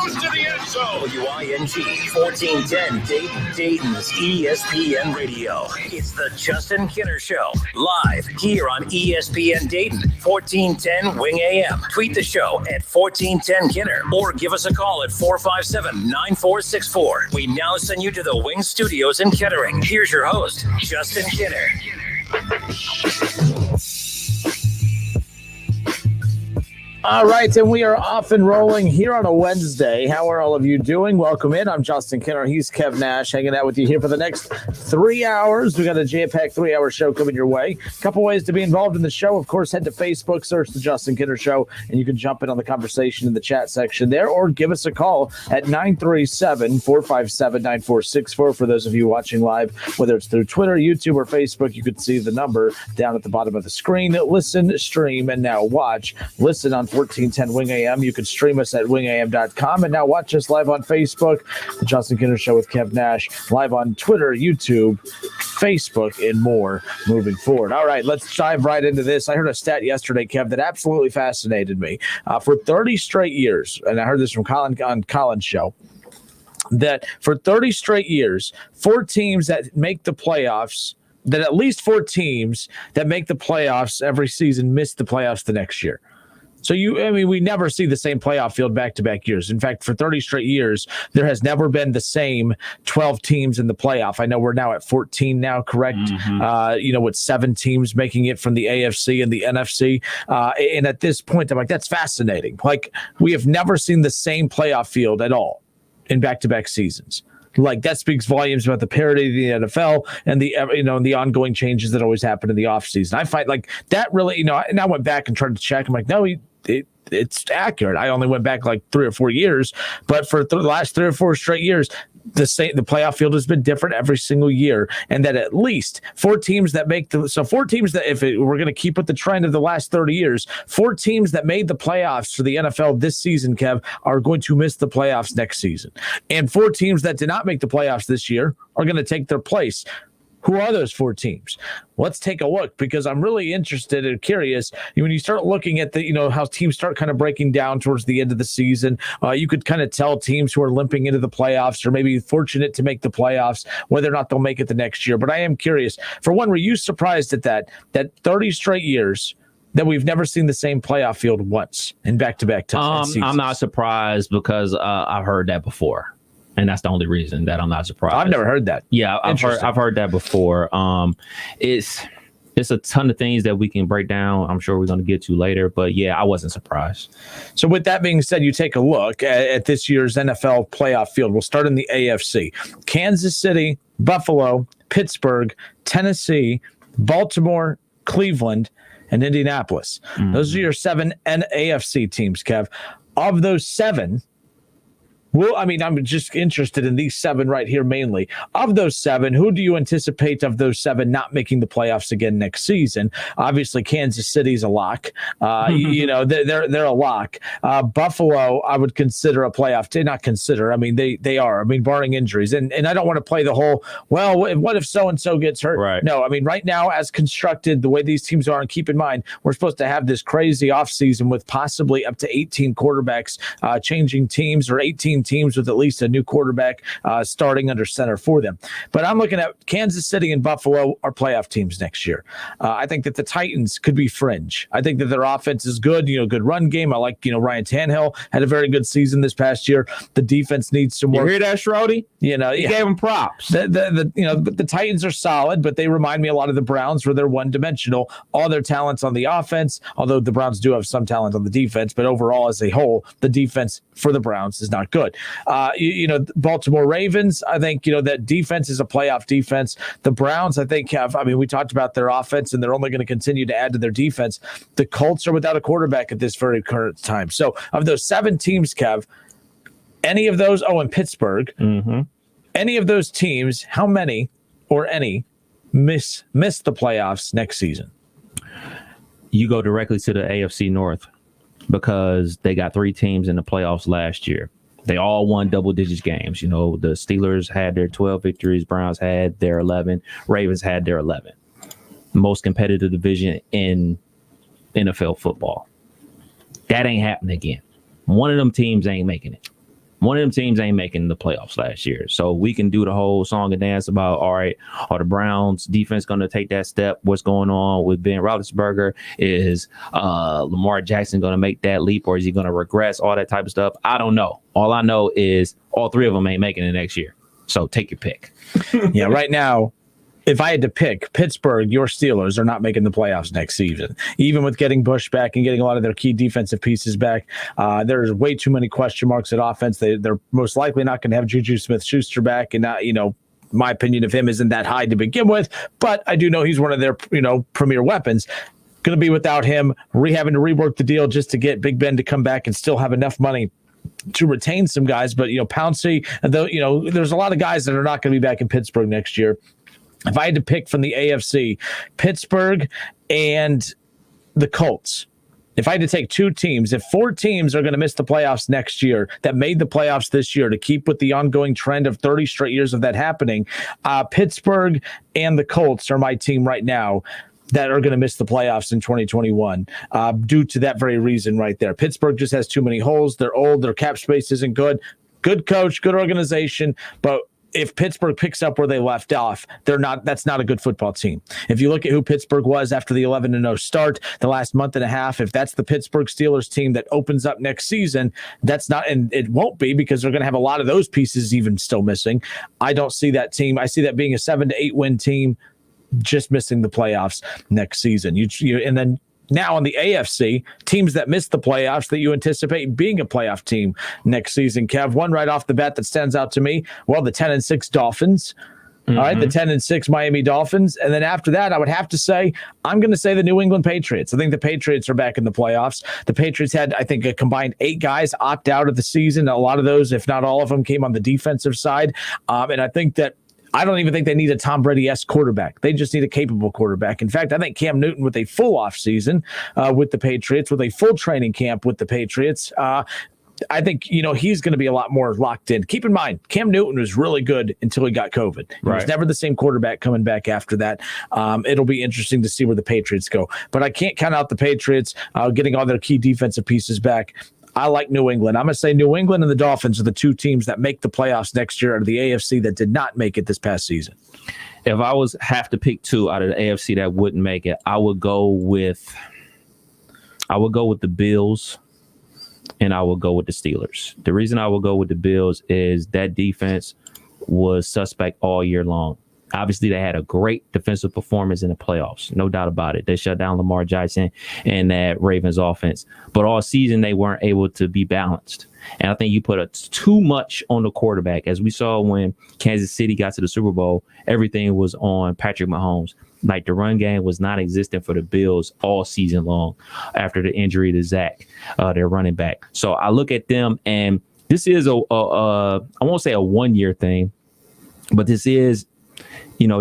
goes to the end zone. WING 1410 Dayton's ESPN Radio. It's the Justin Kinner Show, live here on ESPN Dayton, 1410 Wing AM. Tweet the show at 1410 Kinner or give us a call at 457-9464. We now send you to the Wing Studios in Kettering. Here's your host, Justin Kinner. All right, and we are off and rolling here on a Wednesday. How are all of you doing? Welcome in. I'm Justin Kinner. He's Kev Nash, hanging out with you here for the next 3 hours. We got a jam-packed 3-hour show coming your way. A couple ways to be involved in the show. Of course, head to Facebook, search the Justin Kinner Show, and you can jump in on the conversation in the chat section there, or give us a call at 937-457-9464. For those of you watching live, whether it's through Twitter, YouTube, or Facebook, you can see the number down at the bottom of the screen. Listen, stream, and now watch. Listen on 1410 Wing AM. You can stream us at wingam.com, and now watch us live on Facebook, The Justin Kinner Show with Kev Nash, live on Twitter, YouTube, Facebook, and more moving forward. All right, let's dive right into this. I heard a stat yesterday, Kev, that absolutely fascinated me. For 30 straight years, and I heard this from Colin on Colin's show, that for 30 straight years, four teams that make the playoffs, that at least four teams that make the playoffs every season miss the playoffs the next year. So we never see the same playoff field back-to-back years. In fact, for 30 straight years, there has never been the same 12 teams in the playoff. I know we're now at 14 now, correct? Mm-hmm. With 7 teams making it from the AFC and the NFC. And at this point, I'm like, that's fascinating. Like, we have never seen the same playoff field at all in back-to-back seasons. Like, that speaks volumes about the parity of the NFL and the ongoing changes that always happen in the offseason. I find like that really, and I went back and tried to check. I'm like, no, it's accurate. I only went back like 3 or 4 years, but for the last 3 or 4 straight years, the playoff field has been different every single year, and that at least 4 teams that make we're going to keep with the trend of the last 30 years, 4 teams that made the playoffs for the NFL this season, Kev, are going to miss the playoffs next season, and 4 teams that did not make the playoffs this year are going to take their place. Who are those 4 teams? Let's take a look, because I'm really interested and curious. When you start looking at how teams start kind of breaking down towards the end of the season, you could kind of tell teams who are limping into the playoffs or maybe fortunate to make the playoffs, whether or not they'll make it the next year. But I am curious. For one, were you surprised at that 30 straight years that we've never seen the same playoff field once in back-to-back seasons? I'm not surprised because I've heard that before. And that's the only reason that I'm not surprised. I've never heard that. Yeah, I've heard that before. It's a ton of things that we can break down. I'm sure we're going to get to later. But yeah, I wasn't surprised. So with that being said, you take a look at this year's NFL playoff field. We'll start in the AFC. Kansas City, Buffalo, Pittsburgh, Tennessee, Baltimore, Cleveland, and Indianapolis. Mm-hmm. Those are your 7 AFC teams, Kev. Of those 7, I'm just interested in these 7 right here mainly. Of those 7, who do you anticipate of those 7 not making the playoffs again next season? Obviously, Kansas City's a lock. They're a lock. Buffalo, I would consider a playoff. Not consider. They are. Barring injuries. And I don't want to play the whole, well, what if so-and-so gets hurt? Right. No, right now, as constructed, the way these teams are, and keep in mind, we're supposed to have this crazy offseason with possibly up to 18 quarterbacks changing teams, or 18 teams with at least a new quarterback starting under center for them. But I'm looking at Kansas City and Buffalo are playoff teams next year. I think that the Titans could be fringe. I think that their offense is good, good run game. I like, Ryan Tannehill had a very good season this past year. The defense needs some work. You hear that, Schroedy? He gave him props. The Titans are solid, but they remind me a lot of the Browns, where they're one-dimensional. All their talents on the offense, although the Browns do have some talent on the defense, but overall as a whole, the defense for the Browns is not good. Baltimore Ravens, I think, that defense is a playoff defense. The Browns, I think, we talked about their offense, and they're only going to continue to add to their defense. The Colts are without a quarterback at this very current time. So of those 7 teams, Kev, any of those, and Pittsburgh, any of those teams, how many or any miss the playoffs next season? You go directly to the AFC North, because they got 3 teams in the playoffs last year. They all won double-digit games. The Steelers had their 12 victories. Browns had their 11. Ravens had their 11. Most competitive division in NFL football. That ain't happening again. One of them teams ain't making it. One of them teams ain't making the playoffs last year. So we can do the whole song and dance about, all right, are the Browns defense going to take that step? What's going on with Ben Roethlisberger? Is Lamar Jackson going to make that leap, or is he going to regress? All that type of stuff. I don't know. All I know is all three of them ain't making it next year. So take your pick. Yeah, right now, if I had to pick, Pittsburgh, your Steelers are not making the playoffs next season. Even with getting Bush back and getting a lot of their key defensive pieces back, there's way too many question marks at offense. They're most likely not going to have Juju Smith-Schuster back, and not, my opinion of him isn't that high to begin with, but I do know he's one of their, premier weapons. Going to be without him, having to rework the deal just to get Big Ben to come back and still have enough money to retain some guys. But, Pouncey, there's a lot of guys that are not going to be back in Pittsburgh next year. If I had to pick from the AFC, Pittsburgh and the Colts, if I had to take two teams, if four teams are going to miss the playoffs next year that made the playoffs this year to keep with the ongoing trend of 30 straight years of that happening, Pittsburgh and the Colts are my team right now that are going to miss the playoffs in 2021 due to that very reason right there. Pittsburgh just has too many holes. They're old. Their cap space isn't good. Good coach, good organization, but if Pittsburgh picks up where they left off, that's not a good football team. If you look at who Pittsburgh was after the 11-0 start, the last month and a half, if that's the Pittsburgh Steelers team that opens up next season, that's not, and it won't be because they're going to have a lot of those pieces even still missing. I don't see that team. I see that being a 7 to 8 win team, just missing the playoffs next season. And then now on the AFC, teams that missed the playoffs that you anticipate being a playoff team next season. Kev, one right off the bat that stands out to me, well, the 10-6 Dolphins. Mm-hmm. All right, the 10-6 Miami Dolphins. And then after that, I would have to say, I'm going to say the New England Patriots. I think the Patriots are back in the playoffs. The Patriots had, I think, a combined 8 guys opt out of the season. A lot of those, if not all of them, came on the defensive side. And I think that I don't even think they need a Tom Brady-esque quarterback. They just need a capable quarterback. In fact, I think Cam Newton with a full offseason with the Patriots, with a full training camp with the Patriots, I think, he's going to be a lot more locked in. Keep in mind, Cam Newton was really good until he got COVID. He was never the same quarterback coming back after that. It'll be interesting to see where the Patriots go. But I can't count out the Patriots getting all their key defensive pieces back. I like New England. I'm going to say New England and the Dolphins are the two teams that make the playoffs next year out of the AFC that did not make it this past season. If I have to pick two out of the AFC that wouldn't make it, I would go with the Bills and I would go with the Steelers. The reason I would go with the Bills is that defense was suspect all year long. Obviously, they had a great defensive performance in the playoffs. No doubt about it. They shut down Lamar Jackson and that Ravens offense. But all season, they weren't able to be balanced. And I think you put too much on the quarterback. As we saw when Kansas City got to the Super Bowl, everything was on Patrick Mahomes. Like the run game was not existent for the Bills all season long after the injury to Zach, their running back. So I look at them, and this is I won't say a 1-year thing, but this is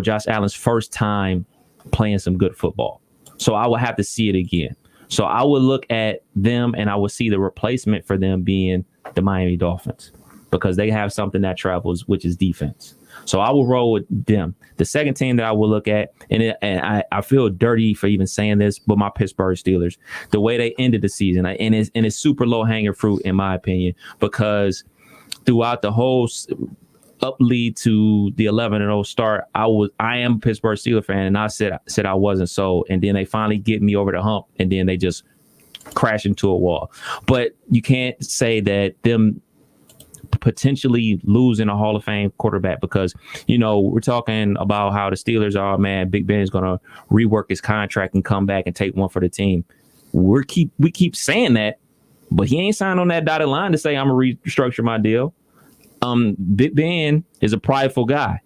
Josh Allen's first time playing some good football. So I would have to see it again. So I would look at them and I would see the replacement for them being the Miami Dolphins because they have something that travels, which is defense. So I will roll with them. The second team that I will look at, and I feel dirty for even saying this, but my Pittsburgh Steelers, the way they ended the season, and it's super low hanging fruit in my opinion, because throughout the whole up lead to the 11-0 start, I am a Pittsburgh Steelers fan, and I said I wasn't so, and then they finally get me over the hump, and then they just crash into a wall. But you can't say that them potentially losing a Hall of Fame quarterback because, we're talking about how the Steelers are, man, Big Ben is going to rework his contract and come back and take one for the team. We keep saying that, but he ain't signed on that dotted line to say I'm going to restructure my deal. Big Ben is a prideful guy.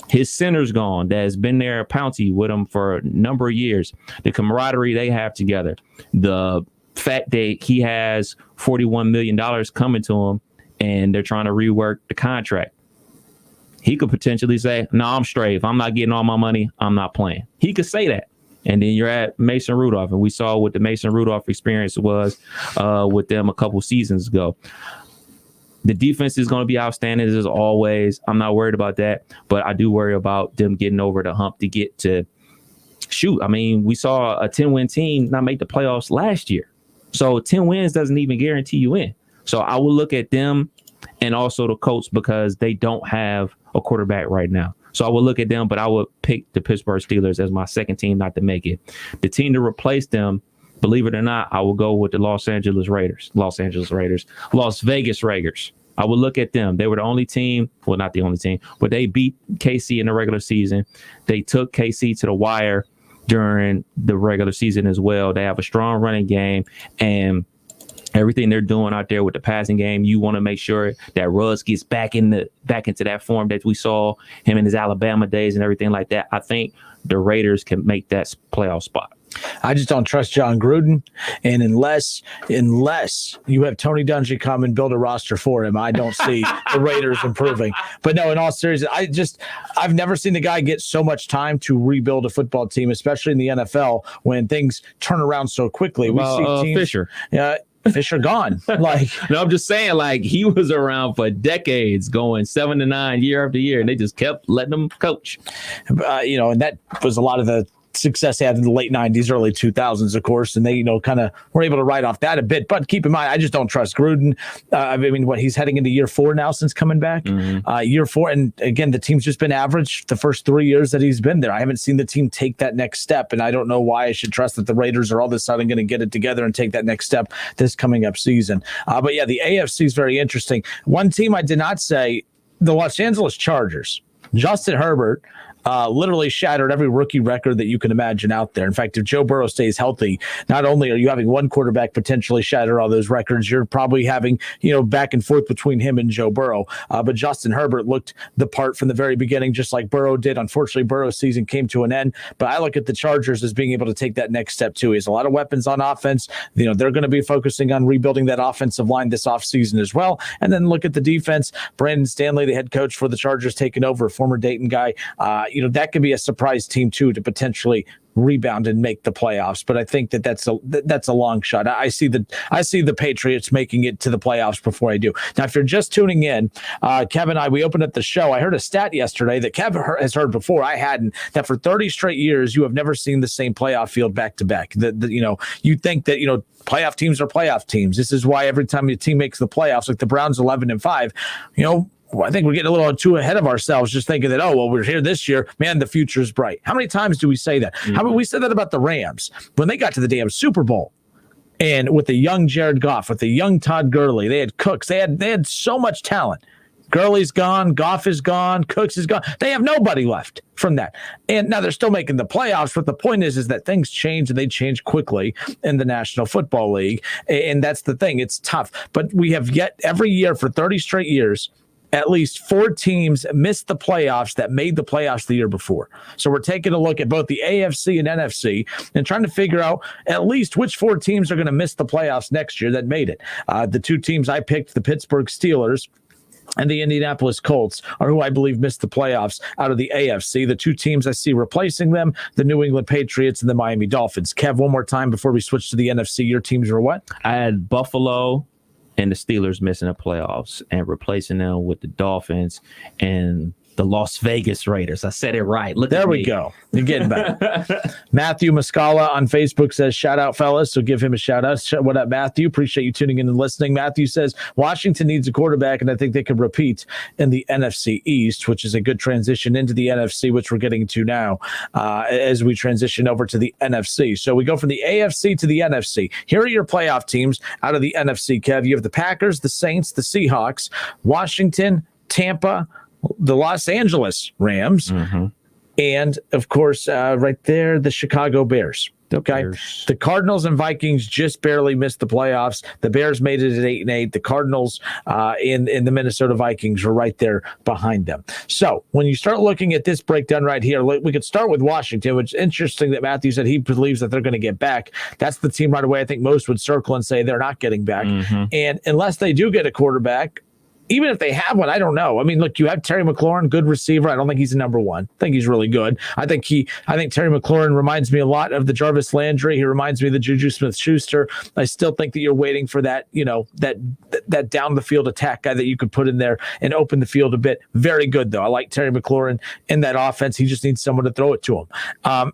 His center's gone. That has been there, Pouncey, with him for a number of years. The camaraderie they have together, the fact that he has $41 million coming to him, and they're trying to rework the contract. He could potentially say, "No, I'm straight. If I'm not getting all my money, I'm not playing." He could say that. And then you're at Mason Rudolph, and we saw what the Mason Rudolph experience was with them a couple seasons ago. The defense is going to be outstanding as always. I'm not worried about that, but I do worry about them getting over the hump to get to shoot. I mean, we saw a 10-win team not make the playoffs last year. So 10 wins doesn't even guarantee you in. So I will look at them and also the Colts because they don't have a quarterback right now. So I would look at them, but I would pick the Pittsburgh Steelers as my second team not to make it. The team to replace them, believe it or not, I will go with the Las Vegas Raiders. I would look at them. They were the only team, well, not the only team, but they beat KC in the regular season. They took KC to the wire during the regular season as well. They have a strong running game, and everything they're doing out there with the passing game, you want to make sure that Ruggs gets back into that form that we saw him in his Alabama days and everything like that. I think the Raiders can make that playoff spot. I just don't trust John Gruden, and unless you have Tony Dungy come and build a roster for him, I don't see the Raiders improving. But no, in all seriousness, I've never seen the guy get so much time to rebuild a football team, especially in the NFL when things turn around so quickly. We see teams, Fisher. Fisher gone. No, I'm just saying, he was around for decades, going 7-9 year after year, and they just kept letting him coach. And that was a lot of the success they had in the late 90s, early 2000s, of course, and they, kind of were able to write off that a bit. But keep in mind, I just don't trust Gruden. He's heading into year 4 now since coming back. Year 4, and again, the team's just been average the first 3 years that he's been there. I haven't seen the team take that next step, and I don't know why I should trust that the Raiders are all of a sudden going to get it together and take that next step this coming up season. But yeah, the AFC is very interesting. One team I did not say, the Los Angeles Chargers. Justin Herbert literally shattered every rookie record that you can imagine out there. In fact, if Joe Burrow stays healthy, not only are you having one quarterback potentially shatter all those records, you're probably having, back and forth between him and Joe Burrow. But Justin Herbert looked the part from the very beginning, just like Burrow did. Unfortunately, Burrow's season came to an end. But I look at the Chargers as being able to take that next step, too. He has a lot of weapons on offense. They're going to be focusing on rebuilding that offensive line this offseason as well. And then look at the defense. Brandon Stanley, the head coach for the Chargers, taking over, a former Dayton guy. That could be a surprise team, too, to potentially rebound and make the playoffs. But I think that's a long shot. I see the Patriots making it to the playoffs before I do. Now, if you're just tuning in, Kev and I, we opened up the show. I heard a stat yesterday that Kev has heard before. I hadn't, that for 30 straight years, you have never seen the same playoff field back to back. You think that, playoff teams are playoff teams. This is why every time your team makes the playoffs, like the Browns 11-5, I think we're getting a little too ahead of ourselves just thinking that, we're here this year. Man, the future's bright. How many times do we say that? How about we said that about the Rams when they got to the damn Super Bowl? And with the young Jared Goff, with the young Todd Gurley, they had Cooks. They had so much talent. Gurley's gone. Goff is gone. Cooks is gone. They have nobody left from that. And now they're still making the playoffs. But the point is that things change, and they change quickly in the National Football League. And that's the thing. It's tough. But we have yet every year for 30 straight years, at least 4 teams missed the playoffs that made the playoffs the year before. So we're taking a look at both the AFC and NFC and trying to figure out at least which 4 teams are going to miss the playoffs next year that made it. The 2 teams I picked, the Pittsburgh Steelers and the Indianapolis Colts, are who I believe missed the playoffs out of the AFC. The 2 teams I see replacing them, the New England Patriots and the Miami Dolphins. Kev, one more time before we switch to the NFC, your teams are what? I had Buffalo and the Steelers missing the playoffs and replacing them with the Dolphins and the Las Vegas Raiders. I said it right. Look there at we me. go. You're getting better. Matthew Muscala on Facebook says, shout out, fellas. So give him a shout out. What up, Matthew? Appreciate you tuning in and listening. Matthew says, Washington needs a quarterback, and I think they could repeat in the NFC East, which is a good transition into the NFC, which we're getting to now as we transition over to the NFC. So we go from the AFC to the NFC. Here are your playoff teams out of the NFC, Kev. You have the Packers, the Saints, the Seahawks, Washington, Tampa, the Los Angeles Rams, and, of course, right there, the Chicago Bears. Okay. The Cardinals and Vikings just barely missed the playoffs. The Bears made it at 8-8. The Cardinals in the Minnesota Vikings were right there behind them. So when you start looking at this breakdown right here, we could start with Washington, which is interesting that Matthew said he believes that they're going to get back. That's the team right away I think most would circle and say they're not getting back. And unless they do get a quarterback, even if they have one, I don't know. I mean, look, you have Terry McLaurin, good receiver. I don't think he's a number one. I think he's really good. I think Terry McLaurin reminds me a lot of the Jarvis Landry. He reminds me of the Juju Smith-Schuster. I still think that you're waiting for that, that down the field attack guy that you could put in there and open the field a bit. Very good, though. I like Terry McLaurin in that offense. He just needs someone to throw it to him.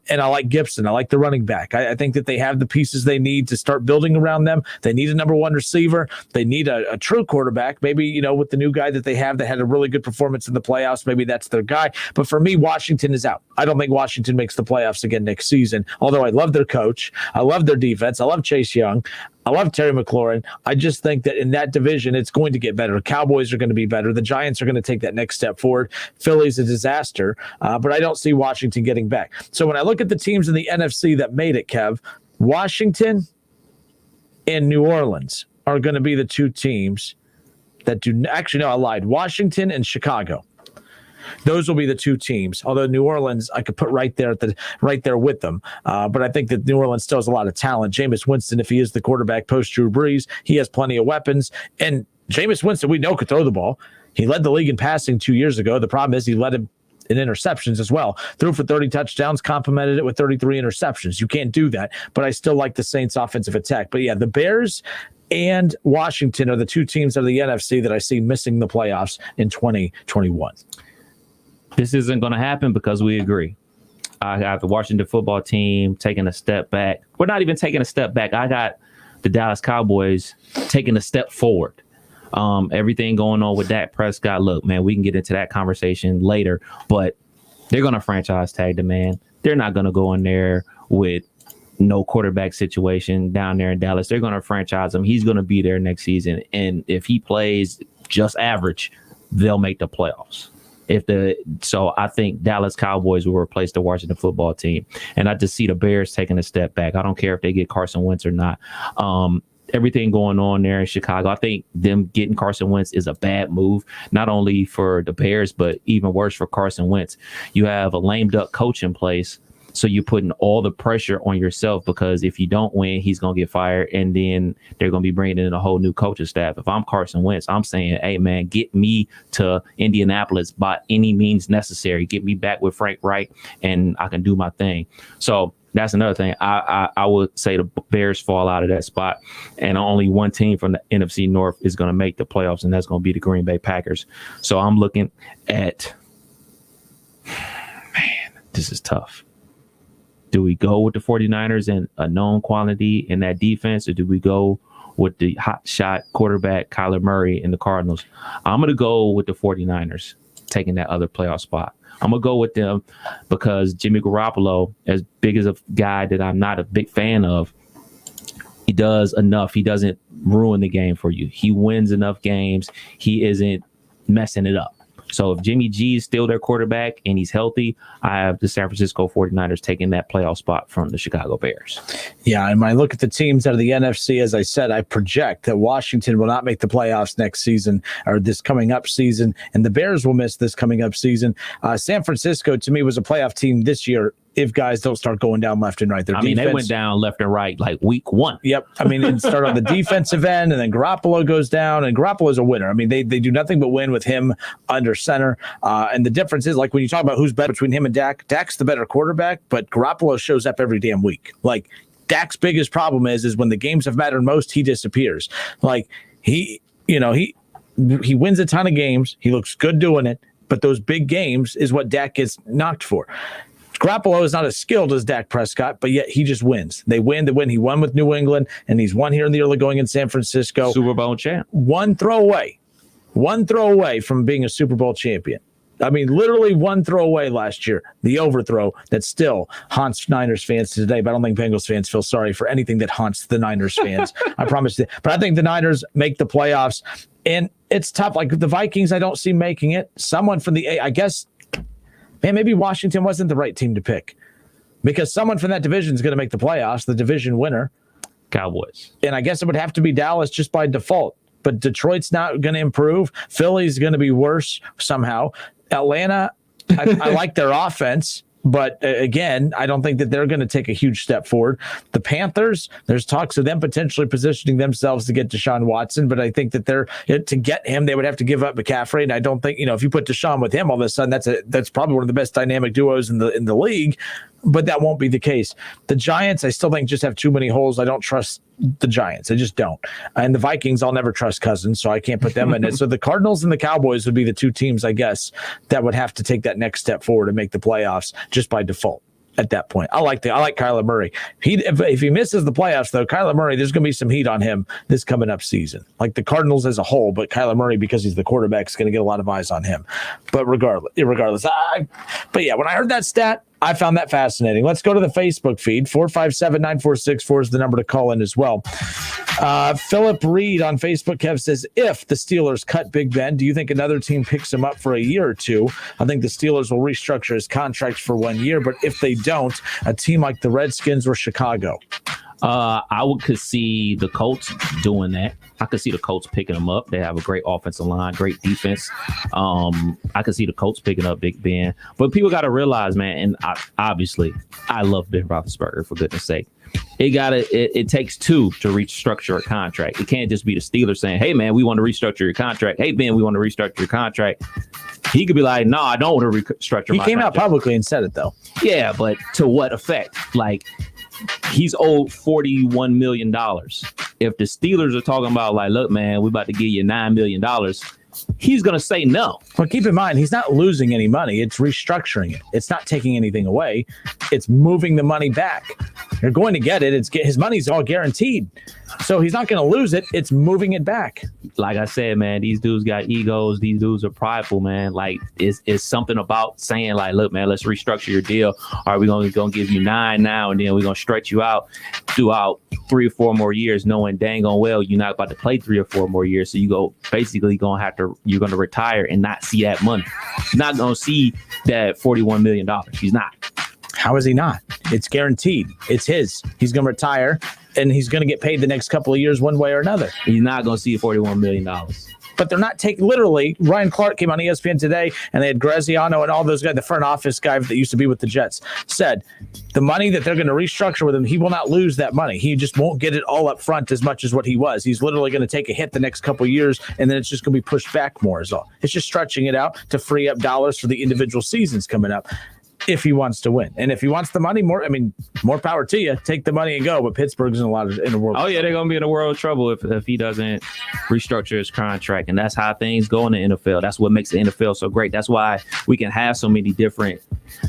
And I like Gibson. I like the running back. I think that they have the pieces they need to start building around them. They need a number one receiver. They need a true quarterback. Maybe, with the new guy that they have that had a really good performance in the playoffs. Maybe that's their guy. But for me, Washington is out. I don't think Washington makes the playoffs again next season, although I love their coach. I love their defense. I love Chase Young. I love Terry McLaurin. I just think that in that division, it's going to get better. The Cowboys are going to be better. The Giants are going to take that next step forward. Philly's a disaster, but I don't see Washington getting back. So when I look at the teams in the NFC that made it, Kev, Washington and New Orleans are going to be the two teams that do. Actually, no, I lied. Washington and Chicago. Those will be the two teams. Although New Orleans, I could put right there with them. But I think that New Orleans still has a lot of talent. Jameis Winston, if he is the quarterback post Drew Brees, he has plenty of weapons. And Jameis Winston, we know, could throw the ball. He led the league in passing 2 years ago. The problem is he led him in interceptions as well. Threw for 30 touchdowns, complemented it with 33 interceptions. You can't do that. But I still like the Saints' offensive attack. But yeah, the Bears and Washington are the two teams of the NFC that I see missing the playoffs in 2021. This isn't going to happen because we agree. I got the Washington football team taking a step back. We're not even taking a step back. I got the Dallas Cowboys taking a step forward. Everything going on with Dak Prescott. Look, man, we can get into that conversation later, but they're going to franchise tag the man. They're not going to go in there with no quarterback situation down there in Dallas. They're going to franchise him. He's going to be there next season. And if he plays just average, they'll make the playoffs. So I think Dallas Cowboys will replace the Washington football team. And I just see the Bears taking a step back. I don't care if they get Carson Wentz or not. Everything going on there in Chicago, I think them getting Carson Wentz is a bad move, not only for the Bears, but even worse for Carson Wentz. You have a lame duck coach in place, so you're putting all the pressure on yourself because if you don't win, he's going to get fired, and then they're going to be bringing in a whole new coaching staff. If I'm Carson Wentz, I'm saying, hey, man, get me to Indianapolis by any means necessary. Get me back with Frank Reich, and I can do my thing. So that's another thing. I would say the Bears fall out of that spot, and only one team from the NFC North is going to make the playoffs, and that's going to be the Green Bay Packers. So I'm looking at, man, this is tough. Do we go with the 49ers and a known quality in that defense, or do we go with the hot shot quarterback Kyler Murray and the Cardinals? I'm going to go with the 49ers taking that other playoff spot. I'm going to go with them because Jimmy Garoppolo, as big as a guy that I'm not a big fan of, he does enough. He doesn't ruin the game for you. He wins enough games. He isn't messing it up. So if Jimmy G is still their quarterback and he's healthy, I have the San Francisco 49ers taking that playoff spot from the Chicago Bears. Yeah, and when I look at the teams out of the NFC, as I said, I project that Washington will not make the playoffs next season or this coming up season, and the Bears will miss this coming up season. San Francisco, to me, was a playoff team this year if guys don't start going down left and right. They went down left and right like week one. Yep. I mean, it started on the defensive end, and then Garoppolo goes down, and Garoppolo's a winner. I mean, they do nothing but win with him under center. And the difference is, like, when you talk about who's better between him and Dak, Dak's the better quarterback, but Garoppolo shows up every damn week. Like, Dak's biggest problem is when the games have mattered most, he disappears. Like, he wins a ton of games. He looks good doing it, but those big games is what Dak gets knocked for. Garoppolo is not as skilled as Dak Prescott, but yet he just wins. They win. He won with New England, and he's won here in the early going in San Francisco. Super Bowl champ. One throw away from being a Super Bowl champion. I mean, literally one throw away last year, the overthrow that still haunts Niners fans today. But I don't think Bengals fans feel sorry for anything that haunts the Niners fans. I promise you. But I think the Niners make the playoffs, and it's tough. Like the Vikings, I don't see making it. Someone from the I guess, man, maybe Washington wasn't the right team to pick because someone from that division is going to make the playoffs, the division winner. Cowboys. And I guess it would have to be Dallas just by default. But Detroit's not going to improve. Philly's going to be worse somehow. Atlanta, I like their offense, but again, I don't think that they're going to take a huge step forward. The Panthers, there's talks of them potentially positioning themselves to get Deshaun Watson, but I think that to get him, they would have to give up McCaffrey. And I don't think, if you put Deshaun with him all of a sudden, that's probably one of the best dynamic duos in the league. But that won't be the case. The Giants, I still think, just have too many holes. I don't trust the Giants. I just don't. And the Vikings, I'll never trust Cousins, so I can't put them in it. So the Cardinals and the Cowboys would be the two teams, I guess, that would have to take that next step forward and make the playoffs just by default. at that point. I like Kyler Murray. If he misses the playoffs, though, Kyler Murray, there's going to be some heat on him this coming up season. Like the Cardinals as a whole, but Kyler Murray, because he's the quarterback, is going to get a lot of eyes on him. But regardless, but yeah, when I heard that stat, I found that fascinating. Let's go to the Facebook feed. 457-9464 is the number to call in as well. Philip Reed on Facebook, Kev, says, if the Steelers cut Big Ben, do you think another team picks him up for a year or two? I think the Steelers will restructure his contract for 1 year, but if they don't, a team like the Redskins or Chicago. Could see the Colts doing that. I could see the Colts picking them up. They have a great offensive line, great defense. I could see the Colts picking up Big Ben. But people got to realize, man, and I love Ben Roethlisberger, for goodness sake. It takes two to restructure a contract. It can't just be the Steelers saying, hey, man, we want to restructure your contract. Hey, Ben, we want to restructure your contract. He could be like, no, I don't want to restructure my contract. He came out publicly and said it, though. Yeah, but to what effect? Like, he's owed $41 million. If the Steelers are talking about, like, look, man, we're about to give you $9 million, he's going to say no. Well, keep in mind, he's not losing any money. It's restructuring it. It's not taking anything away. It's moving the money back. You're going to get it. His money's all guaranteed. So he's not going to lose it. It's moving it back. Like I said, man, these dudes got egos. These dudes are prideful, man. Like, it's something about saying, like, look, man, let's restructure your deal. All right, we're going to give you 9 now, and then we're going to stretch you out throughout 3 or 4 more years, knowing dang on well you're not about to play 3 or 4 more years. So you're going to retire and not see that money. You're not going to see that $41 million. He's not. How is he not? It's guaranteed. It's his. He's going to retire, and he's going to get paid the next couple of years one way or another. He's not going to see $41 million. But they're not taking, literally, Ryan Clark came on ESPN today, and they had Graziano and all those guys, the front office guy that used to be with the Jets, said the money that they're going to restructure with him, he will not lose that money. He just won't get it all up front as much as what he was. He's literally going to take a hit the next couple of years, and then it's just going to be pushed back more is all. It's just stretching it out to free up dollars for the individual seasons coming up. If he wants to win, and if he wants the money, more power to you. Take the money and go. But Pittsburgh's in a world. Oh yeah, they're gonna be in a world of trouble if he doesn't restructure his contract, and that's how things go in the NFL. That's what makes the NFL so great. That's why we can have so many different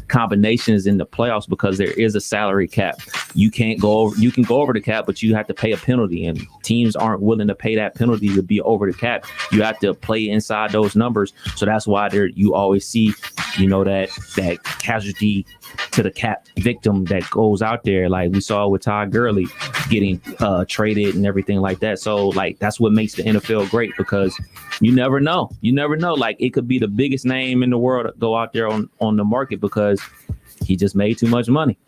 combinations in the playoffs, because there is a salary cap. You can go over the cap, but you have to pay a penalty, and teams aren't willing to pay that penalty to be over the cap. You have to play inside those numbers. So that's why you always see, that casualty to the cap victim that goes out there, like we saw with Todd Gurley getting traded and everything like that. So like that's what makes the NFL great, because you never know. Like it could be the biggest name in the world go out there on the market because he just made too much money.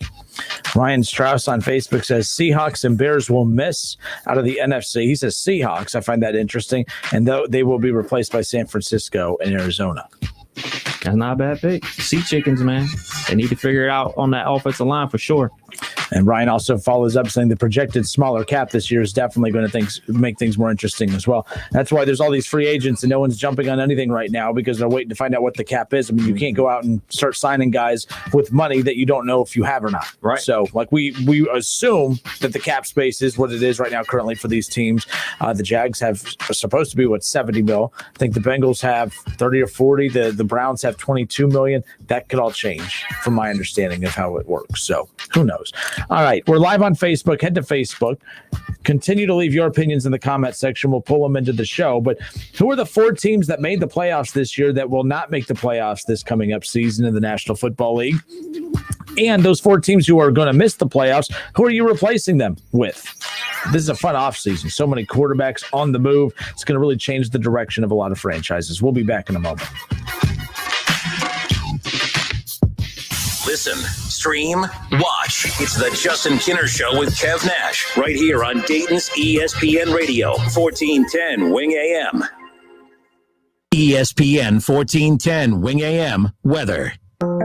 Ryan Strauss on Facebook says Seahawks and Bears will miss out of the NFC. He says Seahawks. I find that interesting. And they will be replaced by San Francisco and Arizona. That's not a bad pick. Sea chickens, man. They need to figure it out on that offensive line for sure. And Ryan also follows up saying the projected smaller cap this year is definitely going to make things more interesting as well. That's why there's all these free agents and no one's jumping on anything right now, because they're waiting to find out what the cap is. I mean, you can't go out and start signing guys with money that you don't know if you have or not. Right. So like we assume that the cap space is what it is right now currently for these teams. The Jags are supposed to be 70 mil. I think the Bengals have 30 or 40. The Browns have 22 million. That could all change from my understanding of how it works. So who knows? All right, we're live on Facebook. Head to Facebook. Continue to leave your opinions in the comment section. We'll pull them into the show. But who are the 4 teams that made the playoffs this year that will not make the playoffs this coming up season in the National Football League? And those 4 teams who are going to miss the playoffs, who are you replacing them with? This is a fun offseason. So many quarterbacks on the move. It's going to really change the direction of a lot of franchises. We'll be back in a moment. Listen, stream, watch. It's the Justin Kinner Show with Kev Nash, right here on Dayton's ESPN Radio, 1410 Wing AM. ESPN 1410 Wing AM weather.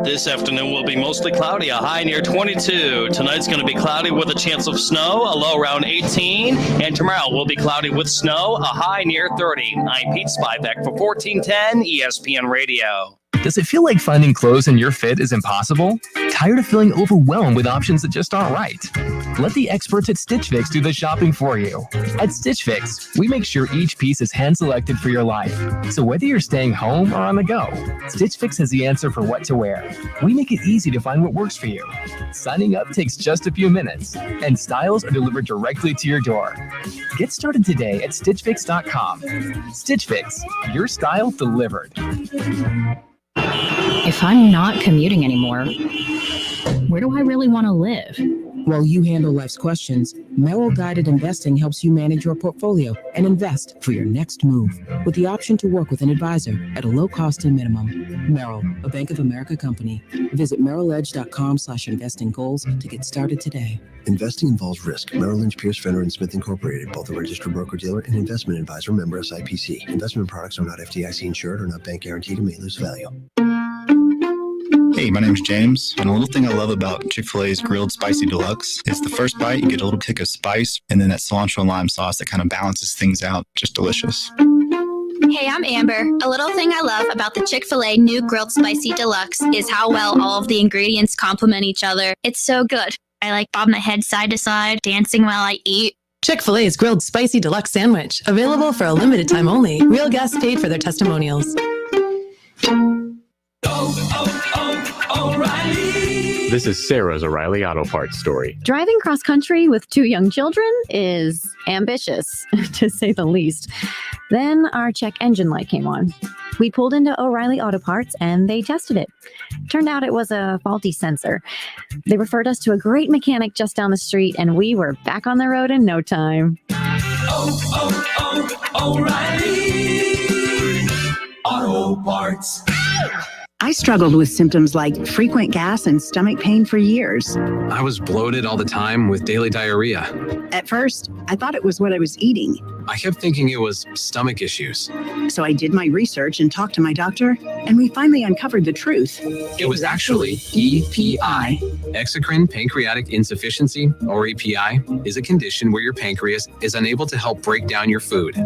This afternoon will be mostly cloudy, a high near 22. Tonight's going to be cloudy with a chance of snow, a low around 18. And tomorrow will be cloudy with snow, a high near 30. I'm Pete Spivak for 1410 ESPN Radio. Does it feel like finding clothes in your fit is impossible? Tired of feeling overwhelmed with options that just aren't right? Let the experts at Stitch Fix do the shopping for you. At Stitch Fix, we make sure each piece is hand-selected for your life. So whether you're staying home or on the go, Stitch Fix has the answer for what to wear. We make it easy to find what works for you. Signing up takes just a few minutes, and styles are delivered directly to your door. Get started today at StitchFix.com. Stitch Fix, your style delivered. If I'm not commuting anymore, where do I really want to live? While you handle life's questions, Merrill Guided Investing helps you manage your portfolio and invest for your next move with the option to work with an advisor at a low cost and minimum. Merrill, a Bank of America company. Visit merrilledge.com/investing goals to get started today. Investing involves risk. Merrill Lynch, Pierce, Fenner & Smith Incorporated, both a registered broker-dealer and investment advisor, member SIPC. Investment products are not FDIC insured or not bank guaranteed and may lose value. Hey, my name's James, and a little thing I love about Chick-fil-A's Grilled Spicy Deluxe is the first bite, you get a little kick of spice, and then that cilantro and lime sauce that kind of balances things out. Just delicious. Hey, I'm Amber. A little thing I love about the Chick-fil-A new Grilled Spicy Deluxe is how well all of the ingredients complement each other. It's so good. I like bob my head side to side, dancing while I eat. Chick-fil-A's Grilled Spicy Deluxe Sandwich, available for a limited time only. Real guests paid for their testimonials. O'Reilly. This is Sarah's O'Reilly Auto Parts story. Driving cross country with 2 young children is ambitious, to say the least. Then our check engine light came on. We pulled into O'Reilly Auto Parts and they tested it. Turned out it was a faulty sensor. They referred us to a great mechanic just down the street and we were back on the road in no time. O'Reilly Auto Parts. I struggled with symptoms like frequent gas and stomach pain for years. I was bloated all the time with daily diarrhea. At first, I thought it was what I was eating. I kept thinking it was stomach issues. So I did my research and talked to my doctor, and we finally uncovered the truth. It was actually EPI. Exocrine pancreatic insufficiency, or EPI, is a condition where your pancreas is unable to help break down your food.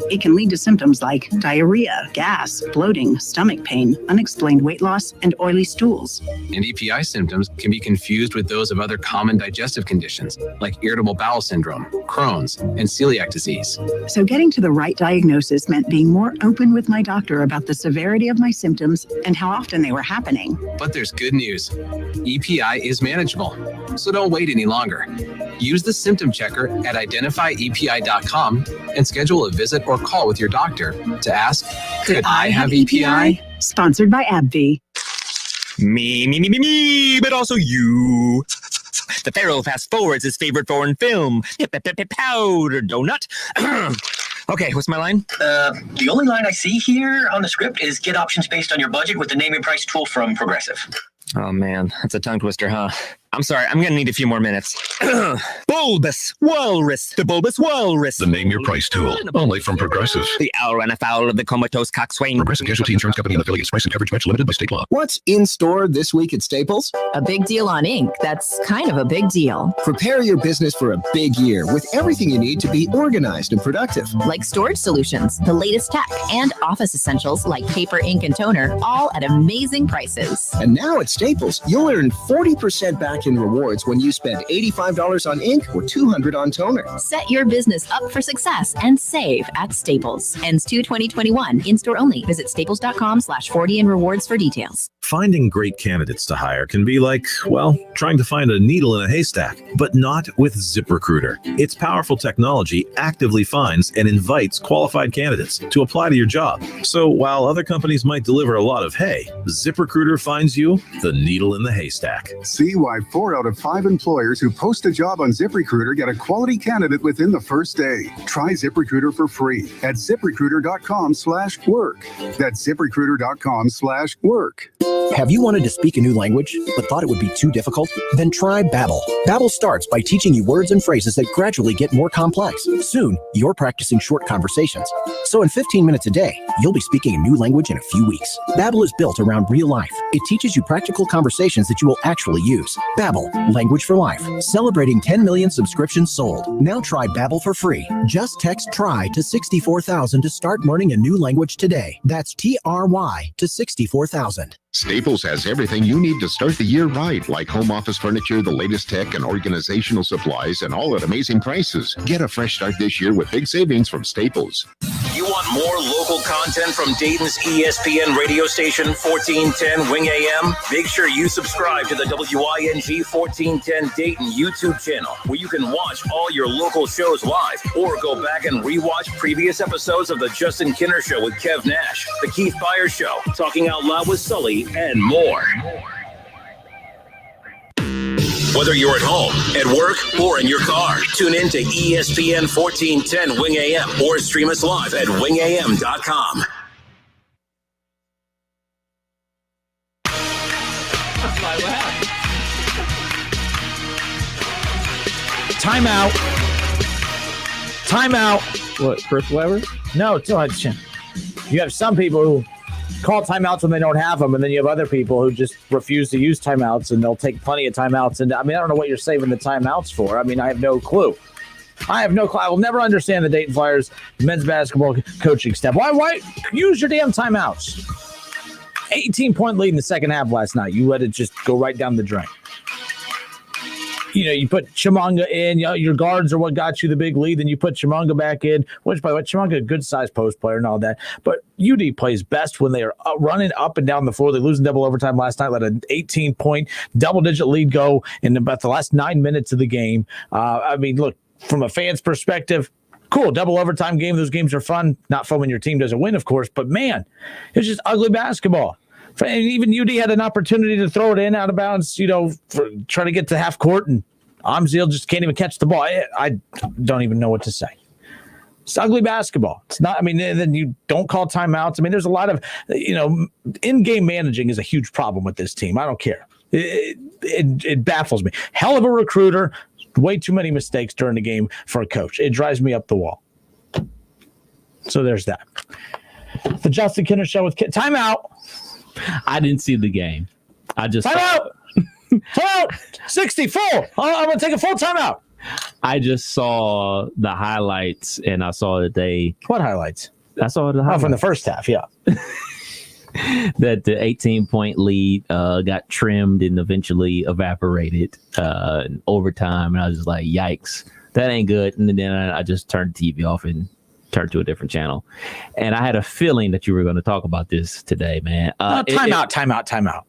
It can lead to symptoms like diarrhea, gas, bloating, stomach pain, unexplained weight loss, and oily stools. And EPI symptoms can be confused with those of other common digestive conditions, like irritable bowel syndrome, Crohn's, and celiac disease. So getting to the right diagnosis meant being more open with my doctor about the severity of my symptoms and how often they were happening. But there's good news. EPI is manageable, so don't wait any longer. Use the symptom checker at identifyepi.com and schedule a visit or call with your doctor to ask, could I have EPI? Sponsored by AbbVie. Me, but also you. The Pharaoh fast forwards his favorite foreign film, Powder Donut. Okay, what's my line? The only line I see here on the script is get options based on your budget with the name and price tool from Progressive. Oh man, that's a tongue twister, huh? I'm sorry, I'm gonna need a few more minutes. Bulbous Walrus, the Bulbous Walrus. The Name Your Price tool, only from Progressive. The owl ran afoul of the comatose coxswain. Progressive Casualty Insurance Company and affiliates. Price and coverage match limited by state law. What's in store this week at Staples? A big deal on ink. That's kind of a big deal. Prepare your business for a big year with everything you need to be organized and productive. Like storage solutions, the latest tech, and office essentials like paper, ink, and toner, all at amazing prices. And now at Staples, you'll earn 40% back in rewards when you spend $85 on ink or $200 on toner. Set your business up for success and save at Staples. Ends 2/2021. In-store only. Visit staples.com/40 in rewards for details. Finding great candidates to hire can be like, well, trying to find a needle in a haystack, but not with ZipRecruiter. Its powerful technology actively finds and invites qualified candidates to apply to your job. So while other companies might deliver a lot of hay, ZipRecruiter finds you the needle in the haystack. See why 4 out of 5 employers who post a job on ZipRecruiter get a quality candidate within the first day. Try ZipRecruiter for free at ZipRecruiter.com/work. That's ZipRecruiter.com/work. Have you wanted to speak a new language, but thought it would be too difficult? Then try Babbel. Babbel starts by teaching you words and phrases that gradually get more complex. Soon, you're practicing short conversations. So in 15 minutes a day, you'll be speaking a new language in a few weeks. Babbel is built around real life, It teaches you practical conversations that you will actually use. Babbel, language for life. Celebrating 10 million subscriptions sold. Now try Babbel for free. Just text TRY to 64,000 to start learning a new language today. That's TRY to 64,000. Staples has everything you need to start the year right, like home office furniture, the latest tech, and organizational supplies, and all at amazing prices. Get a fresh start this year with big savings from Staples. You want more local content from Dayton's ESPN radio station, 1410 Wing AM? Make sure you subscribe to the WING 1410 Dayton YouTube channel, where you can watch all your local shows live, or go back and rewatch previous episodes of The Justin Kinner Show with Kev Nash, The Keith Byers Show, Talking Out Loud with Sully, and more. Whether you're at home, at work, or in your car, tune in to ESPN 1410 Wing AM or stream us live at wingam.com. Timeout. What, Chris Webber? No, it's not. You have some people who call timeouts when they don't have them, and then you have other people who just refuse to use timeouts, and they'll take plenty of timeouts. And I mean, I don't know what you're saving the timeouts for. I mean, I have no clue. I will never understand the Dayton Flyers men's basketball coaching staff. Why use your damn timeouts? 18-point lead in the second half last night. You let it just go right down the drain. You know, you put Chimanga in, your guards are what got you the big lead. Then you put Chimanga back in, which, by the way, Chimanga, a good-sized post player and all that. But UD plays best when they are running up and down the floor. They lose in double overtime last night, let an 18-point double-digit lead go in about the last 9 minutes of the game. I mean, look, from a fan's perspective, cool, double overtime game. Those games are fun. Not fun when your team doesn't win, of course. But, man, it's just ugly basketball. And even UD had an opportunity to throw it in out of bounds, for trying to get to half court, and Amzil just can't even catch the ball. I don't even know what to say. It's ugly basketball. It's not. I mean, then you don't call timeouts. I mean, there's a lot of, in-game managing is a huge problem with this team. I don't care. It baffles me. Hell of a recruiter. Way too many mistakes during the game for a coach. It drives me up the wall. So there's that. The Justin Kinner Show with timeout. I didn't see the game. I just timeout. Timeout. 64. I'm gonna take a full timeout. I just saw the highlights, and I saw that they. What highlights? I saw the highlights from the first half. Yeah. That the 18-point lead got trimmed and eventually evaporated in overtime, and I was just like, "Yikes, that ain't good." And then I just turned the TV off and turned to a different channel. And I had a feeling that you were going to talk about this today, man. Timeout.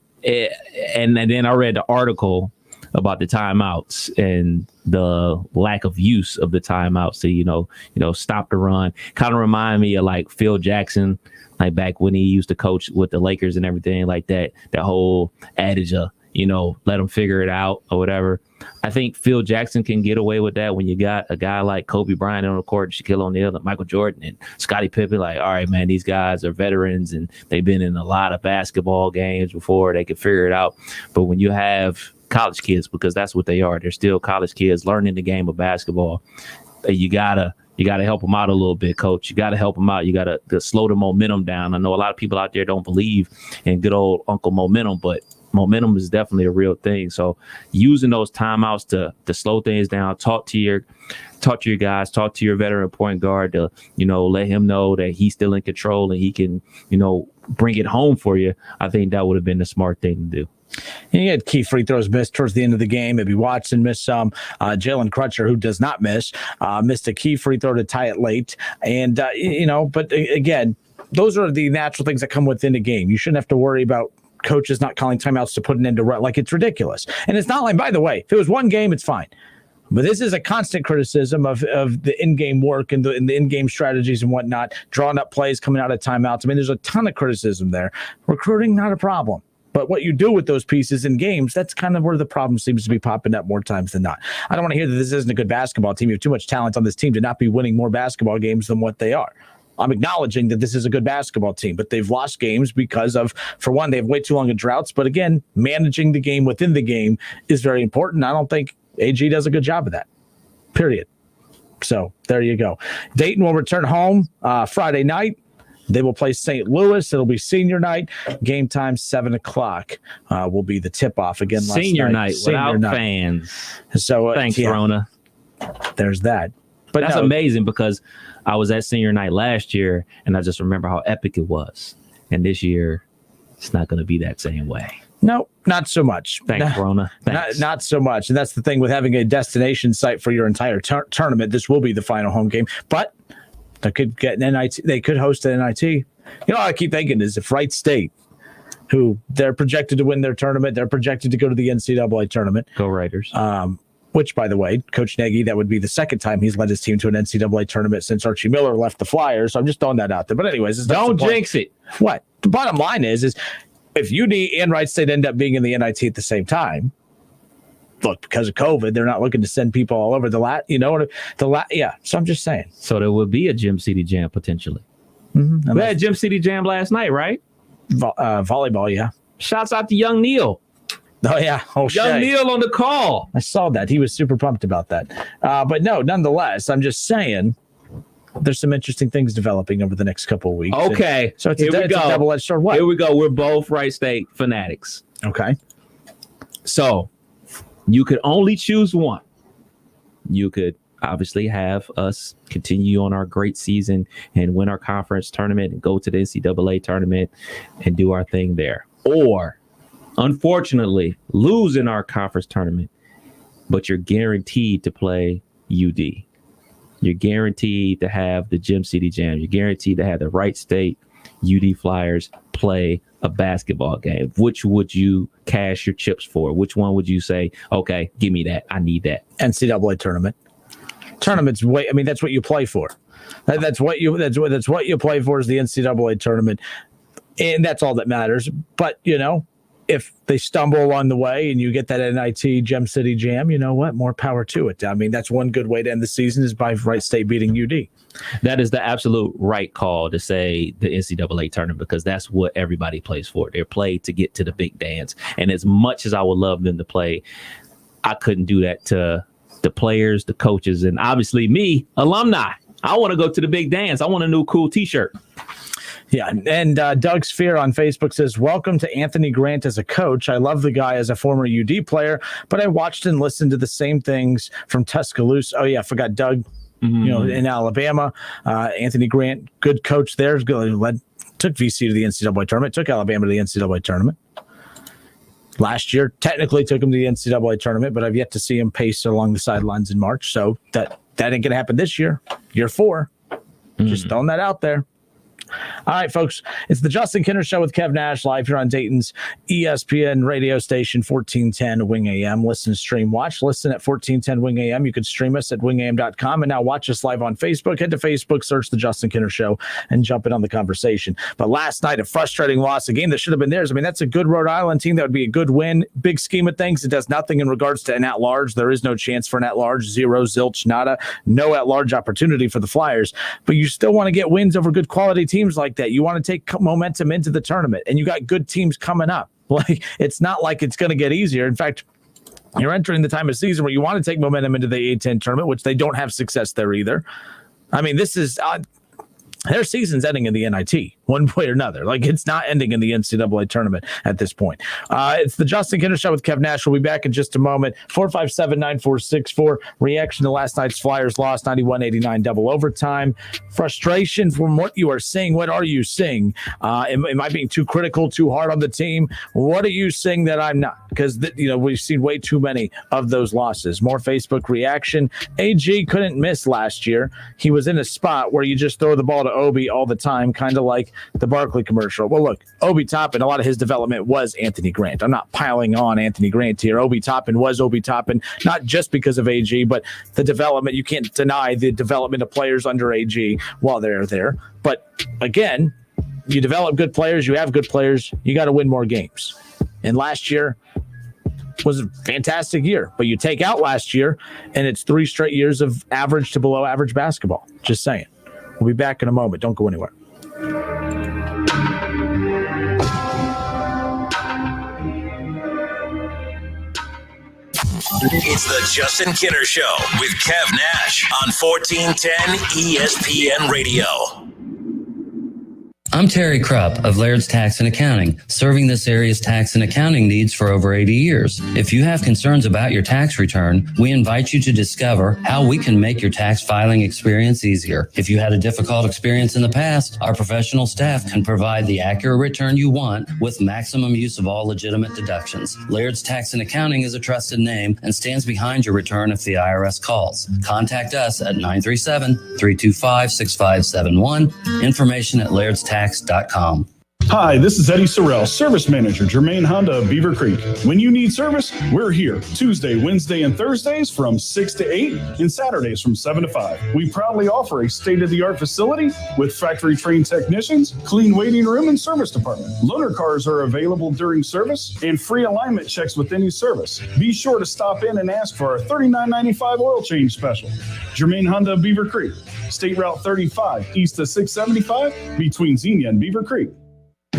And then I read the article about the timeouts and the lack of use of the timeouts to, stop the run. Kind of remind me of like Phil Jackson, like back when he used to coach with the Lakers and everything like that. That whole adage of, let them figure it out or whatever. I think Phil Jackson can get away with that when you got a guy like Kobe Bryant on the court, Shaquille O'Neal, and Michael Jordan, and Scottie Pippen. Like, all right, man, these guys are veterans and they've been in a lot of basketball games before. They can figure it out. But when you have college kids, because that's what they are, they're still college kids learning the game of basketball. You gotta help them out a little bit, coach. You gotta help them out. You gotta slow the momentum down. I know a lot of people out there don't believe in good old Uncle Momentum, but momentum is definitely a real thing. So using those timeouts to slow things down, talk to your guys, talk to your veteran point guard to, let him know that he's still in control and he can, bring it home for you. I think that would have been the smart thing to do. And you had key free throws missed towards the end of the game. Maybe Watson missed some. Jalen Crutcher, who does not miss, missed a key free throw to tie it late. And, but again, those are the natural things that come within the game. You shouldn't have to worry about coaches not calling timeouts to put an end to run. Like, it's ridiculous. And it's not like, by the way, if it was one game, it's fine. But this is a constant criticism of the in-game work and the in-game strategies and whatnot, drawing up plays coming out of timeouts. I mean, there's a ton of criticism there. Recruiting, not a problem. But what you do with those pieces in games, that's kind of where the problem seems to be popping up more times than not. I don't want to hear that this isn't a good basketball team. You have too much talent on this team to not be winning more basketball games than what they are. I'm acknowledging that this is a good basketball team, but they've lost games because of, for one, they have way too long of droughts. But again, managing the game within the game is very important. I don't think AG does a good job of that, period. So there you go. Dayton will return home Friday night. They will play St. Louis. It'll be senior night. Game time 7:00 will be the tip-off again. Senior night without fans. So thanks, Rona. There's that. But that's amazing because I was at senior night last year, and I just remember how epic it was. And this year, it's not going to be that same way. No, not so much. Thanks, Rona. Not so much. And that's the thing with having a destination site for your entire tournament. This will be the final home game, but they could get an NIT. They could host an NIT. You know, what I keep thinking is if Wright State, who they're projected to win their tournament, they're projected to go to the NCAA tournament. Go Raiders. Which, by the way, Coach Nagy, that would be the second time he's led his team to an NCAA tournament since Archie Miller left the Flyers. So I'm just throwing that out there. But anyways, don't jinx it. What? The bottom line is if UD and Wright State end up being in the NIT at the same time, look, because of COVID, they're not looking to send people all over yeah. So I'm just saying. So there will be a Gym City Jam potentially. Mm-hmm. We had Gym City Jam last night, right? Volleyball, yeah. Shouts out to Young Neil. Oh, yeah. Young Neil on the call. I saw that. He was super pumped about that. But no, nonetheless, I'm just saying there's some interesting things developing over the next couple of weeks. Okay. And so it's a double-edged sword. What? Here we go. We're both Wright State fanatics. Okay. So you could only choose one. You could obviously have us continue on our great season and win our conference tournament and go to the NCAA tournament and do our thing there. Or, unfortunately, lose in our conference tournament, but you're guaranteed to play UD. You're guaranteed to have the Gym City Jam. You're guaranteed to have the Wright State UD Flyers play a basketball game. Which would you cash your chips for? Which one would you say, okay, give me that. I need that. NCAA tournament. Tournaments, that's what you play for. That's what you play for is the NCAA tournament. And that's all that matters. But, if they stumble along the way and you get that NIT Gem City Jam, you know what? More power to it. I mean, that's one good way to end the season is by Wright State beating UD. That is the absolute right call to say the NCAA tournament because that's what everybody plays for. They're played to get to the big dance. And as much as I would love them to play, I couldn't do that to the players, the coaches, and obviously me, alumni. I want to go to the big dance. I want a new cool T-shirt. Yeah, and Doug Sphere on Facebook says, welcome to Anthony Grant as a coach. I love the guy as a former UD player, but I watched and listened to the same things from Tuscaloosa. Oh, yeah, I forgot Doug, in Alabama. Anthony Grant, good took VC to the NCAA tournament, took Alabama to the NCAA tournament. Last year, technically took him to the NCAA tournament, but I've yet to see him pace along the sidelines in March. So that ain't going to happen this year. Year 4. Just throwing that out there. All right, folks, it's the Justin Kinner Show with Kev Nash live here on Dayton's ESPN radio station, 1410 Wing AM. Listen, stream, watch. Listen at 1410 Wing AM. You can stream us at wingam.com and now watch us live on Facebook. Head to Facebook, search the Justin Kinner Show, and jump in on the conversation. But last night, a frustrating loss, a game that should have been theirs. I mean, that's a good Rhode Island team. That would be a good win. Big scheme of things, it does nothing in regards to an at-large. There is no chance for an at-large. Zero, zilch, nada. No at-large opportunity for the Flyers. But you still want to get wins over good quality teams like that. You want to take momentum into the tournament, and you got good teams coming up. Like, it's not like it's going to get easier. In fact, you're entering the time of season where you want to take momentum into the A10 tournament, which they don't have success there either. I mean, this is their season's ending in the NIT one way or another. Like, it's not ending in the NCAA tournament at this point. It's the Justin Kinner Show with Kev Nash. We'll be back in just a moment. 457-9464. Reaction to last night's Flyers loss, 91-89 double overtime. Frustration from what you are seeing. What are you seeing? Am I being too critical, too hard on the team? What are you seeing that I'm not? Because, we've seen way too many of those losses. More Facebook reaction. AG couldn't miss last year. He was in a spot where you just throw the ball to Obi all the time, kind of like the Barkley commercial. Well, look, Obi Toppin, a lot of his development was Anthony Grant. I'm not piling on Anthony Grant here. Obi Toppin was Obi Toppin, not just because of AG, but the development. You can't deny the development of players under AG while they're there. But again, you develop good players, you have good players, you got to win more games. And last year was a fantastic year, but you take out last year and it's 3 straight years of average to below average basketball. Just saying. We'll be back in a moment. Don't go anywhere. It's the Justin Kinner Show with Kev Nash on 1410 ESPN Radio. I'm Terry Krupp of Laird's Tax and Accounting, serving this area's tax and accounting needs for over 80 years. If you have concerns about your tax return, we invite you to discover how we can make your tax filing experience easier. If you had a difficult experience in the past, our professional staff can provide the accurate return you want with maximum use of all legitimate deductions. Laird's Tax and Accounting is a trusted name and stands behind your return if the IRS calls. Contact us at 937-325-6571. Information at lairdstax.com. Hi, this is Eddie Sorrell, Service Manager, Germain Honda of Beaver Creek. When you need service, we're here Tuesday, Wednesday, and Thursdays from 6 to 8 and Saturdays from 7 to 5. We proudly offer a state-of-the-art facility with factory-trained technicians, clean waiting room, and service department. Loaner cars are available during service and free alignment checks with any service. Be sure to stop in and ask for our $39.95 oil change special. Germain Honda of Beaver Creek, State Route 35, east of 675, between Xenia and Beaver Creek.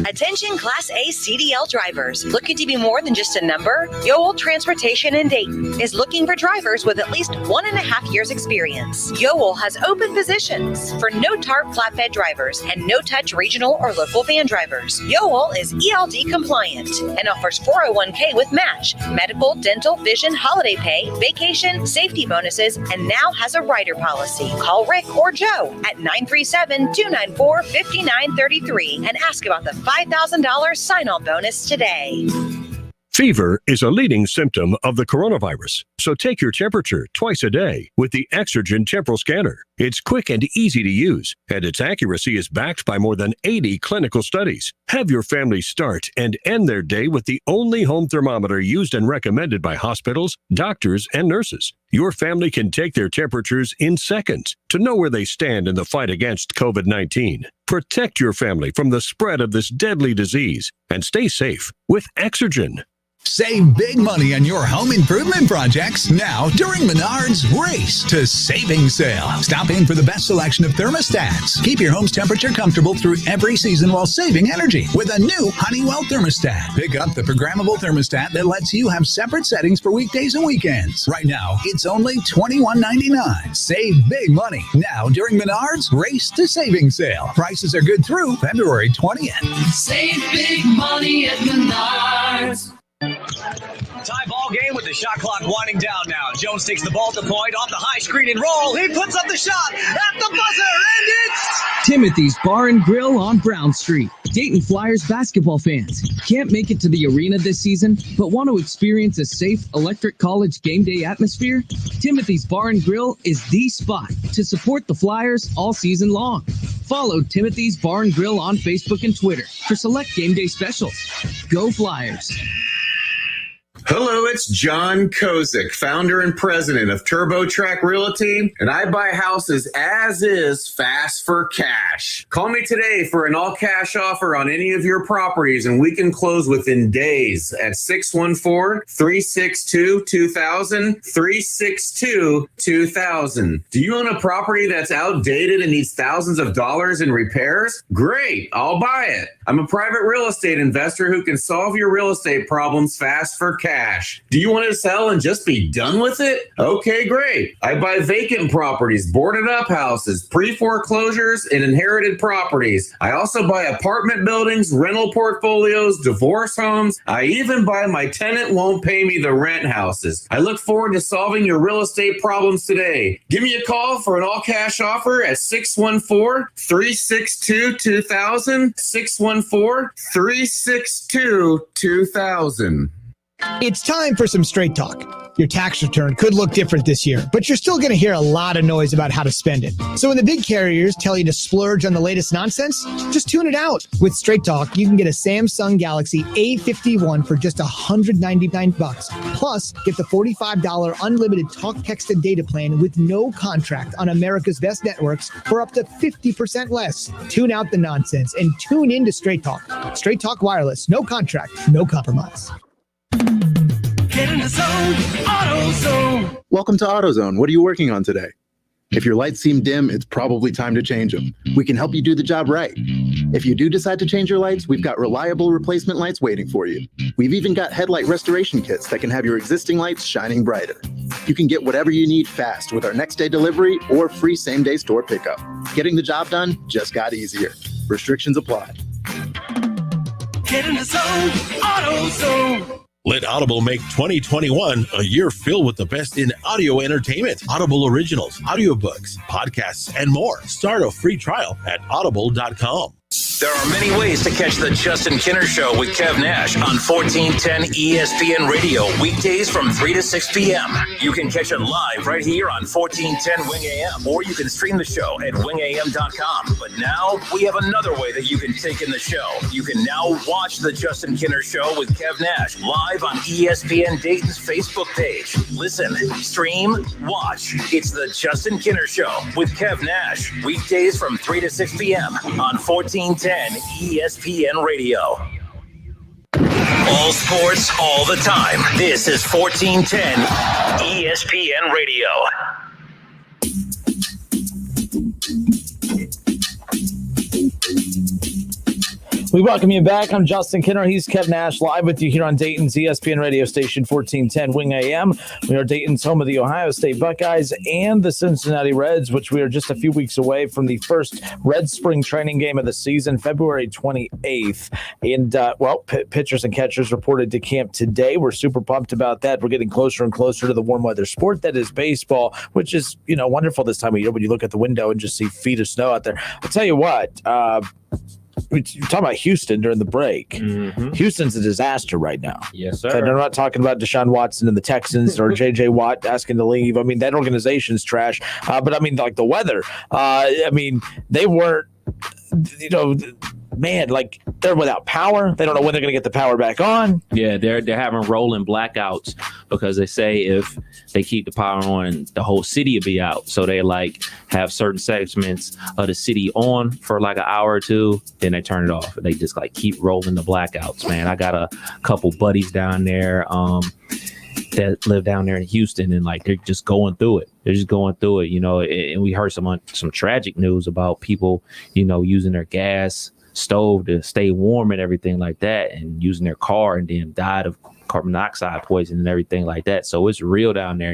Attention Class A CDL drivers. Looking to be more than just a number? Yoel Transportation in Dayton is looking for drivers with at least 1.5 years experience. Yoel has open positions for no-tarp flatbed drivers and no-touch regional or local van drivers. Yoel is ELD compliant and offers 401k with match, medical, dental, vision, holiday pay, vacation, safety bonuses, and now has a rider policy. Call Rick or Joe at 937-294-5933 and ask about the $5,000 sign-on bonus today. Fever is a leading symptom of the coronavirus, so take your temperature twice a day with the Exergen Temporal Scanner. It's quick and easy to use, and its accuracy is backed by more than 80 clinical studies. Have your family start and end their day with the only home thermometer used and recommended by hospitals, doctors, and nurses. Your family can take their temperatures in seconds to know where they stand in the fight against COVID-19. Protect your family from the spread of this deadly disease and stay safe with Exergen. Save big money on your home improvement projects now during Menards Race to Savings Sale. Stop in for the best selection of thermostats. Keep your home's temperature comfortable through every season while saving energy with a new Honeywell thermostat. Pick up the programmable thermostat that lets you have separate settings for weekdays and weekends. Right now, it's only $21.99. Save big money now during Menards Race to Savings Sale. Prices are good through February 20th. Save big money at Menards. Tie ball game with the shot clock winding down now. Jones takes the ball at the point off the high screen and roll. He puts up the shot at the buzzer, and it's Timothy's Bar and Grill on Brown Street. Dayton Flyers basketball fans can't make it to the arena this season, but want to experience a safe electric college game day atmosphere? Timothy's Bar and Grill is the spot to support the Flyers all season long. Follow Timothy's Bar and Grill on Facebook and Twitter for select game day specials. Go Flyers! Hello, it's John Kozik, founder and president of TurboTrack Realty, and I buy houses as is, fast for cash. Call me today for an all-cash offer on any of your properties, and we can close within days at 614-362-2000, 362-2000. Do you own a property that's outdated and needs thousands of dollars in repairs? Great, I'll buy it. I'm a private real estate investor who can solve your real estate problems fast for cash. Do you want to sell and just be done with it? Okay, great. I buy vacant properties, boarded up houses, pre-foreclosures, and inherited properties. I also buy apartment buildings, rental portfolios, divorce homes. I even buy my tenant won't pay me the rent houses. I look forward to solving your real estate problems today. Give me a call for an all-cash offer at 614-362-2000, 614-362-2000. It's time for some straight talk. Your tax return could look different this year, but you're still going to hear a lot of noise about how to spend it. So when the big carriers tell you to splurge on the latest nonsense, just tune it out. With Straight Talk, you can get a Samsung Galaxy A51 for just $199. Plus, get the $45 unlimited talk, text, and data plan with no contract on America's best networks for up to 50% less. Tune out the nonsense and tune into Straight Talk. Straight Talk Wireless, no contract, no compromise. Get in the zone, AutoZone. Welcome to AutoZone. What are you working on today? If your lights seem dim, it's probably time to change them. We can help you do the job right. If you do decide to change your lights, we've got reliable replacement lights waiting for you. We've even got headlight restoration kits that can have your existing lights shining brighter. You can get whatever you need fast with our next day delivery or free same day store pickup. Getting the job done just got easier. Restrictions apply. Get in the zone, AutoZone. Let Audible make 2021 a year filled with the best in audio entertainment. Audible originals, audiobooks, podcasts, and more. Start a free trial at audible.com. There are many ways to catch the Justin Kinner Show with Kev Nash on 1410 ESPN Radio, weekdays from 3 to 6 p.m. You can catch it live right here on 1410 Wing AM, or you can stream the show at wingam.com. But now we have another way that you can take in the show. You can now watch the Justin Kinner Show with Kev Nash live on ESPN Dayton's Facebook page. Listen, stream, watch. It's the Justin Kinner Show with Kev Nash, weekdays from 3 to 6 p.m. on 1410 ESPN Radio. All sports, all the time. This is 1410 ESPN Radio. We welcome you back. I'm Justin Kinner. He's Kev Nash, live with you here on Dayton's ESPN radio station 1410 Wing AM. We are Dayton's home of the Ohio State Buckeyes and the Cincinnati Reds, which we are just a few weeks away from the first Red Spring training game of the season, February 28th. And, pitchers and catchers reported to camp today. We're super pumped about that. We're getting closer and closer to the warm weather sport that is baseball, which is, wonderful this time of year when you look at the window and just see feet of snow out there. I'll tell you what, you're talking about Houston during the break. Mm-hmm. Houston's a disaster right now. Yes, sir. And I'm not talking about Deshaun Watson and the Texans or J.J. Watt asking to leave. I mean, that organization's trash. But I mean, like the weather. They weren't, they're without power. They don't know when they're going to get the power back on. Yeah, they're having rolling blackouts because they say if they keep the power on, the whole city will be out. So they have certain segments of the city on for an hour or two, then they turn it off. They just keep rolling the blackouts, man. I got a couple buddies down there that live down there in Houston, and they're just going through it. They're just going through it, and we heard some tragic news about people, using their gas stove to stay warm and everything like that, and using their car and then died of carbon dioxide poisoning and everything like that. So it's real down there,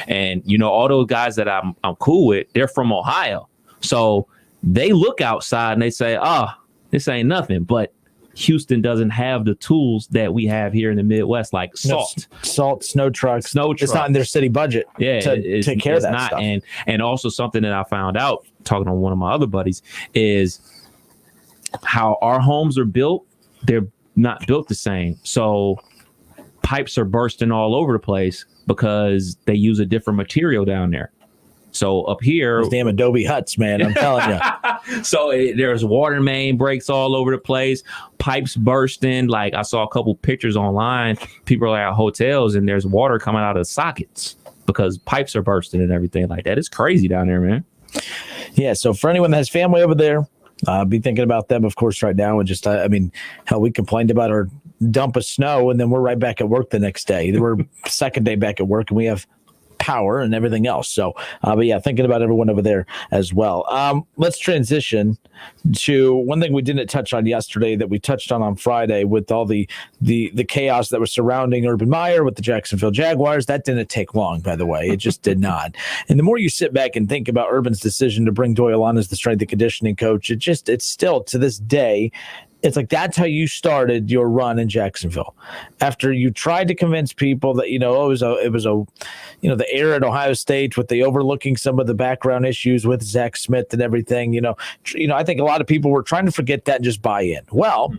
and all those guys that I'm cool with, they're from Ohio. So they look outside and they say, this ain't nothing. But Houston doesn't have the tools that we have here in the Midwest, like salt, snow trucks. It's not in their city budget to take care of that stuff. And also something that I found out talking to one of my other buddies is how our homes are built. They're not built the same. So pipes are bursting all over the place because they use a different material down there. So up here, those damn Adobe huts, man, I'm telling you. So there's water main breaks all over the place, pipes bursting. I saw a couple pictures online. People are at hotels and there's water coming out of sockets because pipes are bursting and everything like that. It's crazy down there, man. Yeah. So for anyone that has family over there, be thinking about them, of course, right now. And just, we complained about our dump of snow and then we're right back at work the next day. We're second day back at work and we have power and everything else. So, thinking about everyone over there as well. Let's transition to one thing we didn't touch on yesterday that we touched on Friday with all the chaos that was surrounding Urban Meyer with the Jacksonville Jaguars. That didn't take long, by the way. It just did not. And the more you sit back and think about Urban's decision to bring Doyle on as the strength and conditioning coach, it's still to this day, it's that's how you started your run in Jacksonville. After you tried to convince people that, it was the era at Ohio State with the overlooking some of the background issues with Zach Smith and everything, I think a lot of people were trying to forget that and just buy in. Well,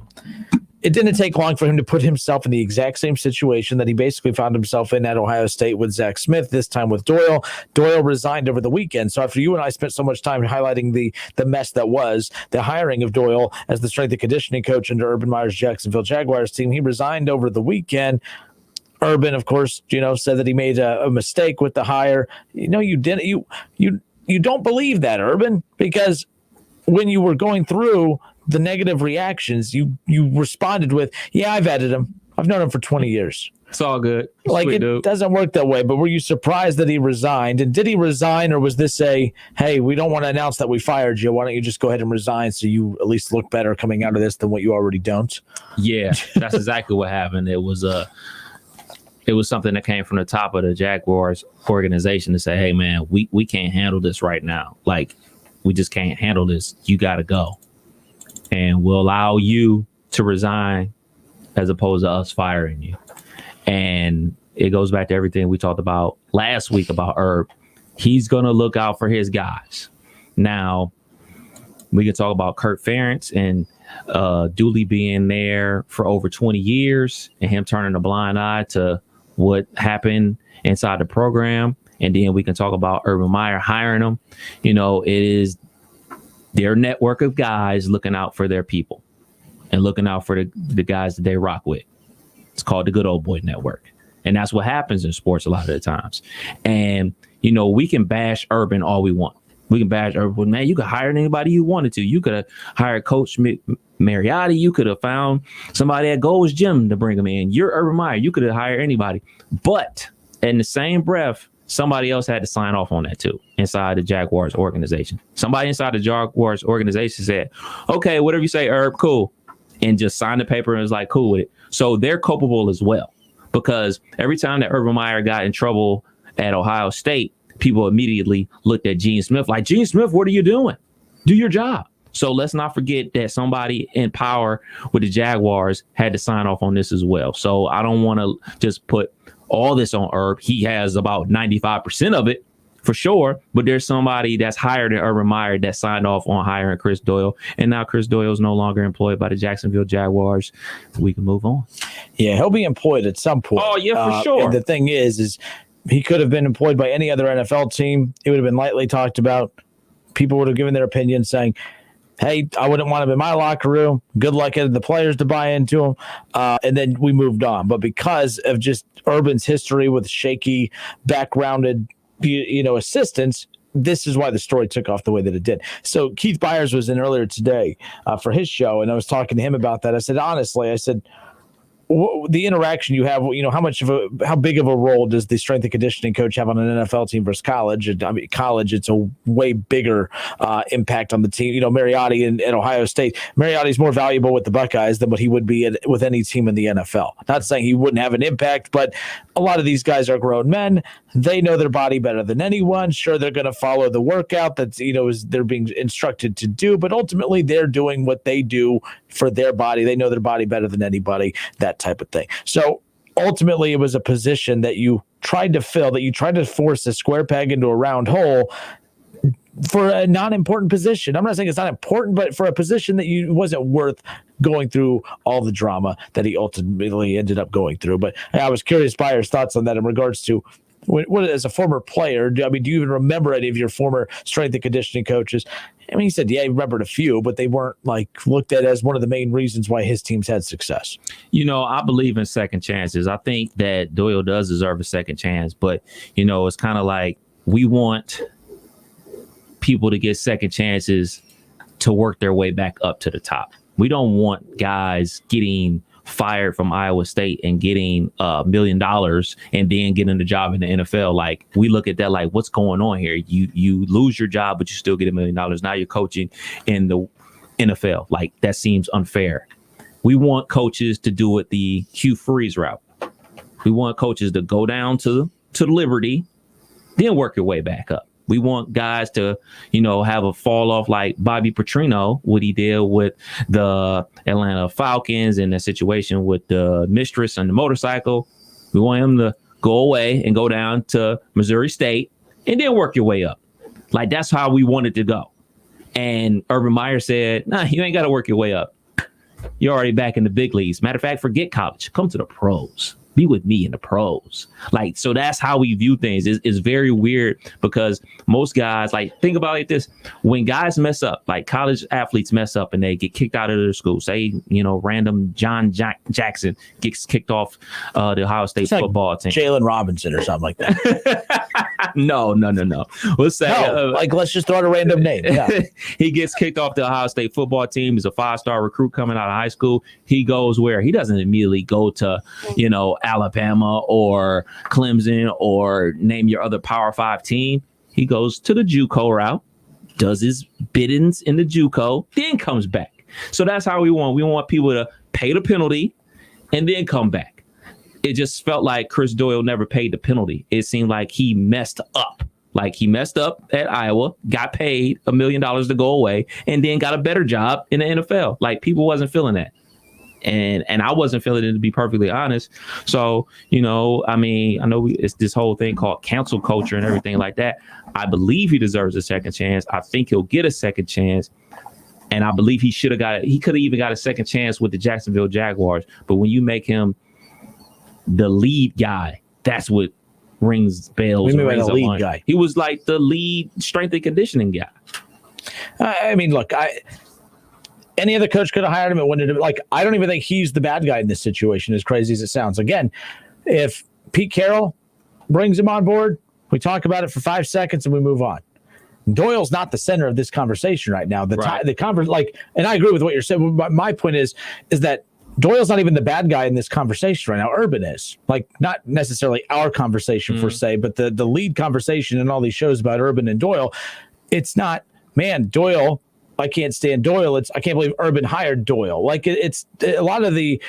it didn't take long for him to put himself in the exact same situation that he basically found himself in at Ohio State with Zach Smith, this time with Doyle. Doyle resigned over the weekend. So after you and I spent so much time highlighting the mess that was the hiring of Doyle as the strength and conditioning coach under Urban Meyer's Jacksonville Jaguars team, he resigned over the weekend. Urban, of course, said that he made a mistake with the hire. You didn't. You don't believe that, Urban, because when you were going through the negative reactions, you responded with, "Yeah, I've edited him. I've known him for 20 years. It's all good." Sweet, dude. Doesn't work that way. But were you surprised that he resigned? And did he resign, or was this hey, we don't want to announce that we fired you. Why don't you just go ahead and resign so you at least look better coming out of this than what you already don't? Yeah, that's exactly what happened. It was something that came from the top of the Jaguars organization to say, "Hey, man, we can't handle this right now. We just can't handle this. You got to go." and we'll allow you to resign as opposed to us firing you. And it goes back to everything we talked about last week about Herb. He's going to look out for his guys. Now, we can talk about Kurt Ferentz and Dooley being there for over 20 years and him turning a blind eye to what happened inside the program. And then we can talk about Urban Meyer hiring him. You know, it is their network of guys looking out for their people and looking out for the guys that they rock with. It's called the good old boy network. And that's what happens in sports a lot of the times. And, you know, we can bash Urban all we want. We can bash Urban. Man, you could hire anybody you wanted to. You could have hired Coach Mariotti. You could have found somebody at Gold's Gym to bring him in. You're Urban Meyer. You could have hired anybody. But in the same breath, somebody else had to sign off on that too inside the Jaguars organization. Somebody inside the Jaguars organization said, okay, whatever you say, Herb, cool. And just signed the paper and was like, cool with it. So they're culpable as well. Because every time that Urban Meyer got in trouble at Ohio State, people immediately looked at Gene Smith like, Gene Smith, what are you doing? Do your job. So let's not forget that somebody in power with the Jaguars had to sign off on this as well. So I don't want to just put all this on Herb. He has about 95% of it for sure. But there's somebody that's higher than Urban Meyer that signed off on hiring Chris Doyle. And now Chris Doyle is no longer employed by the Jacksonville Jaguars. We can move on. Yeah, he'll be employed at some point. Oh, yeah, for sure. And the thing is he could have been employed by any other NFL team. It would have been lightly talked about. People would have given their opinion saying, hey, I wouldn't want him in my locker room. Good luck getting the players to buy into him. And then we moved on. But because of just Urban's history with shaky, backgrounded, assistants, this is why the story took off the way that it did. So Keith Byers was in earlier today for his show, and I was talking to him about that. I said, honestly, the interaction you have, how big of a role does the strength and conditioning coach have on an NFL team versus college? College, it's a way bigger impact on the team. Mariotti at Ohio State, Mariotti's more valuable with the Buckeyes than what he would be with any team in the NFL. Not saying he wouldn't have an impact, but a lot of these guys are grown men. They know their body better than anyone. Sure, they're going to follow the workout that they're being instructed to do, but ultimately they're doing what they do for their body. They know their body better than anybody, that type of thing. So ultimately it was a position that you tried to fill, that you tried to force a square peg into a round hole for a non-important position. I'm not saying it's not important, but for a position that wasn't worth going through all the drama that he ultimately ended up going through. But I was curious by your thoughts on that in regards to what as a former player, do you even remember any of your former strength and conditioning coaches? I mean, he said, yeah, he remembered a few, but they weren't looked at as one of the main reasons why his teams had success. I believe in second chances. I think that Doyle does deserve a second chance, but, it's kind of like we want people to get second chances to work their way back up to the top. We don't want guys getting fired from Iowa State and getting $1 million and then getting a job in the NFL. Like, we look at that like, what's going on here? You lose your job, but you still get $1 million. Now you're coaching in the NFL. Like, that seems unfair. We want coaches to do it the Hugh Freeze route. We want coaches to go down to Liberty, then work your way back up. We want guys to, have a fall off like Bobby Petrino, what he did with the Atlanta Falcons and the situation with the mistress and the motorcycle. We want him to go away and go down to Missouri State and then work your way up. Like, that's how we wanted to go. And Urban Meyer said, nah, you ain't got to work your way up. You're already back in the big leagues. Matter of fact, forget college. Come to the pros. Be with me in the pros. Like, so that's how we view things. It's very weird because most guys, think about it like this. When guys mess up, like college athletes mess up and they get kicked out of their school, say, random John Jackson gets kicked off the Ohio State football team. Jalen Robinson or something like that. No. Let's say, let's just throw out a random name. Yeah. He gets kicked off the Ohio State football team. He's a 5-star recruit coming out of high school. He goes where? He doesn't immediately go to, Alabama or Clemson or name your other Power 5 team. He goes to the JUCO route, does his biddings in the JUCO, then comes back. So that's how we want. We want people to pay the penalty and then come back. It just felt like Chris Doyle never paid the penalty. It seemed like he messed up Like, he messed up at Iowa, got paid $1 million to go away, and then got a better job in the NFL. Like, people wasn't feeling that. And I wasn't feeling it, to be perfectly honest. So, I know it's this whole thing called cancel culture and everything like that. I believe he deserves a second chance. I think he'll get a second chance. And I believe he could have even got a second chance with the Jacksonville Jaguars. But when you make him the lead guy, that's what rings bells. What do you mean by the lead guy? He was like the lead strength and conditioning guy. Look, any other coach could have hired him. It wouldn't have, I don't even think he's the bad guy in this situation, as crazy as it sounds. Again, if Pete Carroll brings him on board, we talk about it for 5 seconds and we move on. Doyle's not the center of this conversation right now. And I agree with what you're saying. But my point is that Doyle's not even the bad guy in this conversation right now. Urban is, not necessarily our conversation per se, but the lead conversation in all these shows about Urban and Doyle. It's not, man, Doyle, I can't stand Doyle. I can't believe Urban hired Doyle. It's a lot of the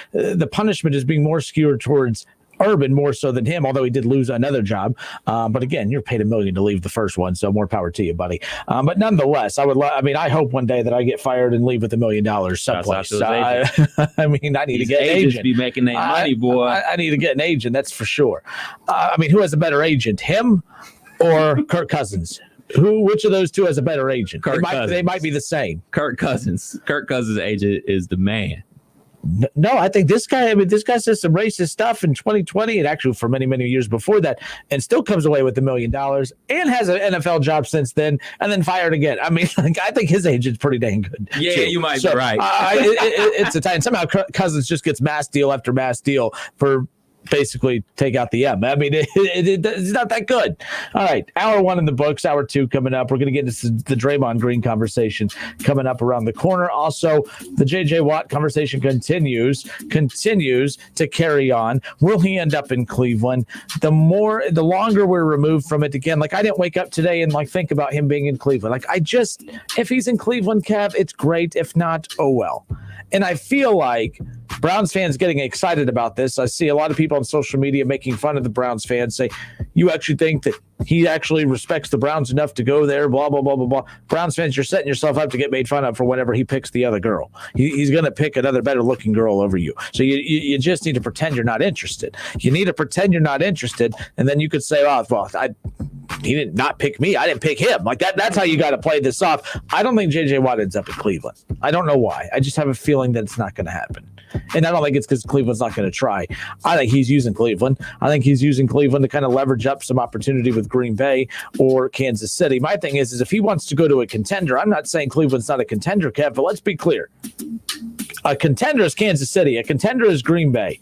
punishment is being more skewed towards Urban more so than him, although he did lose another job. But again, you're paid $1 million to leave the first one, so more power to you, buddy. But nonetheless, I hope one day that I get fired and leave with $1 million someplace. I need to get an agent. Be making that money, boy. I need to get an agent, that's for sure. Who has a better agent, him or Kirk Cousins? Which of those two has a better agent? They might be the same. Kirk Cousins' agent is the man. No, I think this guy says some racist stuff in 2020 and actually for many, many years before that, and still comes away with $1 million and has an NFL job since then and then fired again. I think his agent's pretty dang good. Yeah, too. You might be right. It's a tie. And somehow Cousins just gets mass deal after mass deal for basically take out the M. It's not that good. All right. Hour 1 in the books, hour 2 coming up. We're going to get into the Draymond Green conversation coming up around the corner. Also, the JJ Watt conversation continues to carry on. Will he end up in Cleveland? The longer we're removed from it, again, I didn't wake up today and think about him being in Cleveland. If he's in Cleveland, Kev, it's great. If not, oh well. And I feel like Browns fans getting excited about this. I see a lot of people on social media making fun of the Browns fans, say, you actually think that he actually respects the Browns enough to go there, blah, blah, blah, blah, blah. Browns fans, you're setting yourself up to get made fun of for whenever he picks the other girl. He's going to pick another better-looking girl over you. So you just need to pretend you're not interested. You need to pretend you're not interested, and then you could say, he did not pick me. I didn't pick him. That's how you got to play this off. I don't think J.J. Watt ends up in Cleveland. I don't know why. I just have a feeling that it's not going to happen. And I don't think it's because Cleveland's not going to try. I think he's using Cleveland. I think he's using Cleveland to kind of leverage up some opportunity with Green Bay or Kansas City. My thing is if he wants to go to a contender, I'm not saying Cleveland's not a contender, Kev, but let's be clear. A contender is Kansas City. A contender is Green Bay.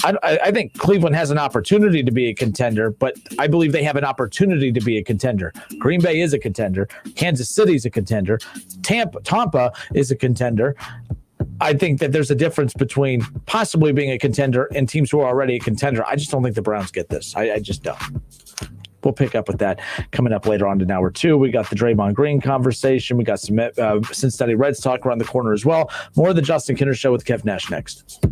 I think Cleveland has an opportunity to be a contender, but I believe they have an opportunity to be a contender. Green Bay is a contender. Kansas City is a contender. Tampa is a contender. I think that there's a difference between possibly being a contender and teams who are already a contender. I just don't think the Browns get this. I just don't. We'll pick up with that coming up later on in hour 2. We got the Draymond Green conversation. We got some Cincinnati Reds talk around the corner as well. More of the Justin Kinner Show with Kev Nash next.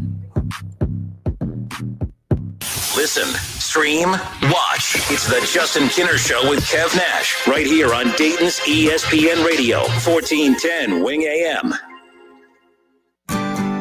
Listen, stream, watch. It's the Justin Kinner Show with Kev Nash right here on Dayton's ESPN Radio, 1410 Wing AM.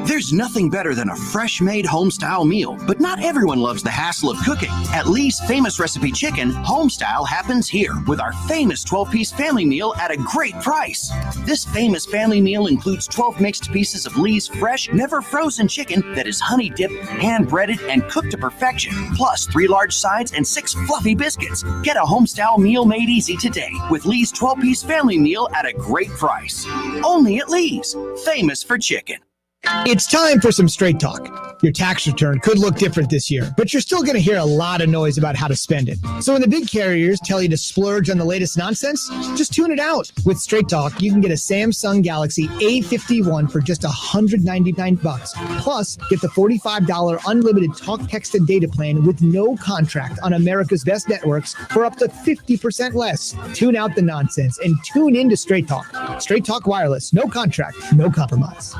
There's nothing better than a fresh-made home-style meal, but not everyone loves the hassle of cooking. At Lee's Famous Recipe Chicken, home-style happens here with our famous 12-piece family meal at a great price. This famous family meal includes 12 mixed pieces of Lee's fresh, never-frozen chicken that is honey-dipped, hand-breaded, and cooked to perfection, plus 3 large sides and 6 fluffy biscuits. Get a home-style meal made easy today with Lee's 12-piece family meal at a great price. Only at Lee's, famous for chicken. It's time for some straight talk. Your tax return could look different this year, but you're still going to hear a lot of noise about how to spend it. So when the big carriers tell you to splurge on the latest nonsense, just tune it out. With Straight Talk, you can get a Samsung Galaxy A51 for just $199. Plus, get the $45 unlimited talk, text, and data plan with no contract on America's best networks for up to 50% less. Tune out the nonsense and tune in to Straight Talk. Straight Talk Wireless. No contract, no compromise.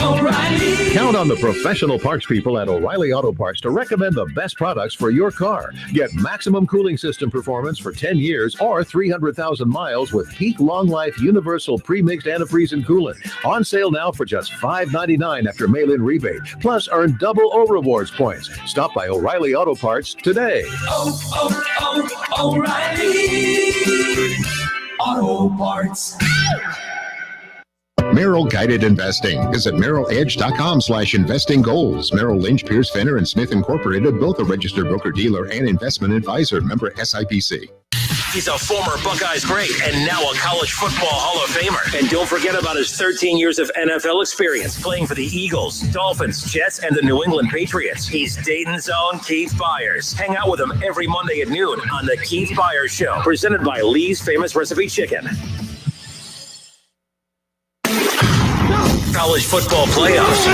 O'Reilly. Count on the professional parts people at O'Reilly Auto Parts to recommend the best products for your car. Get maximum cooling system performance for 10 years or 300,000 miles with Peak Long Life Universal Pre-Mixed Antifreeze and Coolant. On sale now for just $5.99 after mail-in rebate. Plus, earn double O Rewards points. Stop by O'Reilly Auto Parts today. O'Reilly Auto Parts. Merrill Guided Investing. Visit merrilledge.com/investing goals. Merrill Lynch, Pierce, Fenner, and Smith Incorporated, both a registered broker-dealer and investment advisor. Member SIPC. He's a former Buckeyes great and now a college football Hall of Famer. And don't forget about his 13 years of NFL experience playing for the Eagles, Dolphins, Jets, and the New England Patriots. He's Dayton's own Keith Byers. Hang out with him every Monday at noon on The Keith Byers Show, presented by Lee's Famous Recipe Chicken. College football playoffs,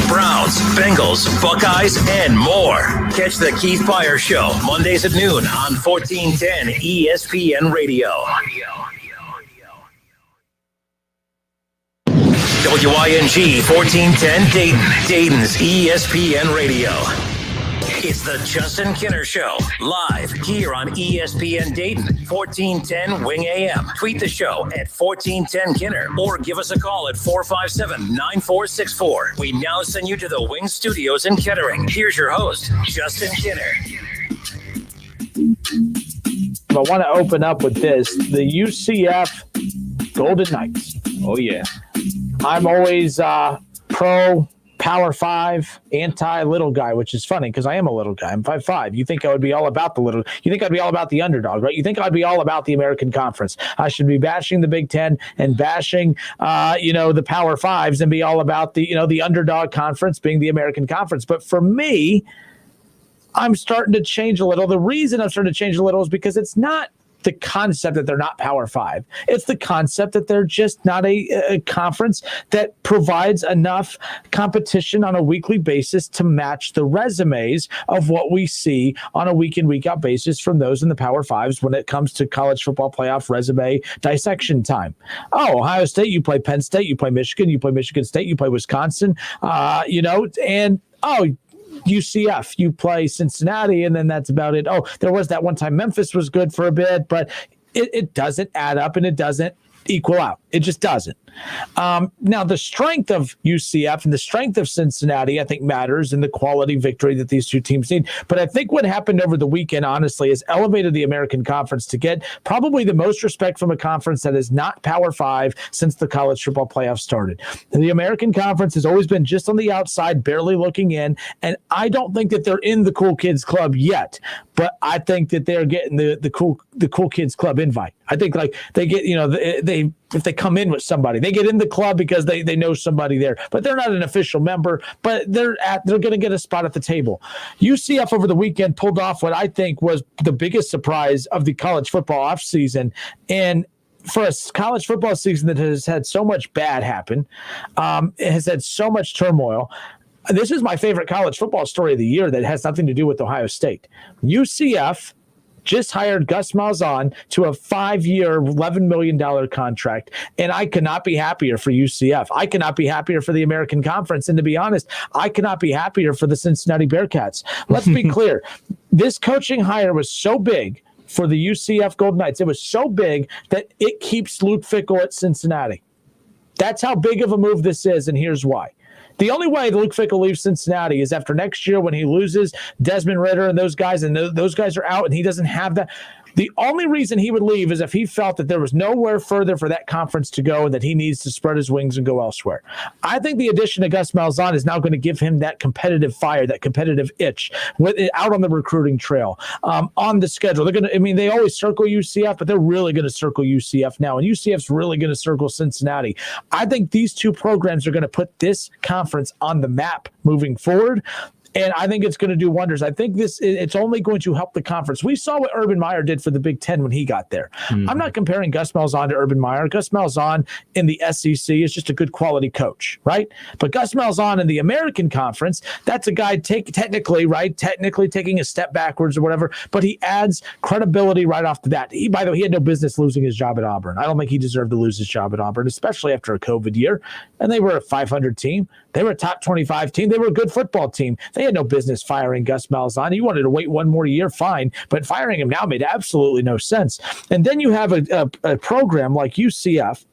Browns, Bengals, Buckeyes, and more. Catch the Keith Byers Show Mondays at noon on 1410 ESPN Radio. WING 1410 Dayton, Dayton's ESPN Radio. It's the Justin Kinner Show, live here on ESPN Dayton, 1410 Wing AM. Tweet the show at 1410 Kinner or give us a call at 457-9464. We now send you to the Wing Studios in Kettering. Here's your host, Justin Kinner. I want to open up with this. The UCF Golden Knights. Oh, yeah. I'm always pro Power 5, anti-little guy, which is funny because I am a little guy. I'm 5'5". You think I would be all about the little? You think I'd be all about the underdog, right? You think I'd be all about the American Conference? I should be bashing the Big Ten and bashing, the Power 5s and be all about the underdog conference being the American Conference. But for me, I'm starting to change a little. The reason I'm starting to change a little is because it's not the concept that they're not Power 5. It's the concept that they're just not a conference that provides enough competition on a weekly basis to match the resumes of what we see on a week in, week out basis from those in the Power 5s when it comes to college football playoff resume dissection time. Oh, Ohio State, you play Penn State, you play Michigan State, you play Wisconsin, UCF, you play Cincinnati, and then that's about it. Oh, there was that one time Memphis was good for a bit, but it doesn't add up and it doesn't equal out. It just doesn't. Now, the strength of UCF and the strength of Cincinnati, I think, matters in the quality victory that these two teams need. But I think what happened over the weekend, honestly, has elevated the American Conference to get probably the most respect from a conference that is not Power 5 since the college football playoffs started. And the American Conference has always been just on the outside, barely looking in. And I don't think that they're in the Cool Kids Club yet, but I think that they're getting the Cool Kids Club invite. I think they get, if they come in with somebody, they get in the club because they know somebody there, but they're not an official member, but they're going to get a spot at the table. UCF over the weekend pulled off what I think was the biggest surprise of the college football offseason. And for a college football season that has had so much bad happen, it has had so much turmoil. This is my favorite college football story of the year that has nothing to do with Ohio State. UCF just hired Gus Malzahn to a 5-year, $11 million contract. And I could not be happier for UCF. I cannot be happier for the American Conference. And to be honest, I cannot be happier for the Cincinnati Bearcats. Let's be clear. This coaching hire was so big for the UCF Golden Knights. It was so big that it keeps Luke Fickell at Cincinnati. That's how big of a move this is, and here's why. The only way Luke Fickell leaves Cincinnati is after next year when he loses Desmond Ridder and those guys, and those guys are out, and he doesn't have that. The only reason he would leave is if he felt that there was nowhere further for that conference to go and that he needs to spread his wings and go elsewhere. I think the addition of Gus Malzahn is now going to give him that competitive fire, that competitive itch out on the recruiting trail, on the schedule. They're going to, they always circle UCF, but they're really going to circle UCF now. And UCF's really going to circle Cincinnati. I think these two programs are going to put this conference on the map moving forward. And I think it's going to do wonders. I think it's only going to help the conference. We saw what Urban Meyer did for the Big Ten when he got there. I'm not comparing Gus Malzahn to Urban Meyer. Gus Malzahn in the SEC is just a good quality coach, right? But Gus Malzahn in the American Conference, that's a guy technically taking a step backwards or whatever, but he adds credibility right off the bat. By the way, he had no business losing his job at Auburn. I don't think he deserved to lose his job at Auburn, especially after a COVID year. And they were a 500 team. They were a top 25 team. They were a good football team. They had no business firing Gus Malzahn. He wanted to wait one more year, fine. But firing him now made absolutely no sense. And then you have a program like UCF,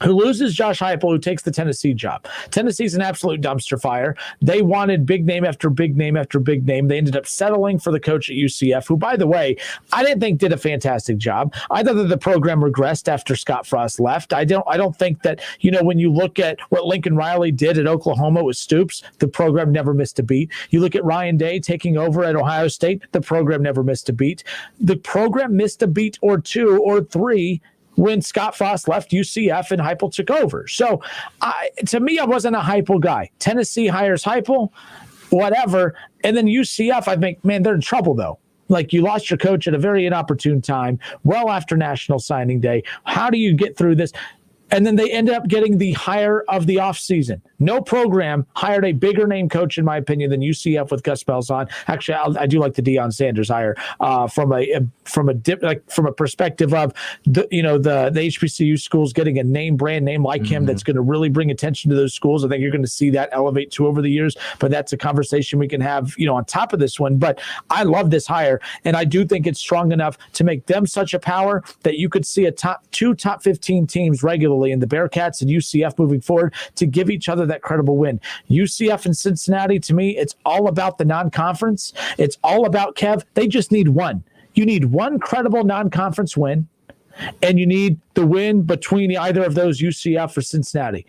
who loses Josh Heupel, who takes the Tennessee job. Tennessee's an absolute dumpster fire. They wanted big name after big name after big name. They ended up settling for the coach at UCF, who, by the way, I didn't think did a fantastic job. I thought that the program regressed after Scott Frost left. I don't think that, when you look at what Lincoln Riley did at Oklahoma with Stoops, the program never missed a beat. You look at Ryan Day taking over at Ohio State, the program never missed a beat. The program missed a beat or two or three when Scott Frost left UCF and Heupel took over. So to me, I wasn't a Heupel guy. Tennessee hires Heupel, whatever. And then UCF, I think, man, they're in trouble though. Like, you lost your coach at a very inopportune time, well after National Signing Day. How do you get through this? And then they ended up getting the hire of the offseason. No program hired a bigger name coach, in my opinion, than UCF with Gus Malzahn. Actually, I do like the Deion Sanders hire from a perspective of the HBCU schools getting a brand name like him that's going to really bring attention to those schools. I think you're going to see that elevate too over the years. But that's a conversation we can have, on top of this one. But I love this hire, and I do think it's strong enough to make them such a power that you could see two top 15 teams regularly in the Bearcats and UCF moving forward to give each other that credible win. UCF and Cincinnati, to me, it's all about the non-conference. It's all about, Kev, they just need one. You need one credible non-conference win, and you need the win between either of those, UCF or Cincinnati.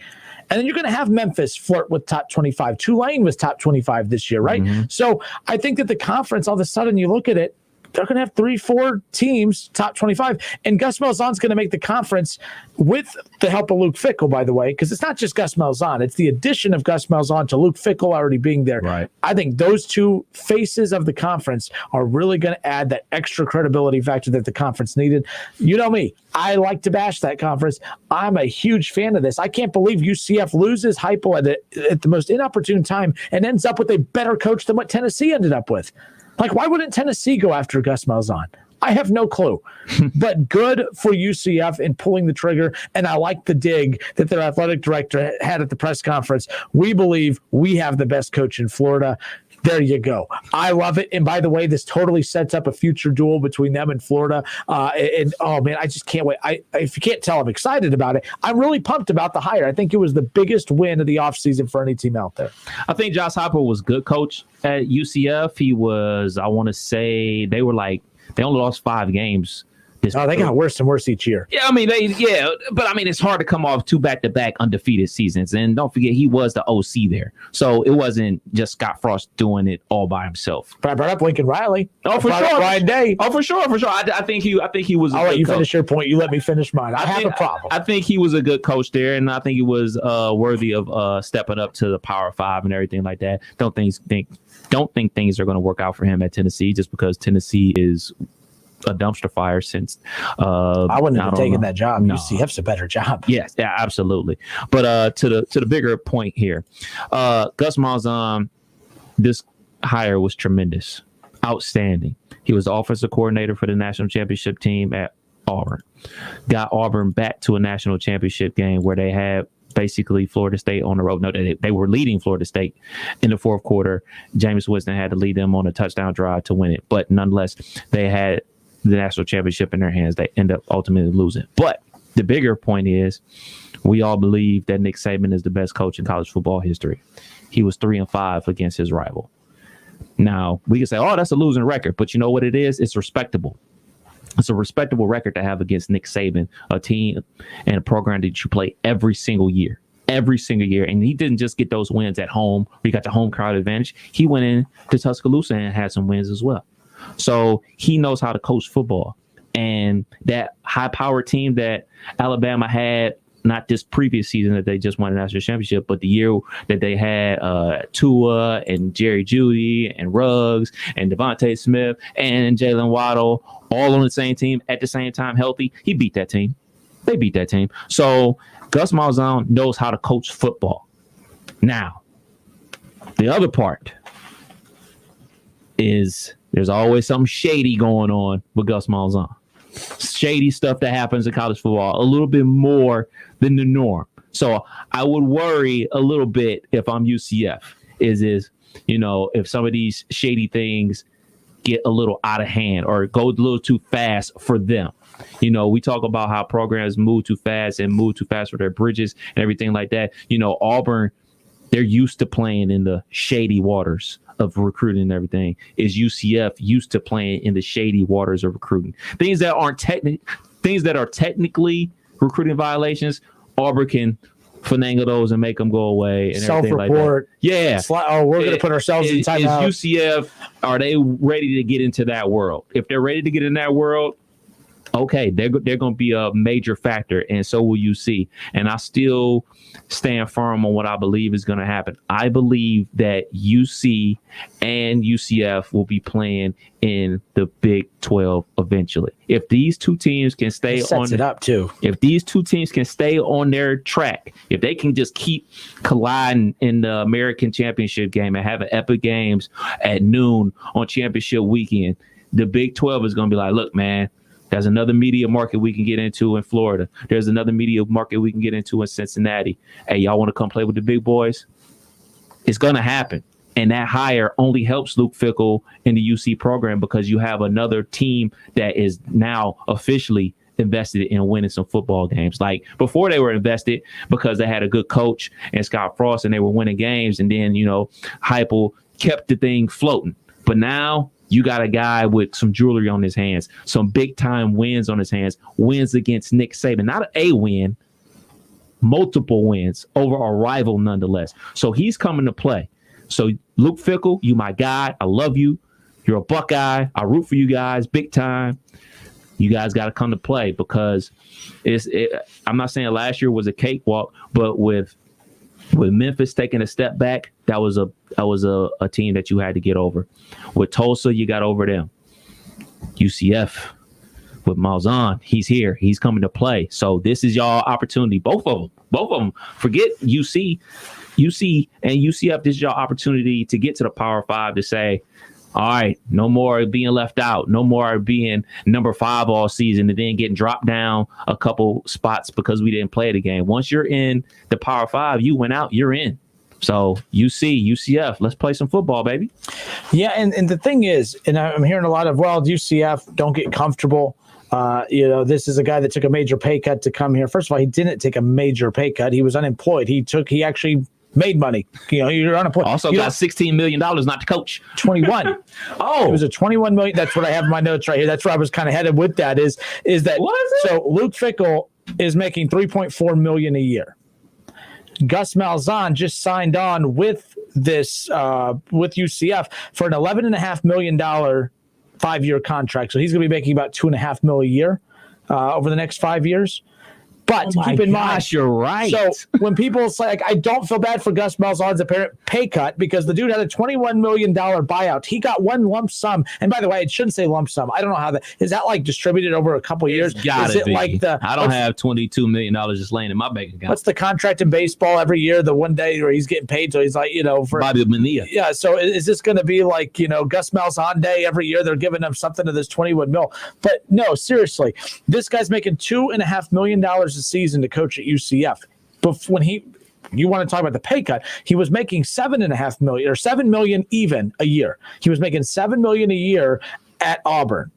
And then you're going to have Memphis flirt with top 25. Tulane was top 25 this year, right? So I think that the conference, all of a sudden you look at it, they're going to have 3-4 teams top 25. And Gus Malzahn's going to make the conference with the help of Luke Fickell, by the way, because it's not just Gus Malzahn. It's the addition of Gus Malzahn to Luke Fickell already being there. Right. I think those two faces of the conference are really going to add that extra credibility factor that the conference needed. You know me. I like to bash that conference. I'm a huge fan of this. I can't believe UCF loses Heupel at the most inopportune time and ends up with a better coach than what Tennessee ended up with. Like, why wouldn't Tennessee go after Gus Malzahn? I have no clue. But good for UCF in pulling the trigger, and I like the dig that their athletic director had at the press conference. We believe we have the best coach in Florida. There you go. I love it. And by the way, this totally sets up a future duel between them and Florida. And oh, man, I just can't wait. If you can't tell, I'm excited about it. I'm really pumped about the hire. I think it was the biggest win of the offseason for any team out there. I think Josh Heupel was a good coach at UCF. He was, I want to say, they only lost 5 games. They got worse and worse each year. Yeah, but it's hard to come off 2 back-to-back undefeated seasons. And don't forget, he was the OC there. So it wasn't just Scott Frost doing it all by himself. But I brought up Lincoln Riley. Oh, for sure. Ryan Day. Oh, for sure. I think he was. I'll let you finish your point. You let me finish mine. I have a problem. I think he was a good coach there, and I think he was worthy of stepping up to the Power 5 and everything like that. Don't think things are going to work out for him at Tennessee just because Tennessee is a dumpster fire since I wouldn't have taken that job. No. UCF's a better job. Yes, yeah, absolutely. But to the bigger point here, Gus Malzahn, this hire was tremendous, outstanding. He was the offensive coordinator for the national championship team at Auburn. Got Auburn back to a national championship game where they had basically Florida State on the road. No, they were leading Florida State in the fourth quarter. Jameis Winston had to lead them on a touchdown drive to win it. But nonetheless, they had the national championship in their hands. They end up ultimately losing. But the bigger point is we all believe that Nick Saban is the best coach in college football history. He was 3-5 against his rival. Now, we can say, oh, that's a losing record. But you know what it is? It's respectable. It's a respectable record to have against Nick Saban, a team and a program that you play every single year. Every single year. And he didn't just get those wins at home. He got the home crowd advantage. He went in to Tuscaloosa and had some wins as well. So he knows how to coach football. And that high-powered team that Alabama had not this previous season that they just won a national championship, but the year that they had Tua and Jerry Jeudy and Ruggs and Devontae Smith and Jalen Waddle all on the same team at the same time healthy. He beat that team. They beat that team. So Gus Malzahn knows how to coach football. Now, the other part is there's always something shady going on with Gus Malzahn. Shady stuff that happens in college football, a little bit more than the norm. So I would worry a little bit if I'm UCF, is if some of these shady things get a little out of hand or go a little too fast for them. We talk about how programs move too fast for their bridges and everything like that. Auburn, they're used to playing in the shady waters of recruiting and everything. Is UCF used to playing in the shady waters of recruiting? Things that are technically recruiting violations, Auburn can finagle those and make them go away and everything like that. Yeah. We're going to put ourselves in timeout. Is UCF, are they ready to get into that world? If they're ready to get in that world, okay, they're going to be a major factor, and so will UC. And I still stand firm on what I believe is going to happen. I believe that UC and UCF will be playing in the Big 12 eventually. If these two teams can stay on it up too. If these two teams can stay on their track, if they can just keep colliding in the American Championship game and having epic games at noon on championship weekend, the Big 12 is going to be like, look, man, there's another media market we can get into in Florida. There's another media market we can get into in Cincinnati. Hey, y'all want to come play with the big boys? It's going to happen. And that hire only helps Luke Fickell in the UC program because you have another team that is now officially invested in winning some football games. Like before they were invested because they had a good coach and Scott Frost and they were winning games. And then, Heupel kept the thing floating. But now you got a guy with some jewelry on his hands, some big time wins on his hands, wins against Nick Saban, not a win, multiple wins over a rival nonetheless. So he's coming to play. So Luke Fickell, you my guy. I love you. You're a Buckeye. I root for you guys big time. You guys got to come to play because I'm not saying last year was a cakewalk, but with Memphis taking a step back, that was a team that you had to get over. With Tulsa, you got over them. UCF with Malzahn, he's here. He's coming to play. So this is y'all opportunity. Both of them. Forget UC and UCF. This is y'all opportunity to get to the Power 5 to say, all right, no more being left out. No more being number 5 all season and then getting dropped down a couple spots because we didn't play the game. Once you're in the Power 5, you went out, you're in. So UCF, let's play some football, baby. Yeah, and the thing is, and I'm hearing a lot of, UCF, don't get comfortable. This is a guy that took a major pay cut to come here. First of all, he didn't take a major pay cut. He was unemployed. He actually made money. You're unemployed. Also got $16 million not to coach. 21. Oh, it was a $21 million. That's what I have in my notes right here. That's where I was kind of headed with that is that. What is it? So Luke Fickell is making $3.4 million a year. Gus Malzahn just signed on with this with UCF for an $11.5 million 5-year contract. So he's going to be making about $2.5 million a year over the next 5 years. But keep in mind, you're right. So when people say, I don't feel bad for Gus Malzahn's apparent pay cut because the dude had a $21 million buyout. He got one lump sum. And by the way, it shouldn't say lump sum. I don't know how is that like distributed over a couple of years? Is it like I don't have $22 million just laying in my bank account. What's the contract in baseball every year? The one day where he's getting paid. So he's like, for Bobby Bonilla. Yeah. So is this going to be like, Gus Malzahn day every year? They're giving him something to this $21 million. But no, seriously, this guy's making $2.5 million a season to coach at UCF. But when you want to talk about the pay cut, he was making $7.5 million or $7 million even a year. He was making $7 million a year at Auburn.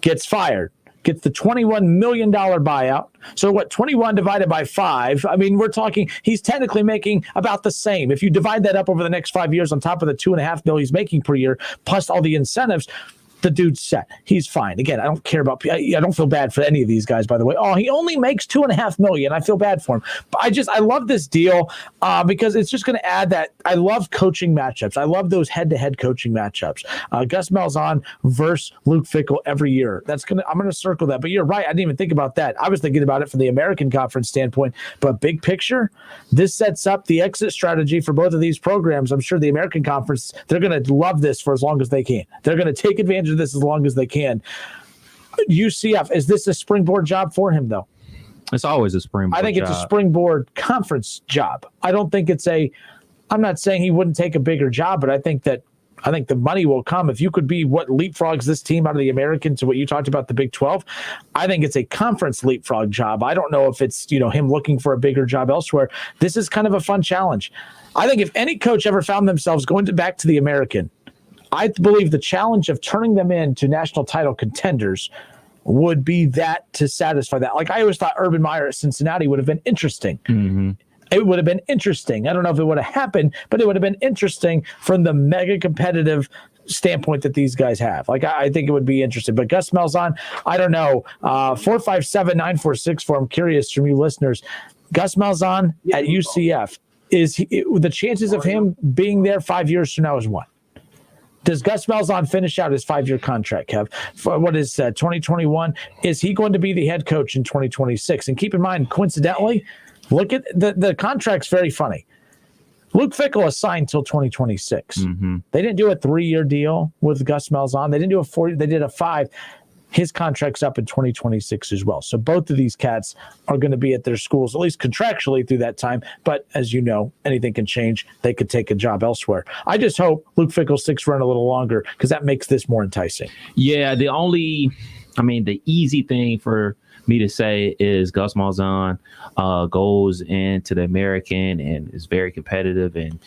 Gets fired. Gets the $21 million buyout. So what? 21 divided by 5. I mean, we're talking. He's technically making about the same. If you divide that up over the next 5 years, on top of the $2.5 million he's making per year, plus all the incentives, The dude's set. He's fine. Again, I don't care about. I don't feel bad for any of these guys, by the way. Oh, he only makes $2.5 million. I feel bad for him, but I love this deal because it's just going to add that. I love coaching matchups. I love those head-to-head coaching matchups. Gus Malzahn versus Luke Fickell every year. I'm gonna circle that. But you're right. I didn't even think about that. I was thinking about it from the American Conference standpoint. But big picture, this sets up the exit strategy for both of these programs. I'm sure the American Conference, they're going to love this for as long as they can. They're going to take advantage of this as long as they can. UCF, is this a springboard job for him, though? It's always a springboard I think it's a springboard conference job. I don't think I'm not saying he wouldn't take a bigger job, but I think the money will come. If you could be what leapfrogs this team out of the American to what you talked about, the Big 12, I think it's a conference leapfrog job. I don't know if it's, him looking for a bigger job elsewhere. This is kind of a fun challenge. I think if any coach ever found themselves going back to the American, I believe the challenge of turning them into national title contenders would be that to satisfy that. Like I always thought Urban Meyer at Cincinnati would have been interesting. Mm-hmm. It would have been interesting. I don't know if it would have happened, but it would have been interesting from the mega competitive standpoint that these guys have. Like, I think it would be interesting. But Gus Malzahn, I don't know. 457-946 I'm curious from you listeners. Gus Malzahn at UCF, the chances of him being there 5 years from now is what? Does Gus Malzahn finish out his 5-year contract, Kev? For what is 2021? Is he going to be the head coach in 2026? And keep in mind, coincidentally, look at the contract's very funny. Luke Fickell is signed till 2026. Mm-hmm. They didn't do a 3-year deal with Gus Malzahn. They didn't do a 4. They did a 5. His contract's up in 2026 as well. So both of these cats are going to be at their schools, at least contractually through that time. But as you know, anything can change. They could take a job elsewhere. I just hope Luke Fickell sticks around a little longer because that makes this more enticing. Yeah, the easy thing for me to say is Gus Malzahn goes into the American and is very competitive, and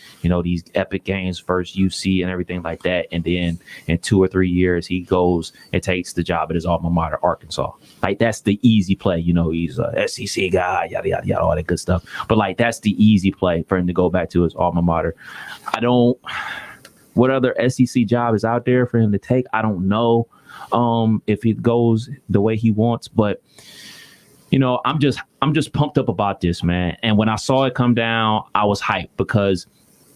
these epic games versus UC and everything like that, and then in 2 or 3 years he goes and takes the job at his alma mater, Arkansas. Like that's the easy play. He's a SEC guy, yada yada yada, all that good stuff. But like that's the easy play for him to go back to his alma mater. What other SEC job is out there for him to take? I don't know. If it goes the way he wants, but I'm just pumped up about this, man. And when I saw it come down, I was hyped because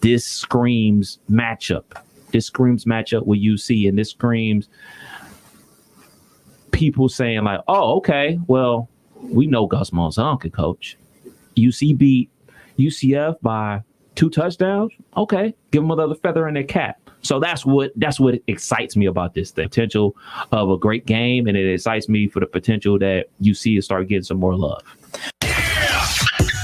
this screams matchup. This screams matchup with UC, and this screams people saying like, "Oh, okay, well, we know Gus Malzahn can coach." UC beat UCF by 2 touchdowns. Okay, give them another feather in their cap. So that's what excites me about this, the potential of a great game, and it excites me for the potential that UC will start getting some more love.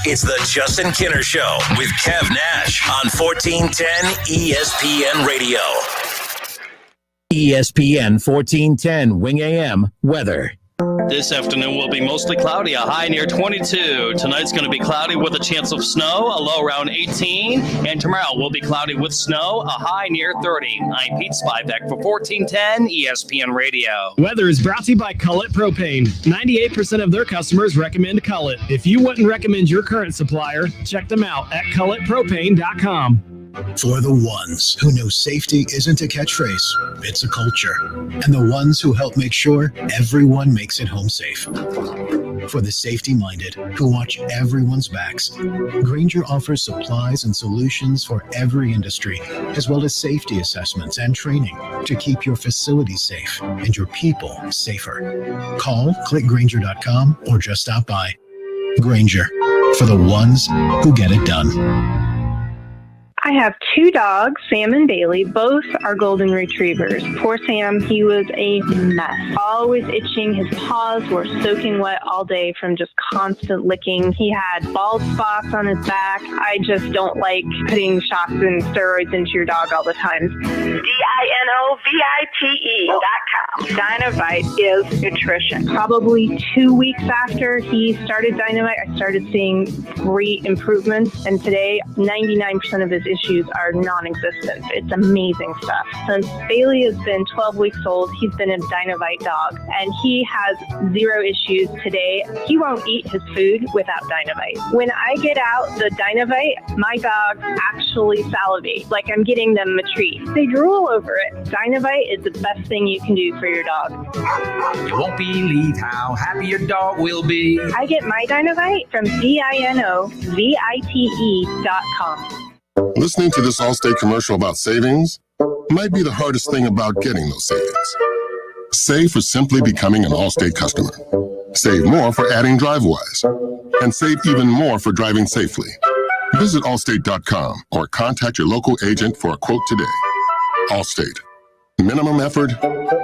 It's the Justin Kinner Show with Kev Nash on 1410 ESPN Radio. ESPN 1410 Wing AM weather. This afternoon will be mostly cloudy, a high near 22. Tonight's going to be cloudy with a chance of snow, a low around 18. And tomorrow will be cloudy with snow, a high near 30. I'm Pete Spivak for 1410 ESPN Radio. Weather is brought to you by Cullet Propane. 98% of their customers recommend Cullet. If you wouldn't recommend your current supplier, check them out at culletpropane.com. For the ones who know safety isn't a catchphrase, it's a culture. And the ones who help make sure everyone makes it home safe. For the safety-minded who watch everyone's backs, Grainger offers supplies and solutions for every industry, as well as safety assessments and training to keep your facilities safe and your people safer. Call, click Grainger.com, or just stop by. Grainger, for the ones who get it done. I have 2 dogs, Sam and Bailey. Both are golden retrievers. Poor Sam, he was a mess. Always itching. His paws were soaking wet all day from just constant licking. He had bald spots on his back. I just don't like putting shots and steroids into your dog all the time. DINOVITE.com. Dinovite is nutrition. Probably 2 weeks after he started Dinovite, I started seeing great improvements. And today, 99% of his issues issues are non-existent. It's amazing stuff. Since Bailey has been 12 weeks old, he's been a Dynovite dog, and he has 0 issues today. He won't eat his food without Dynovite. When I get out the Dynovite, my dogs actually salivate, like I'm getting them a treat. They drool over it. Dynovite is the best thing you can do for your dog. You won't believe how happy your dog will be. I get my Dynovite from DINOVITE.com. Listening to this Allstate commercial about savings might be the hardest thing about getting those savings. Save for simply becoming an Allstate customer. Save more for adding DriveWise. And save even more for driving safely. Visit Allstate.com or contact your local agent for a quote today. Allstate. Minimum effort,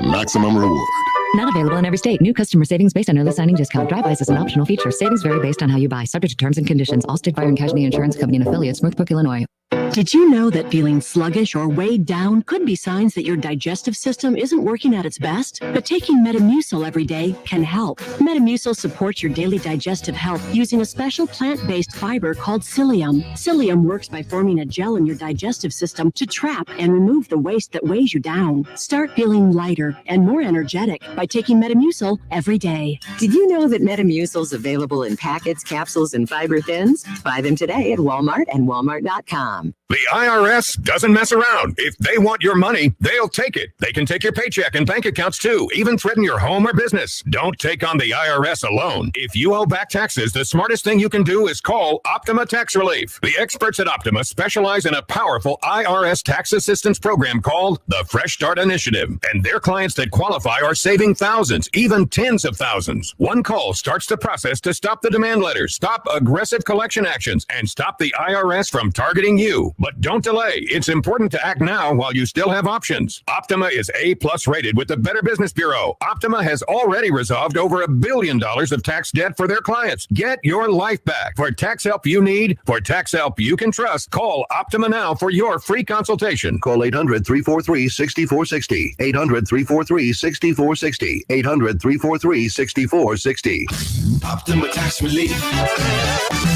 maximum reward. Not available in every state. New customer savings based on early signing discount. DriveWise is an optional feature. Savings vary based on how you buy. Subject to terms and conditions. Allstate Fire and Casualty Insurance Company and affiliates. Smoothbrook, Illinois. Did you know that feeling sluggish or weighed down could be signs that your digestive system isn't working at its best? But taking Metamucil every day can help. Metamucil supports your daily digestive health using a special plant-based fiber called psyllium. Psyllium works by forming a gel in your digestive system to trap and remove the waste that weighs you down. Start feeling lighter and more energetic by taking Metamucil every day. Did you know that Metamucil is available in packets, capsules, and fiber thins? Buy them today at Walmart and Walmart.com. The IRS doesn't mess around. If they want your money, they'll take it. They can take your paycheck and bank accounts too, even threaten your home or business. Don't take on the IRS alone. If you owe back taxes, the smartest thing you can do is call Optima Tax Relief. The experts at Optima specialize in a powerful IRS tax assistance program called the Fresh Start Initiative. And their clients that qualify are saving thousands, even tens of thousands. One call starts the process to stop the demand letters, stop aggressive collection actions, and stop the IRS from targeting you. But don't delay. It's important to act now while you still have options. Optima is A+ rated with the Better Business Bureau. Optima has already resolved over $1 billion of tax debt for their clients. Get your life back. For tax help you need, for tax help you can trust, call Optima now for your free consultation. Call 800-343-6460. 800-343-6460. 800-343-6460. Optima Tax Relief.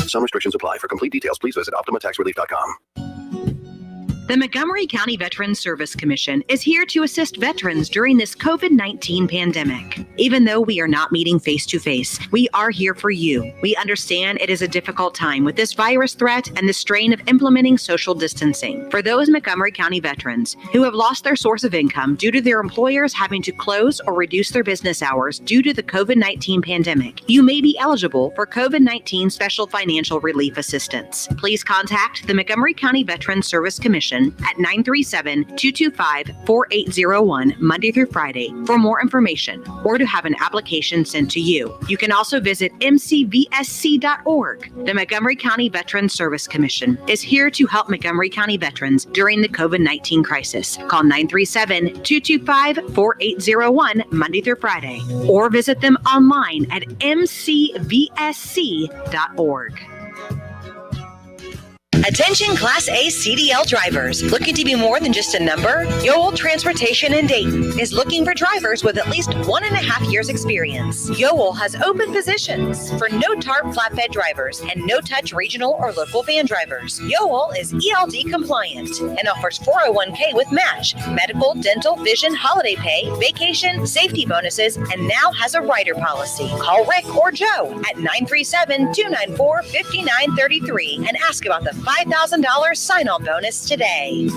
Some restrictions apply. For complete details, please visit OptimaTaxRelief.com. The Montgomery County Veterans Service Commission is here to assist veterans during this COVID-19 pandemic. Even though we are not meeting face-to-face, we are here for you. We understand it is a difficult time with this virus threat and the strain of implementing social distancing. For those Montgomery County veterans who have lost their source of income due to their employers having to close or reduce their business hours due to the COVID-19 pandemic, you may be eligible for COVID-19 Special Financial Relief Assistance. Please contact the Montgomery County Veterans Service Commission at 937-225-4801 Monday through Friday for more information or to have an application sent to you. You can also visit mcvsc.org. The Montgomery County Veterans Service Commission is here to help Montgomery County veterans during the COVID-19 crisis. Call 937-225-4801 Monday through Friday or visit them online at mcvsc.org. Attention Class A CDL drivers. Looking to be more than just a number? Yoel Transportation in Dayton is looking for drivers with at least 1.5 years experience. Yoel has open positions for no-tarp flatbed drivers and no-touch regional or local van drivers. Yoel is ELD compliant and offers 401k with match, medical, dental, vision, holiday pay, vacation, safety bonuses, and now has a rider policy. Call Rick or Joe at 937-294-5933 and ask about the $5,000 sign-on bonus today.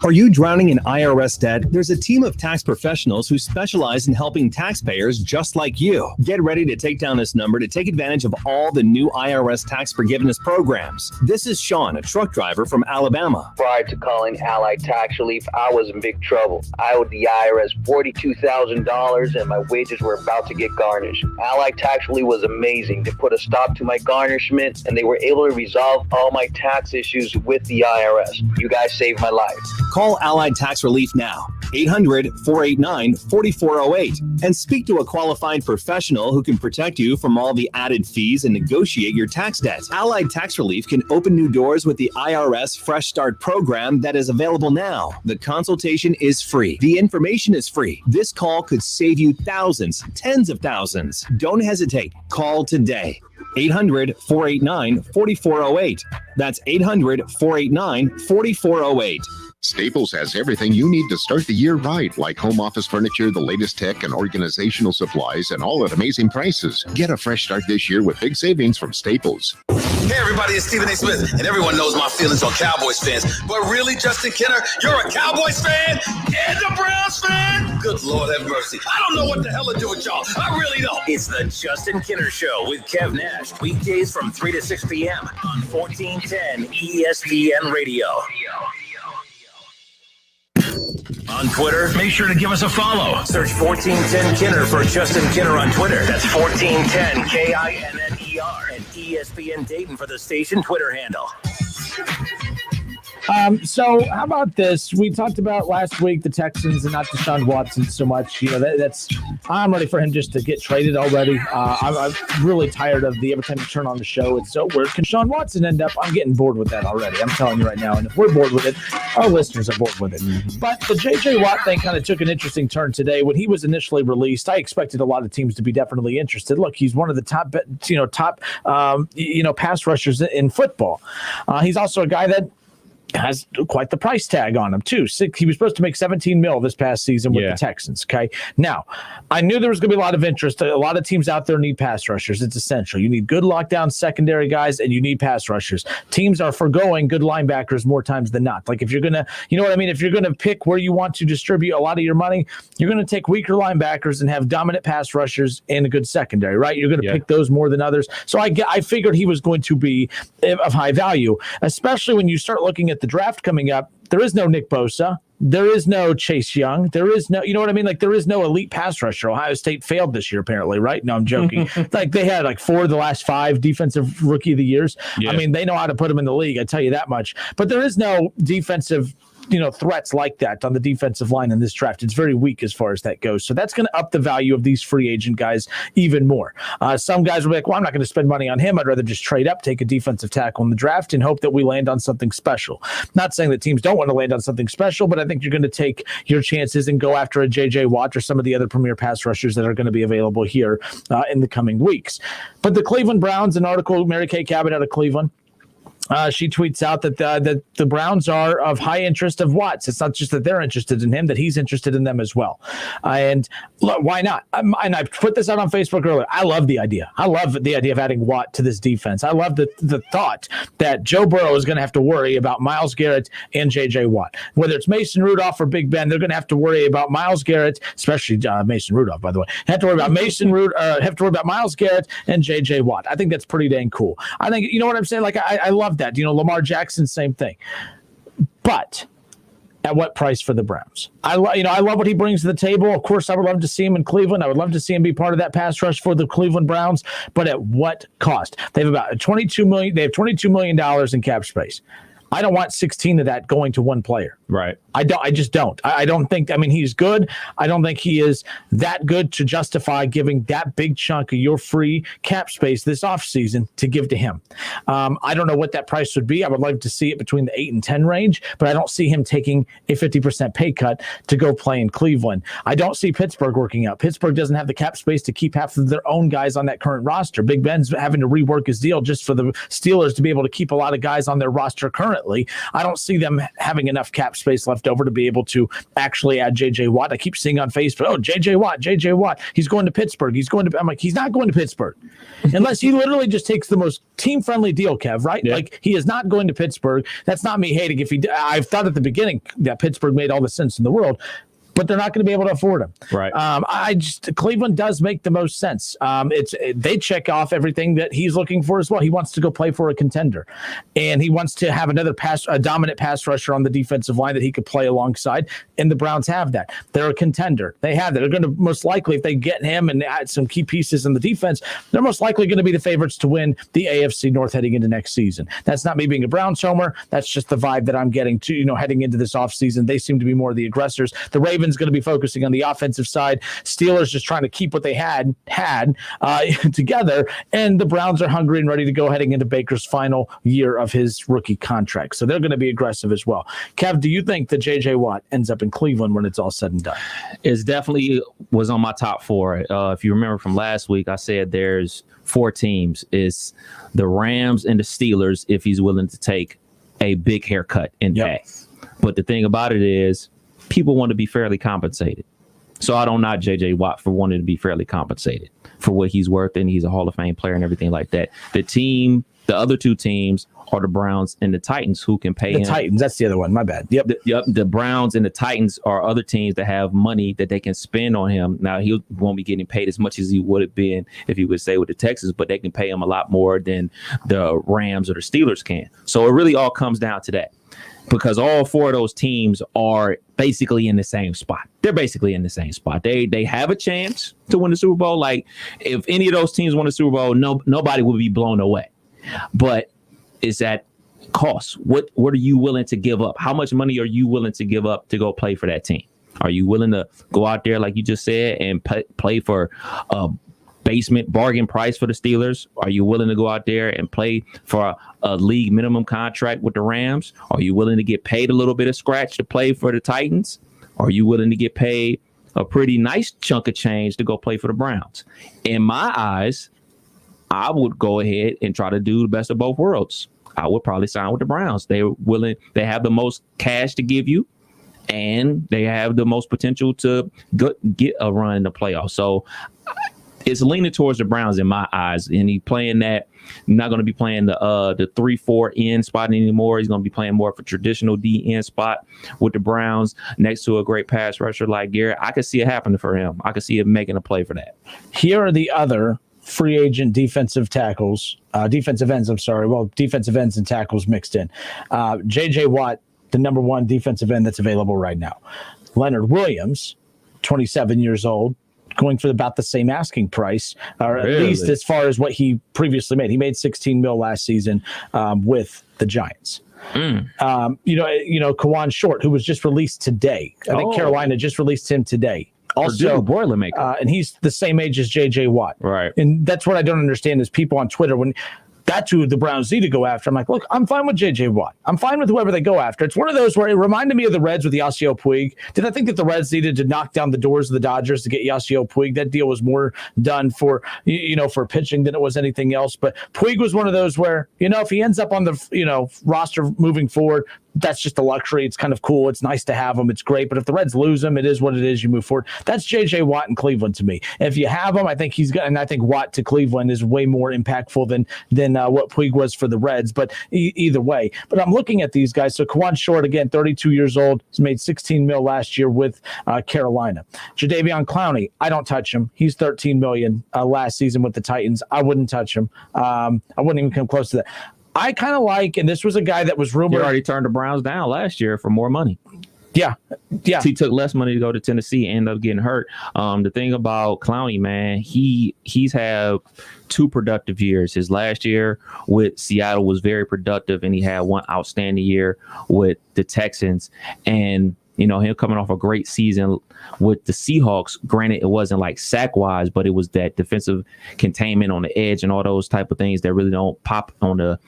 Are you drowning in IRS debt? There's a team of tax professionals who specialize in helping taxpayers just like you. Get ready to take down this number to take advantage of all the new IRS tax forgiveness programs. This is Sean, a truck driver from Alabama. Prior to calling Allied Tax Relief, I was in big trouble. I owed the IRS $42,000 and my wages were about to get garnished. Allied Tax Relief was amazing. They put a stop to my garnishment and they were able to resolve all my tax issues with the IRS. You guys saved my life. Call Allied Tax Relief now, 800-489-4408, and speak to a qualified professional who can protect you from all the added fees and negotiate your tax debt. Allied Tax Relief can open new doors with the IRS Fresh Start program that is available now. The consultation is free. The information is free. This call could save you thousands, tens of thousands. Don't hesitate. Call today. 800-489-4408. That's 800-489-4408. Staples has everything you need to start the year right, like home office furniture, the latest tech and organizational supplies, and all at amazing prices. Get a fresh start this year with big savings from Staples. Hey everybody, it's Stephen A. Smith, and everyone knows my feelings on Cowboys fans. But really, Justin Kenner, you're a Cowboys fan and a Browns fan? Good Lord have mercy. I don't know what the hell to do with y'all. I really don't. It's the Justin Kenner Show with Kev Nash. Weekdays from 3 to 6 p.m. on 1410 ESPN Radio. On Twitter, make sure to give us a follow. Search 1410 Kenner for Justin Kenner on Twitter. That's 1410 KINNER and ESPN Dayton for the station Twitter handle. So how about this? We talked about last week the Texans and not Deshaun Watson so much. I'm ready for him just to get traded already. I'm really tired of every time you turn on the show, it's so where can Deshaun Watson end up? I'm getting bored with that already. I'm telling you right now. And if we're bored with it, our listeners are bored with it. But the J.J. Watt thing kind of took an interesting turn today. When he was initially released, I expected a lot of teams to be definitely interested. Look, he's one of the top pass rushers in football. He's also a guy that has quite the price tag on him too. He was supposed to make $17 million this past season with the Texans. Okay. Now I knew there was going to be a lot of interest. A lot of teams out there need pass rushers. It's essential. You need good lockdown secondary guys and you need pass rushers. Teams are forgoing good linebackers more times than not. Like if you're going to, if you're going to pick where you want to distribute a lot of your money, you're going to take weaker linebackers and have dominant pass rushers and a good secondary, right? You're going to pick those more than others. So I figured he was going to be of high value, especially when you start looking at the draft coming up. There is no Nick Bosa. There is no Chase Young. There is no, Like there is no elite pass rusher. Ohio State failed this year, apparently, right? No, I'm joking. Like they had 4 of the last 5 defensive rookie of the years. Yeah. I mean, they know how to put them in the league. I tell you that much. But there is no defensive threats like that on the defensive line in this draft. It's very weak as far as that goes. So that's going to up the value of these free agent guys even more. Some guys will be like, well, I'm not going to spend money on him. I'd rather just trade up, take a defensive tackle in the draft and hope that we land on something special. Not saying that teams don't want to land on something special, but I think you're going to take your chances and go after a J.J. Watt or some of the other premier pass rushers that are going to be available here in the coming weeks. But the Cleveland Browns, an article, Mary Kay Cabot out of Cleveland, she tweets out that the Browns are of high interest of Watts. It's not just that they're interested in him, that he's interested in them as well. And look, why not? And I put this out on Facebook earlier. I love the idea. I love the idea of adding Watt to this defense. I love the thought that Joe Burrow is going to have to worry about Myles Garrett and J.J. Watt. Whether it's Mason Rudolph or Big Ben, they're going to have to worry about Myles Garrett, especially Mason Rudolph, by the way. Have to worry about have to worry about Myles Garrett and J.J. Watt. I think that's pretty dang cool. I think, you know what I'm saying? Like, I love that. Lamar Jackson, same thing. But at what price for the Browns? I love what he brings to the table. Of course, I would love to see him in Cleveland. I would love to see him be part of that pass rush for the Cleveland Browns. But at what cost? They have about $22 million. They have $22 million in cap space. I don't want 16 of that going to one player. Right. I just don't. I don't think, he's good. I don't think he is that good to justify giving that big chunk of your free cap space this offseason to give to him. I don't know what that price would be. I would like to see it between the 8 and 10 range, but I don't see him taking a 50% pay cut to go play in Cleveland. I don't see Pittsburgh working out. Pittsburgh doesn't have the cap space to keep half of their own guys on that current roster. Big Ben's having to rework his deal just for the Steelers to be able to keep a lot of guys on their roster currently. I don't see them having enough cap space left over to be able to actually add J.J. Watt. I keep seeing on Facebook, J.J. Watt. He's going to Pittsburgh. I'm like, he's not going to Pittsburgh unless he literally just takes the most team-friendly deal, Kev, right? Yeah. Like, he is not going to Pittsburgh. That's not me hating. I thought at the beginning that Pittsburgh made all the sense in the world. but they're not going to be able to afford him. Right. Cleveland does make the most sense. They check off everything that he's looking for as well. He wants to go play for a contender, and he wants to have a dominant pass rusher on the defensive line that he could play alongside. And the Browns have that. They're a contender. They have that. They're going to most likely, if they get him and add some key pieces in the defense, they're most likely going to be the favorites to win the AFC North heading into next season. That's not me being a Browns homer. That's just the vibe that I'm getting to, heading into this offseason. They seem to be more the aggressors. The Ravens going to be focusing on the offensive side. Steelers just trying to keep what they had together. And the Browns are hungry and ready to go heading into Baker's final year of his rookie contract. So they're going to be aggressive as well. Kev, do you think that J.J. Watt ends up in Cleveland when it's all said and done? It's definitely was on my top four. If you remember from last week, I said there's 4 teams. It's the Rams and the Steelers if he's willing to take a big haircut in pay. But the thing about it is people want to be fairly compensated. So I don't knock J.J. Watt for wanting to be fairly compensated for what he's worth, and he's a Hall of Fame player and everything like that. The other 2 teams are the Browns and the Titans, who can pay him. The Titans, that's the other one. My bad. Yep. The Browns and the Titans are other teams that have money that they can spend on him. Now, he won't be getting paid as much as he would have been if he would stay with the Texans, but they can pay him a lot more than the Rams or the Steelers can. So it really all comes down to that, because all 4 of those teams are basically in the same spot. They're basically in the same spot. They have a chance to win the Super Bowl. Like, if any of those teams win the Super Bowl, nobody will be blown away. But is that cost? What are you willing to give up? How much money are you willing to give up to go play for that team? Are you willing to go out there, like you just said, and play for a basement bargain price for the Steelers? Are you willing to go out there and play for a league minimum contract with the Rams? Are you willing to get paid a little bit of scratch to play for the Titans? Are you willing to get paid a pretty nice chunk of change to go play for the Browns? In my eyes, I would go ahead and try to do the best of both worlds. I would probably sign with the Browns. They're willing. They have the most cash to give you, and they have the most potential to get a run in the playoffs. So it's leaning towards the Browns in my eyes. And he's playing that. Not going to be playing the 3-4 end spot anymore. He's going to be playing more of a traditional D end spot with the Browns next to a great pass rusher like Garrett. I could see it happening for him. I could see him making a play for that. Here are the other free agent defensive ends. Defensive ends and tackles mixed in. J.J. Watt, the number 1 defensive end that's available right now. Leonard Williams, 27 years old, going for about the same asking price, or at least as far as what he previously made. He made $16 million last season with the Giants. Kawan Short, who was just released today. I think Carolina just released him today. Also, Boilermaker, and he's the same age as J.J. Watt. Right. And that's what I don't understand is people on Twitter, when that's who the Browns need to go after. I'm like, look, I'm fine with J.J. Watt. I'm fine with whoever they go after. It's one of those where it reminded me of the Reds with Yasiel Puig. Did I think that the Reds needed to knock down the doors of the Dodgers to get Yasiel Puig? That deal was more done for pitching than it was anything else. But Puig was one of those where, if he ends up on the, roster moving forward, that's just a luxury. It's kind of cool. It's nice to have him. It's great. But if the Reds lose him, it is what it is. You move forward. That's J.J. Watt in Cleveland to me. If you have him, I think I think Watt to Cleveland is way more impactful than what Puig was for the Reds. But either way. But I'm looking at these guys. So Kawan Short, again, 32 years old. He's made $16 million last year with Carolina. Jadeveon Clowney, I don't touch him. He's $13 million last season with the Titans. I wouldn't touch him. I wouldn't even come close to that. I kind of like, and this was a guy that was rumored. He already turned the Browns down last year for more money. Yeah. He took less money to go to Tennessee and ended up getting hurt. The thing about Clowney, man, he's had 2 productive years. His last year with Seattle was very productive, and he had 1 outstanding year with the Texans. And him coming off a great season with the Seahawks. Granted, it wasn't like sack-wise, but it was that defensive containment on the edge and all those type of things that really don't pop on the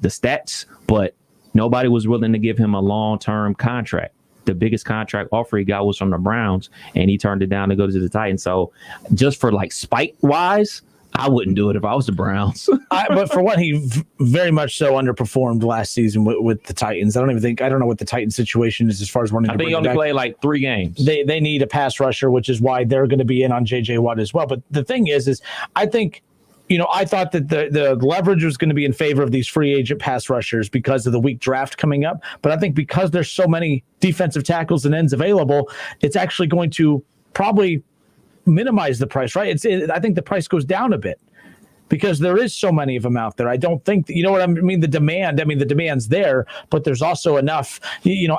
stats. But nobody was willing to give him a long-term contract. The biggest contract offer he got was from the Browns, and he turned it down to go to the Titans. So just for like spite-wise, I wouldn't do it if I was the Browns. But for one, he very much so underperformed last season with the Titans. I don't know what the Titans situation is as far as wanting to bring him back. I think he only played like 3 games. They need a pass rusher, which is why they're going to be in on J.J. Watt as well. But the thing is I think I thought that the leverage was going to be in favor of these free agent pass rushers because of the weak draft coming up. But I think because there's so many defensive tackles and ends available, it's actually going to probably minimize the price, right? I think the price goes down a bit because there is so many of them out there. I don't think, you know what I mean? The demand's there, but there's also enough,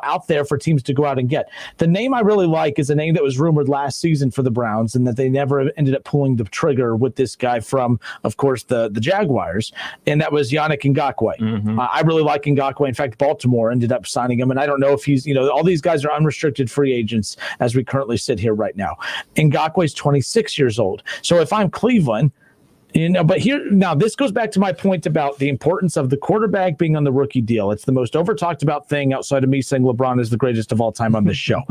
out there for teams to go out and get. The name I really like is a name that was rumored last season for the Browns and that they never ended up pulling the trigger with this guy from, of course, the Jaguars, and that was Yannick Ngakoue. Mm-hmm. I really like Ngakoue. In fact, Baltimore ended up signing him, and I don't know if he's, all these guys are unrestricted free agents as we currently sit here right now. Ngakoue's 26 years old. So if I'm Cleveland, but this goes back to my point about the importance of the quarterback being on the rookie deal. It's the most over-talked about thing outside of me saying LeBron is the greatest of all time on this show.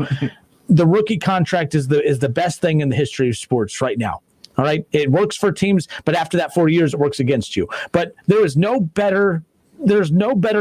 The rookie contract is the best thing in the history of sports right now. All right. It works for teams, but after that 4 years, it works against you. But there's no better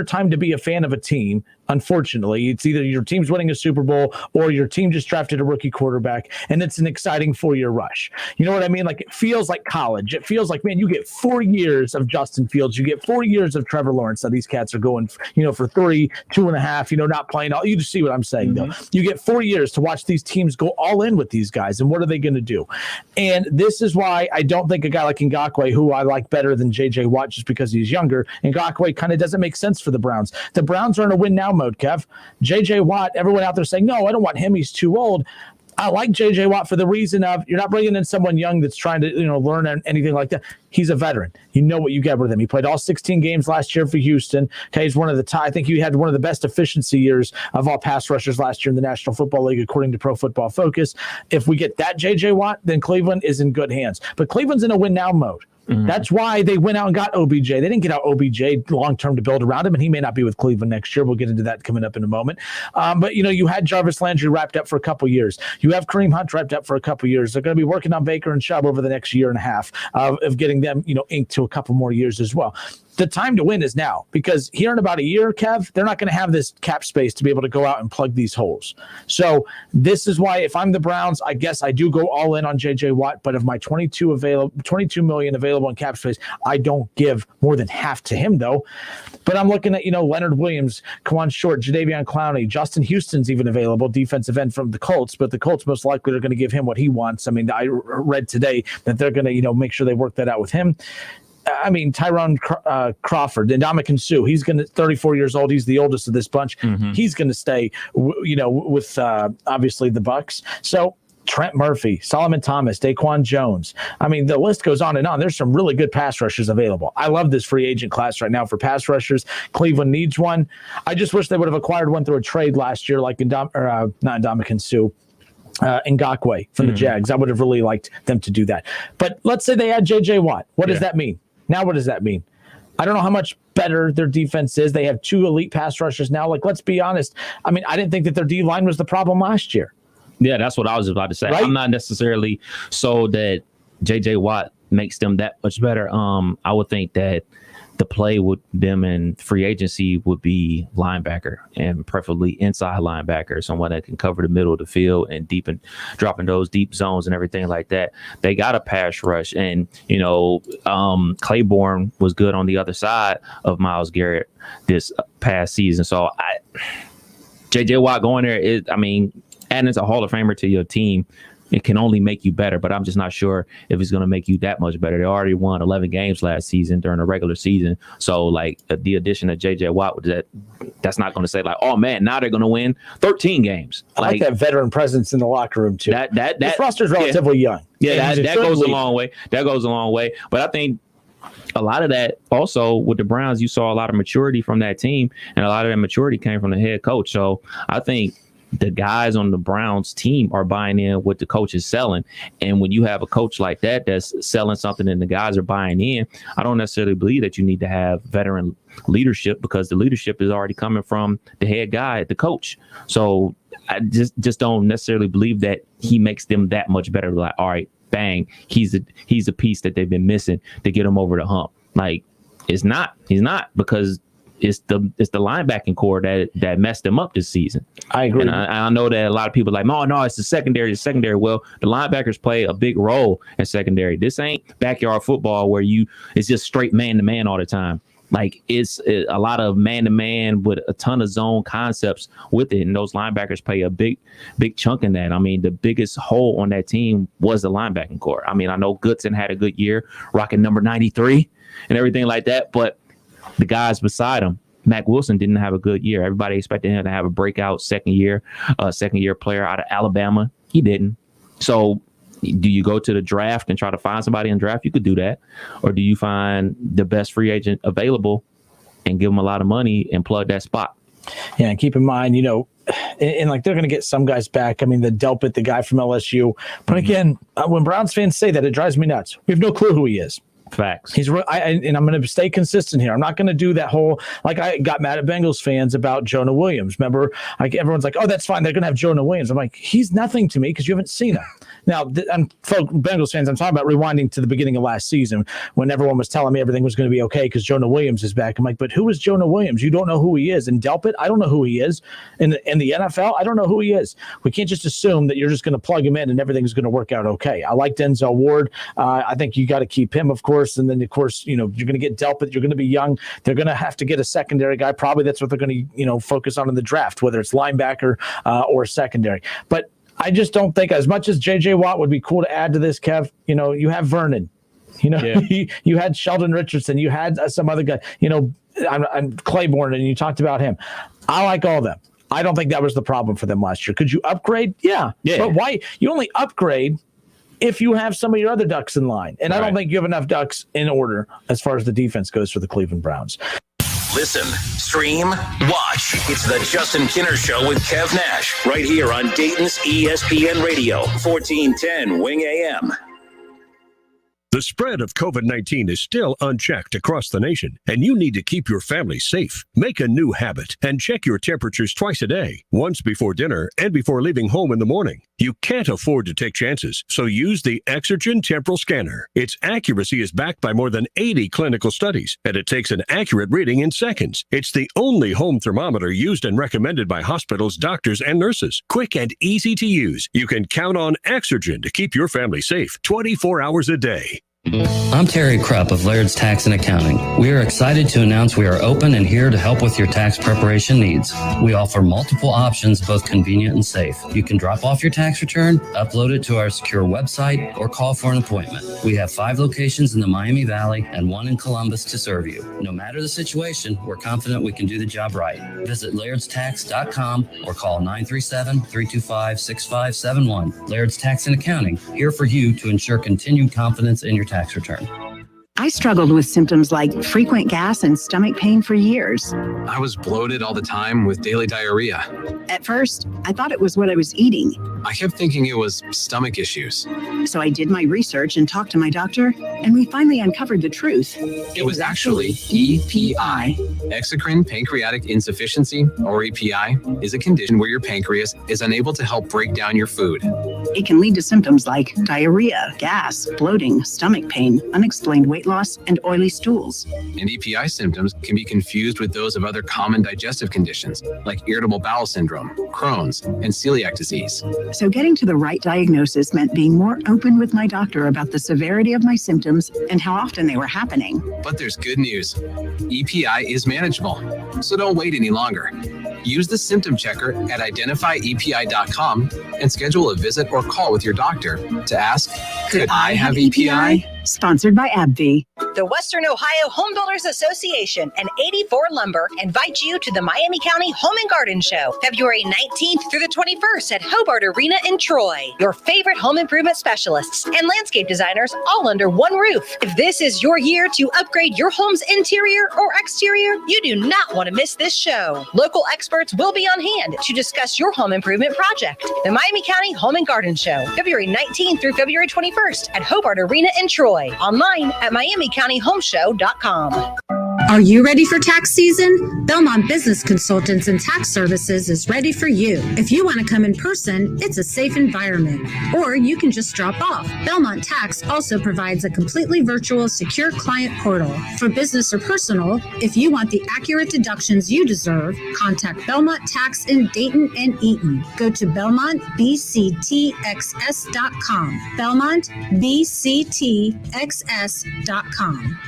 time to be a fan of a team. Unfortunately, it's either your team's winning a Super Bowl or your team just drafted a rookie quarterback, and it's an exciting 4-year rush. You know what I mean? Like, it feels like college. It feels like, man, you get 4 years of Justin Fields. You get 4 years of Trevor Lawrence. Now, these cats are going, for 3, 2.5, not playing all. You just see what I'm saying, though. You get 4 years to watch these teams go all in with these guys, and what are they going to do? And this is why I don't think a guy like Ngakoue, who I like better than J.J. Watt just because he's younger, Ngakoue kind of doesn't make sense for the Browns. The Browns are in a win-now mode, Kev. J.J. Watt, everyone out there saying, no, I don't want him. He's too old. I like J.J. Watt for the reason of you're not bringing in someone young that's trying to, learn anything like that. He's a veteran. You know what you get with him. He played all 16 games last year for Houston. Okay, he's one of the top. I think he had one of the best efficiency years of all pass rushers last year in the National Football League, according to Pro Football Focus. If we get that J.J. Watt, then Cleveland is in good hands. But Cleveland's in a win-now mode. Mm-hmm. That's why they went out and got OBJ. They didn't get out OBJ long-term to build around him, and he may not be with Cleveland next year. We'll get into that coming up in a moment. But, you had Jarvis Landry wrapped up for a couple years. You have Kareem Hunt wrapped up for a couple years. They're going to be working on Baker and Chubb over the next year and a half of getting them, inked to a couple more years as well. The time to win is now, because here in about a year, Kev, they're not going to have this cap space to be able to go out and plug these holes. So this is why, if I'm the Browns, I guess I do go all in on J.J. Watt. But of my 22 million available in cap space, I don't give more than half to him, though. But I'm looking at, Leonard Williams, Kawan Short, Jadeveon Clowney, Justin Houston's even available, defensive end from the Colts. But the Colts most likely are going to give him what he wants. I mean, I read today that they're going to, make sure they work that out with him. I mean, Tyrone Crawford and Ndamukong Suh, he's going to 34 years old. He's the oldest of this bunch. Mm-hmm. He's going to stay, with obviously the Bucs. So Trent Murphy, Solomon Thomas, Daquan Jones. I mean, the list goes on and on. There's some really good pass rushers available. I love this free agent class right now for pass rushers. Cleveland needs one. I just wish they would have acquired one through a trade last year, like not Ndamukong Suh. Ngakoue from the Jags. I would have really liked them to do that. But let's say they add J.J. Watt. What does that mean? Now, what does that mean? I don't know how much better their defense is. They have 2 elite pass rushers now. Like, let's be honest. I mean, I didn't think that their D-line was the problem last year. Yeah, that's what I was about to say. Right? I'm not necessarily sold that J.J. Watt makes them that much better. I would think that the play with them in free agency would be linebacker, and preferably inside linebacker, someone that can cover the middle of the field and dropping those deep zones and everything like that. They got a pass rush, and Claiborne was good on the other side of Myles Garrett this past season. So J.J. Watt going there is, adding as a Hall of Famer to your team, it can only make you better, but I'm just not sure if it's going to make you that much better. They already won 11 games last season during the regular season. So, the addition of J.J. Watt, that's not going to say, oh, man, now they're going to win 13 games. I like that veteran presence in the locker room, too. This roster's relatively young. Yeah, that goes a long way. That goes a long way. But I think a lot of that also with the Browns, you saw a lot of maturity from that team, and a lot of that maturity came from the head coach. So I think the guys on the Browns team are buying in what the coach is selling. And when you have a coach like that that's selling something and the guys are buying in, I don't necessarily believe that you need to have veteran leadership, because the leadership is already coming from the head guy, the coach. So I just don't necessarily believe that he makes them that much better. Like, all right, bang, he's a piece that they've been missing to get them over the hump. He's not, because it's the linebacking core that messed them up this season. I agree. And I know that a lot of people are like, no, it's the secondary. Well, the linebackers play a big role in secondary. This ain't backyard football where it's just straight man to man all the time. Like it's a lot of man to man with a ton of zone concepts with it, and those linebackers play a big chunk in that. I mean, the biggest hole on that team was the linebacking core. I mean, I know Goodson had a good year, rocking number 93 and everything like that, but the guys beside him, Mack Wilson didn't have a good year. Everybody expected him to have a breakout second year player out of Alabama. He didn't. So do you go to the draft and try to find somebody in the draft? You could do that. Or do you find the best free agent available and give them a lot of money and plug that spot? Yeah, and keep in mind, and like they're going to get some guys back. I mean, the Delpit, the guy from LSU. But again, when Browns fans say that, it drives me nuts. We have no clue who he is. Facts. And I'm going to stay consistent here. I'm not going to do that whole, like I got mad at Bengals fans about Jonah Williams. Remember, like everyone's like, oh, that's fine. They're going to have Jonah Williams. I'm like, he's nothing to me because you haven't seen him. Now, Bengals fans, I'm talking about rewinding to the beginning of last season when everyone was telling me everything was going to be okay because Jonah Williams is back. I'm like, but who is Jonah Williams? You don't know who he is. In Delpit, I don't know who he is. In the NFL, I don't know who he is. We can't just assume that you're just going to plug him in and everything's going to work out okay. I like Denzel Ward. I think you got to keep him, of course. And then, of course, you're going to get Delpit. You're going to be young. They're going to have to get a secondary guy. Probably that's what they're going to, focus on in the draft, whether it's linebacker or secondary. But I just don't think, as much as J.J. Watt would be cool to add to this, Kev, you have Vernon. You had Sheldon Richardson. You had some other guy, I'm Claiborne, and you talked about him. I like all of them. I don't think that was the problem for them last year. Could you upgrade? Yeah. But why? You only upgrade if you have some of your other ducks in line. And I don't think you have enough ducks in order as far as the defense goes for the Cleveland Browns. Listen, stream, watch. It's the Justin Kinner Show with Kev Nash right here on Dayton's ESPN Radio, 1410 Wing AM. The spread of COVID-19 is still unchecked across the nation, and you need to keep your family safe. Make a new habit and check your temperatures twice a day, once before dinner and before leaving home in the morning. You can't afford to take chances, so use the Exergen Temporal Scanner. Its accuracy is backed by more than 80 clinical studies, and it takes an accurate reading in seconds. It's the only home thermometer used and recommended by hospitals, doctors, and nurses. Quick and easy to use. You can count on Exergen to keep your family safe 24 hours a day. I'm Terry Krupp of Laird's Tax and Accounting. We are excited to announce we are open and here to help with your tax preparation needs. We offer multiple options, both convenient and safe. You can drop off your tax return, upload it to our secure website, or call for an appointment. We have 5 locations in the Miami Valley and 1 in Columbus to serve you. No matter the situation, we're confident we can do the job right. Visit Laird'sTax.com or call 937-325-6571. Laird's Tax and Accounting, here for you to ensure continued confidence in your tax return. I struggled with symptoms like frequent gas and stomach pain for years. I was bloated all the time with daily diarrhea. At first, I thought it was what I was eating. I kept thinking it was stomach issues. So I did my research and talked to my doctor, and we finally uncovered the truth. It was actually EPI. Exocrine pancreatic insufficiency, or EPI, is a condition where your pancreas is unable to help break down your food. It can lead to symptoms like diarrhea, gas, bloating, stomach pain, unexplained weight loss, and oily stools. And EPI symptoms can be confused with those of other common digestive conditions like irritable bowel syndrome, Crohn's, and celiac disease. So getting to the right diagnosis meant being more open with my doctor about the severity of my symptoms and how often they were happening. But there's good news. EPI is manageable, so don't wait any longer. Use the symptom checker at identifyepi.com and schedule a visit or call with your doctor to ask, could I have EPI? Sponsored by AbbVie. The Western Ohio Home Builders Association and 84 Lumber invite you to the Miami County Home and Garden Show, February 19th through the 21st at Hobart Arena in Troy. Your favorite home improvement specialists and landscape designers all under one roof. If this is your year to upgrade your home's interior or exterior, you do not want to miss this show. Local experts will be on hand to discuss your home improvement project. The Miami County Home and Garden Show, February 19th through February 21st at Hobart Arena in Troy. Online at MiamiCountyHomeshow.com. Are you ready for tax season? Belmont Business Consultants and Tax Services is ready for you. If you want to come in person, it's a safe environment, or you can just drop off. Belmont Tax also provides a completely virtual, secure client portal. For business or personal, if you want the accurate deductions you deserve, contact Belmont Tax in Dayton and Eaton. Go to BelmontBCTXS.com. BelmontBCTXS.com.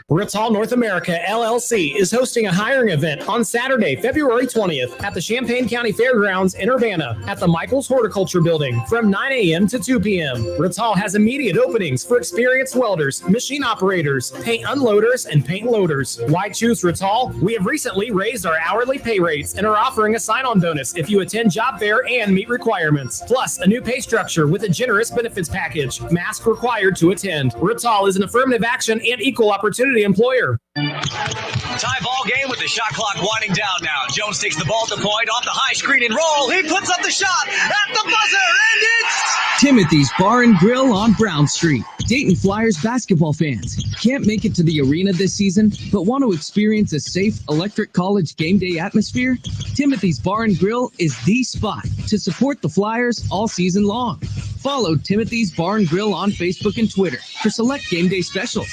Ritz-Hall North America, LLC is hosting a hiring event on Saturday, February 20th at the Champaign County Fairgrounds in Urbana at the Michaels Horticulture Building from 9 a.m. to 2 p.m. Ritz-Hall has immediate openings for experienced welders, machine operators, paint unloaders, and paint loaders. Why choose Ritz-Hall? We have recently raised our hourly pay rates and are offering a sign-on bonus if you attend job fair and meet requirements. Plus, a new pay structure with a generous benefits package. Mask required to attend. Ritz-Hall is an affirmative action and equal opportunity employer. Tie ball game with the shot clock winding down now. Jones takes the ball at the point off the high screen and roll. He puts up the shot at the buzzer, and it's Timothy's Bar and Grill on Brown Street. Dayton Flyers basketball fans can't make it to the arena this season, but want to experience a safe electric college game day atmosphere? Timothy's Bar and Grill is the spot to support the Flyers all season long. Follow Timothy's Bar and Grill on Facebook and Twitter for select game day specials.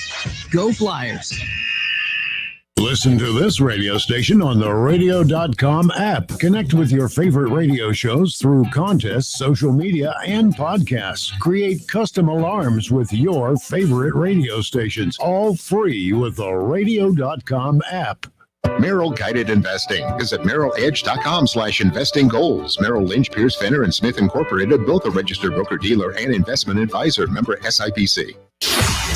Go Flyers! Listen to this radio station on the radio.com app. Connect with your favorite radio shows through contests, social media, and podcasts. Create custom alarms with your favorite radio stations, all free with the radio.com app. Merrill Guided Investing. Visit merrilledge.com/investing goals. Merrill Lynch, Pierce, Fenner, and Smith Incorporated, both a registered broker-dealer and investment advisor. Member SIPC.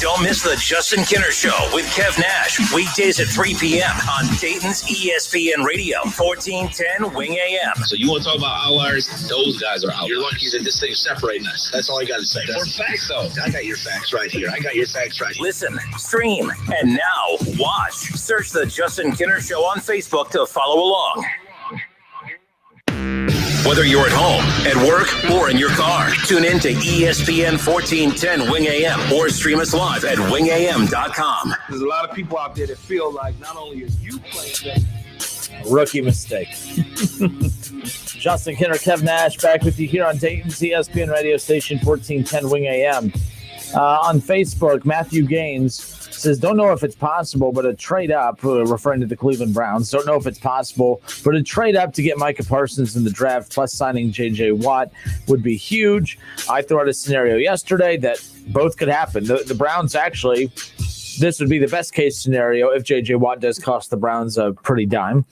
Don't miss the Justin Kinner Show with Kev Nash. Weekdays at 3 p.m. on Dayton's ESPN Radio, 1410 Wing AM. So you want to talk about outliers? Those guys are outliers. You're lucky that this thing's separating us. That's all I got to say. For facts, though. I got your facts right here. Listen, stream, and now watch. Search the Justin Kinner Show on Facebook to follow along. Whether you're at home, at work, or in your car, tune in to ESPN 1410 Wing AM or stream us live at wingam.com. There's a lot of people out there that feel like not only are you playing Rookie mistake. Justin Kinner, Kev Nash, back with you here on Dayton's ESPN radio station, 1410 Wing AM. On Facebook, Matthew Gaines says, don't know if it's possible, but a trade up, referring to the Cleveland Browns, don't know if it's possible, but a trade up to get Micah Parsons in the draft plus signing J.J. Watt would be huge. I threw out a scenario yesterday that both could happen. The Browns actually, this would be the best case scenario if J.J. Watt does cost the Browns a pretty dime.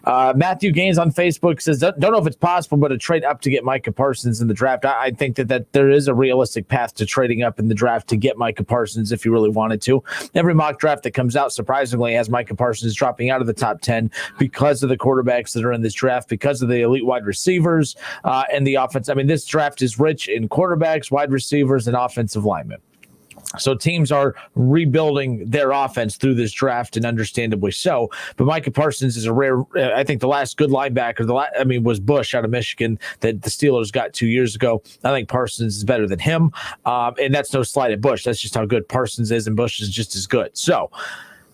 Matthew Gaines on Facebook says, don't know if it's possible, but a trade up to get Micah Parsons in the draft. I think that there is a realistic path to trading up in the draft to get Micah Parsons if you really wanted to. Every mock draft that comes out, surprisingly, has Micah Parsons dropping out of the top 10 because of the quarterbacks that are in this draft, because of the elite wide receivers and the offense. I mean, this draft is rich in quarterbacks, wide receivers, and offensive linemen. So teams are rebuilding their offense through this draft, and understandably so. But Micah Parsons is a rare. I think the last good linebacker, was Bush out of Michigan that the Steelers got 2 years ago. I think Parsons is better than him, and that's no slight at Bush. That's just how good Parsons is, and Bush is just as good. So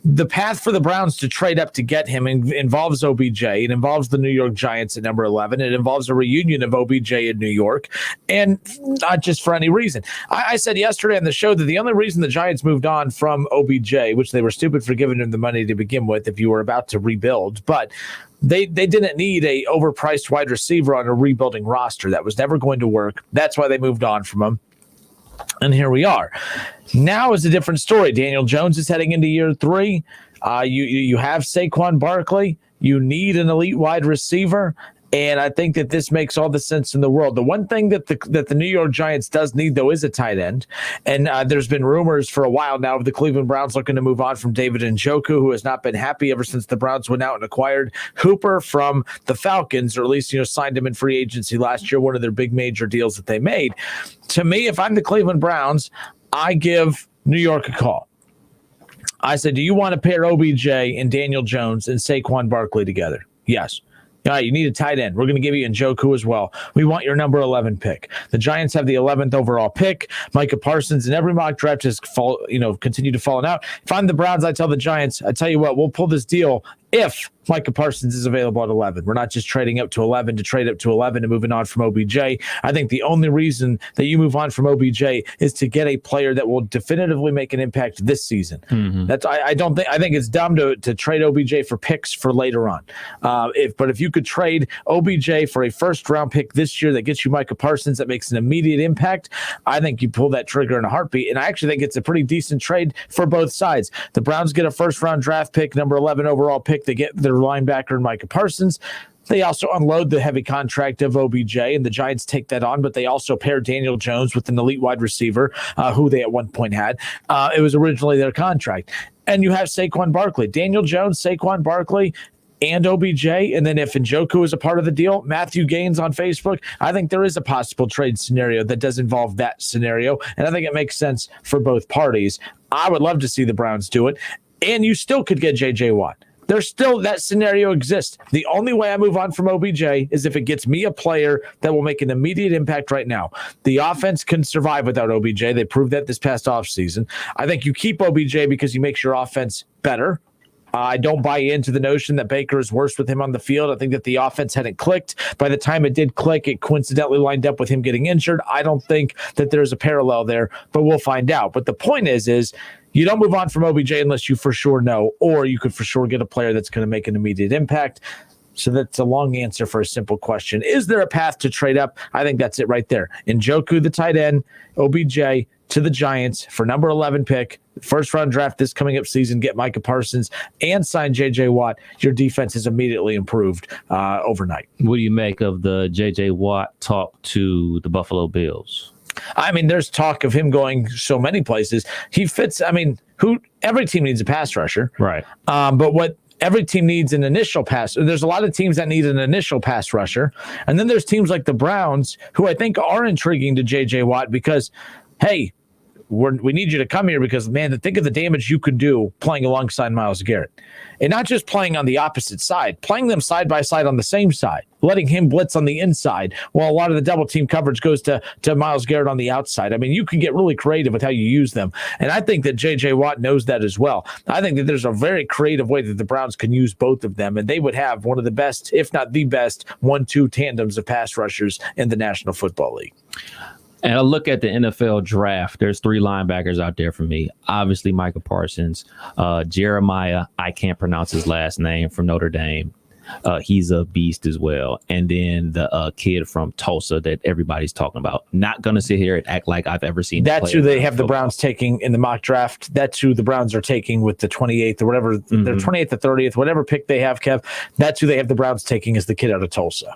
the path for the Browns to trade up to get him involves OBJ. It involves the New York Giants at number 11. It involves a reunion of OBJ in New York, and not just for any reason. I said yesterday on the show that the only reason the Giants moved on from OBJ, which they were stupid for giving him the money to begin with if you were about to rebuild, but they didn't need a overpriced wide receiver on a rebuilding roster. That was never going to work. That's why they moved on from him. And here we are. Now is a different story. Daniel Jones is heading into year 3. You have Saquon Barkley. You need an elite wide receiver. And I think that this makes all the sense in the world. The one thing that the New York Giants does need, though, is a tight end. And there's been rumors for a while now of the Cleveland Browns looking to move on from David Njoku, who has not been happy ever since the Browns went out and acquired Hooper from the Falcons, or at least signed him in free agency last year, one of their big major deals that they made. To me, if I'm the Cleveland Browns, I give New York a call. I said, do you want to pair OBJ and Daniel Jones and Saquon Barkley together? Yes. All right, you need a tight end. We're going to give you Njoku as well. We want your number 11 pick. The Giants have the 11th overall pick. Micah Parsons in every mock draft has continue to fall out. If I'm the Browns, I tell the Giants, I tell you what, we'll pull this deal if Micah Parsons is available at 11. We're not just trading up to 11 to trade up to 11 and moving on from OBJ. I think the only reason that you move on from OBJ is to get a player that will definitively make an impact this season. That's I think it's dumb to trade OBJ for picks for later on. But if you could trade OBJ for a first round pick this year that gets you Micah Parsons that makes an immediate impact, I think you pull that trigger in a heartbeat. And I actually think it's a pretty decent trade for both sides. The Browns get a first round draft pick, number 11 overall pick. They get their linebacker and Micah Parsons. They also unload the heavy contract of OBJ, and the Giants take that on, but they also pair Daniel Jones with an elite wide receiver who they at one point had. It was originally their contract. And you have Saquon Barkley. Daniel Jones, Saquon Barkley, and OBJ, and then if Njoku is a part of the deal, Matthew Gaines on Facebook, I think there is a possible trade scenario that does involve that scenario, and I think it makes sense for both parties. I would love to see the Browns do it, and you still could get J.J. Watt. There's still that scenario exists. The only way I move on from OBJ is if it gets me a player that will make an immediate impact right now. The offense can survive without OBJ. They proved that this past offseason. I think you keep OBJ because he makes your offense better. I don't buy into the notion that Baker is worse with him on the field. I think that the offense hadn't clicked. By the time it did click, it coincidentally lined up with him getting injured. I don't think that there's a parallel there, but we'll find out. But the point is you don't move on from OBJ unless you for sure know, or you could for sure get a player that's going to make an immediate impact. So that's a long answer for a simple question. Is there a path to trade up? I think that's it right there. Njoku, the tight end, OBJ to the Giants for number 11 pick, first round draft this coming up season, get Micah Parsons and sign J.J. Watt. Your defense has immediately improved overnight. What do you make of the J.J. Watt talk to the Buffalo Bills? I mean, there's talk of him going so many places. He fits. I mean, every team needs a pass rusher, right? But what every team needs an initial pass. There's a lot of teams that need an initial pass rusher, and then there's teams like the Browns who I think are intriguing to J.J. Watt because, hey, we need you to come here because, man, think of the damage you could do playing alongside Myles Garrett. And not just playing on the opposite side, playing them side by side on the same side, letting him blitz on the inside while a lot of the double team coverage goes to Myles Garrett on the outside. I mean, you can get really creative with how you use them. And I think that J.J. Watt knows that as well. I think that there's a very creative way that the Browns can use both of them, and they would have one of the best, if not the best, 1-2 tandems of pass rushers in the National Football League. And I look at the NFL draft. There's 3 linebackers out there for me. Obviously, Micah Parsons, Jeremiah. I can't pronounce his last name, from Notre Dame. He's a beast as well. And then the kid from Tulsa that everybody's talking about. Not going to sit here and act like I've ever seen. That's who they have the Browns taking in the mock draft. That's who the Browns are taking with the 28th or whatever, their 28th or 30th, whatever pick they have, Kev. That's who they have the Browns taking as the kid out of Tulsa.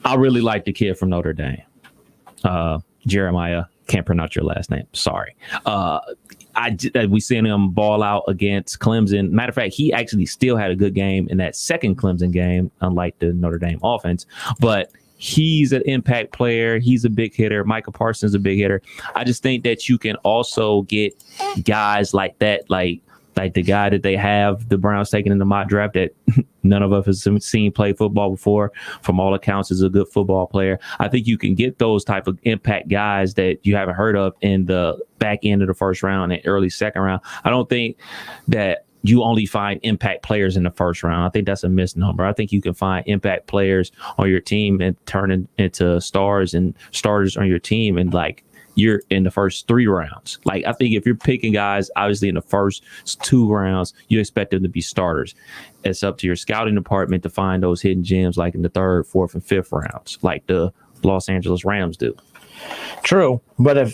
I really like the kid from Notre Dame. Jeremiah, can't pronounce your last name. Sorry. We seen him ball out against Clemson. Matter of fact, he actually still had a good game in that second Clemson game, unlike the Notre Dame offense. But he's an impact player. He's a big hitter. Micah Parsons is a big hitter. I just think that you can also get guys like that, like the guy that they have the Browns taking in the mock draft that none of us have seen play football before. From all accounts, is a good football player. I think you can get those type of impact guys that you haven't heard of in the back end of the first round and early second round. I don't think that you only find impact players in the first round. I think that's a misnomer. I think you can find impact players on your team and turn into stars and starters on your team, and you're in the first 3 rounds. I think if you're picking guys, obviously in the first 2 rounds, you expect them to be starters. It's up to your scouting department to find those hidden gems, like in the 3rd, 4th, and 5th rounds, like the Los Angeles Rams do. True, but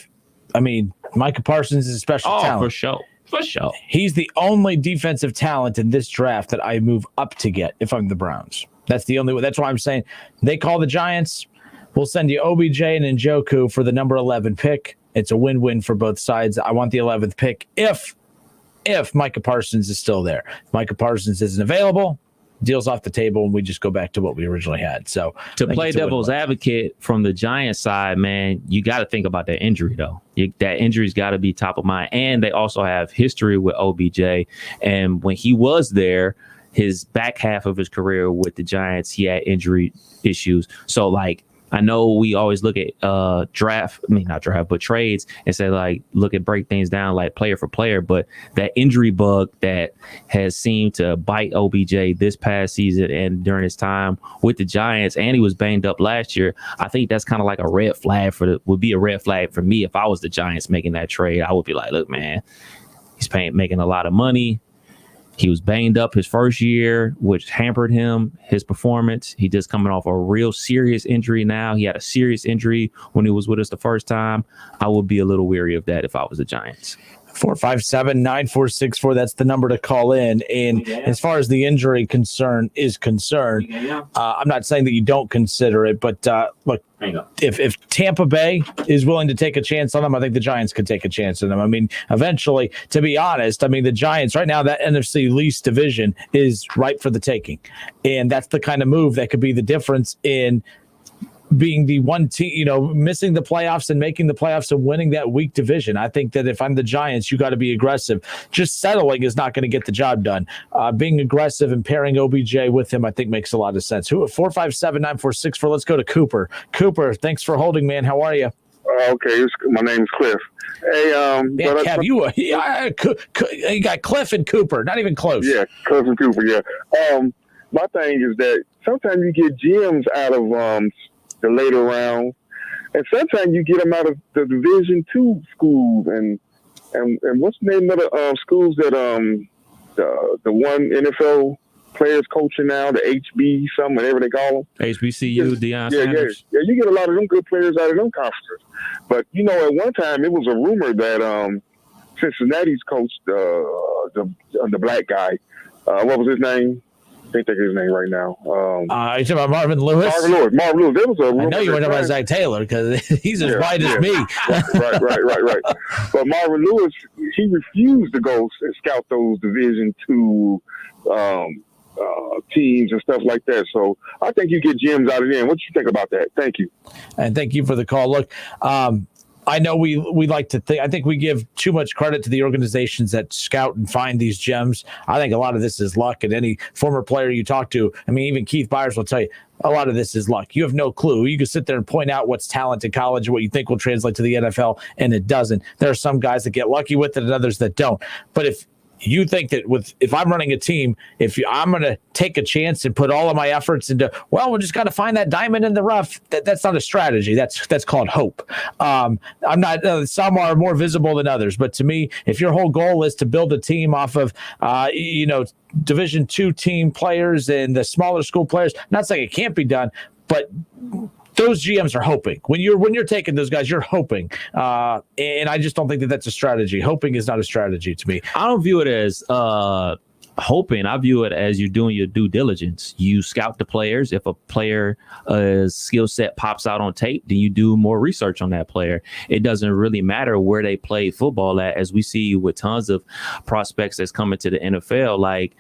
Micah Parsons is a special talent. For sure. For sure. He's the only defensive talent in this draft that I move up to get if I'm the Browns. That's the only way. That's why I'm saying they call the Giants. We'll send you OBJ and Njoku for the number 11 pick. It's a win-win for both sides. I want the 11th pick if Micah Parsons is still there. If Micah Parsons isn't available, deal's off the table, and we just go back to what we originally had. So to play devil's advocate from the Giants side, man, you got to think about that injury, though. That injury's got to be top of mind. And they also have history with OBJ. And when he was there, his back half of his career with the Giants, he had injury issues. So like, I know we always look at not draft, but trades and say like, break things down like player for player. But that injury bug that has seemed to bite OBJ this past season and during his time with the Giants, and he was banged up last year. I think that's kind of like a red flag would be a red flag for me if I was the Giants making that trade. I would be like, look, man, he's making a lot of money. He was banged up his first year, which hampered his performance. He just coming off a real serious injury now. He had a serious injury when he was with us the first time. I would be a little weary of that if I was the Giants. 457-9464. That's the number to call in. And as far as the injury concern is concerned, I'm not saying that you don't consider it, but look, if Tampa Bay is willing to take a chance on them, I think the Giants could take a chance on them. I mean, eventually, to be honest, I mean, the Giants right now, that NFC least division is ripe for the taking. And that's the kind of move that could be the difference in being the one team, missing the playoffs and making the playoffs and winning that weak division. I think that if I'm the Giants, you got to be aggressive. Just settling is not going to get the job done. Being aggressive and pairing OBJ with him, I think makes a lot of sense. 457-9464. Let's go to Cooper. Cooper, thanks for holding, man. How are you? Okay, my name's Cliff. Hey, Kev, you got Cliff and Cooper, not even close. Yeah, Cliff and Cooper. Yeah. My thing is that sometimes you get gems out of the later round, and sometimes you get them out of the Division II schools, and what's the name of the schools that the one NFL players coaching now, the HB something, whatever they call them. HBCU, Deion Sanders. Yeah, you get a lot of them good players out of them conferences. But at one time it was a rumor that Cincinnati's coach, the black guy, what was his name? I can't think of his name right now. You talking about Marvin Lewis? Marvin Lewis. There was a rumor. I know you were talking about Zach Taylor because he's as white as me. Right. But Marvin Lewis, he refused to go and scout those Division II teams and stuff like that. So I think you get gems out of them. What do you think about that? Thank you. And thank you for the call. Look, I know we like to think. I think we give too much credit to the organizations that scout and find these gems. I think a lot of this is luck. And any former player you talk to, I mean, even Keith Byers will tell you, a lot of this is luck. You have no clue. You can sit there and point out what's talent in college and what you think will translate to the NFL, and it doesn't. There are some guys that get lucky with it and others that don't. But if you think that if I'm running a team, I'm going to take a chance and put all of my efforts into, we're just got to find that diamond in the rough. That's not a strategy. That's called hope. I'm not. Some are more visible than others, but to me, if your whole goal is to build a team off of, Division II team players and the smaller school players, not saying it can't be done, but those GMs are hoping. When you're taking those guys, you're hoping. And I just don't think that that's a strategy. Hoping is not a strategy to me. I don't view it as hoping. I view it as you're doing your due diligence. You scout the players. If a player skill set pops out on tape, then you do more research on that player. It doesn't really matter where they play football at, as we see with tons of prospects that's coming to the NFL. Like,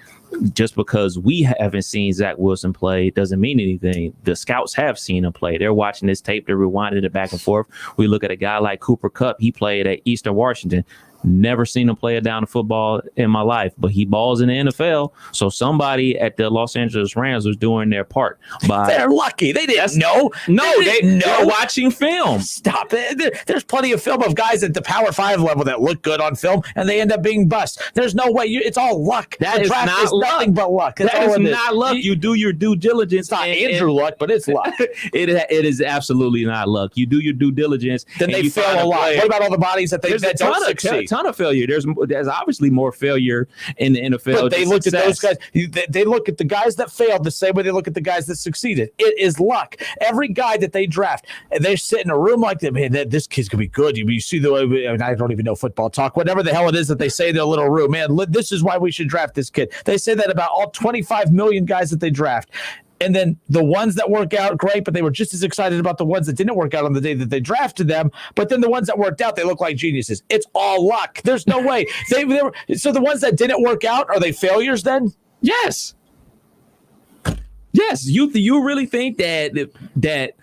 just because we haven't seen Zach Wilson play doesn't mean anything. The scouts have seen him play. They're watching this tape. They're rewinding it back and forth. We look at a guy like Cooper Kupp. He played at Eastern Washington. Never seen him play a down of football in my life, but he balls in the NFL. So somebody at the Los Angeles Rams was doing their part. They're lucky. They didn't know. They're watching film. Stop it. There's plenty of film of guys at the Power 5 level that look good on film, and they end up being bust. There's no way. It's all luck. That is not luck. Nothing but luck. That is not luck. You do your due diligence. It's not Andrew luck, but it's luck. It is absolutely not luck. You do your due diligence. Then they fail a lot. What about all the bodies that don't succeed? Ton of failure. There's obviously more failure in the NFL. But they look at those guys. They look at the guys that failed the same way they look at the guys that succeeded. It is luck. Every guy that they draft, and they sit in a room like that. Man, this kid's gonna be good. You see the way. I don't even know football talk. Whatever the hell it is that they say in their little room. Man, this is why we should draft this kid. They say that about all 25 million guys that they draft. And then the ones that work out, great, but they were just as excited about the ones that didn't work out on the day that they drafted them. But then the ones that worked out, they look like geniuses. It's all luck. There's no way. So the ones that didn't work out, are they failures then? Yes. Yes. You really think that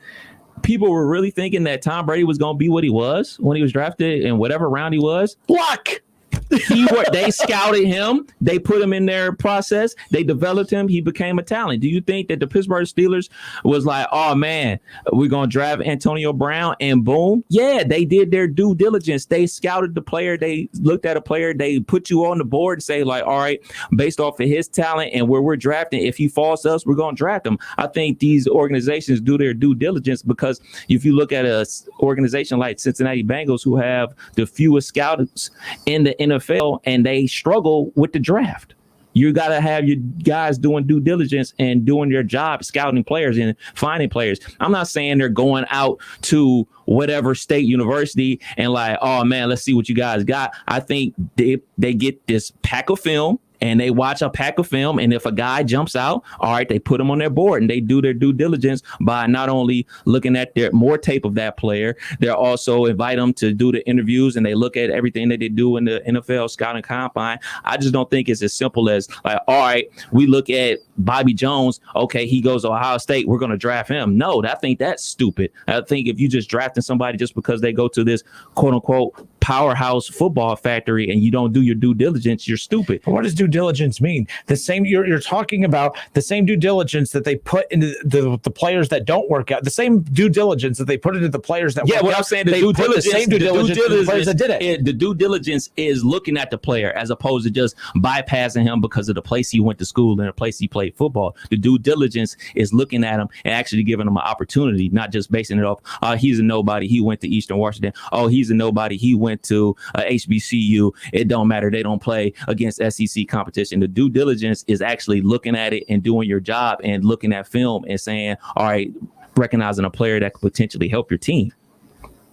people were really thinking that Tom Brady was going to be what he was when he was drafted in whatever round he was? Luck. They scouted him. They put him in their process. They developed him. He became a talent. Do you think that the Pittsburgh Steelers was like, oh, man, we're going to draft Antonio Brown and boom? Yeah, they did their due diligence. They scouted the player. They looked at a player. They put you on the board and say, like, all right, based off of his talent and where we're drafting, if he falls to us, we're going to draft him. I think these organizations do their due diligence because if you look at a organization like Cincinnati Bengals, who have the fewest scouts in the NFL, and they struggle with the draft. You got to have your guys doing due diligence and doing their job, scouting players and finding players. I'm not saying they're going out to whatever state university and like, oh, man, let's see what you guys got. I think they get this pack of film and they watch a pack of film. And if a guy jumps out, all right, they put him on their board and they do their due diligence by not only looking at their more tape of that player, they also invite them to do the interviews and they look at everything that they do in the NFL scouting combine. I just don't think it's as simple as like, all right, we look at Bobby Jones. OK, he goes to Ohio State. We're going to draft him. No, I think that's stupid. I think if you just drafting somebody just because they go to this quote unquote powerhouse football factory and you don't do your due diligence, you're stupid. What does due diligence mean? The same you're talking about the same due diligence that they put into the players that don't work out. The same due diligence that they put into the players that work out. What I'm saying, the due diligence, the same due diligence to the players that did it. The due diligence is looking at the player as opposed to just bypassing him because of the place he went to school and the place he played football. The due diligence is looking at him and actually giving him an opportunity, not just basing it off, he's a nobody, he went to Eastern Washington. Oh, he's a nobody, he went to HBCU. It don't matter. They don't play against SEC competition. The due diligence is actually looking at it and doing your job and looking at film and saying, all right, recognizing a player that could potentially help your team.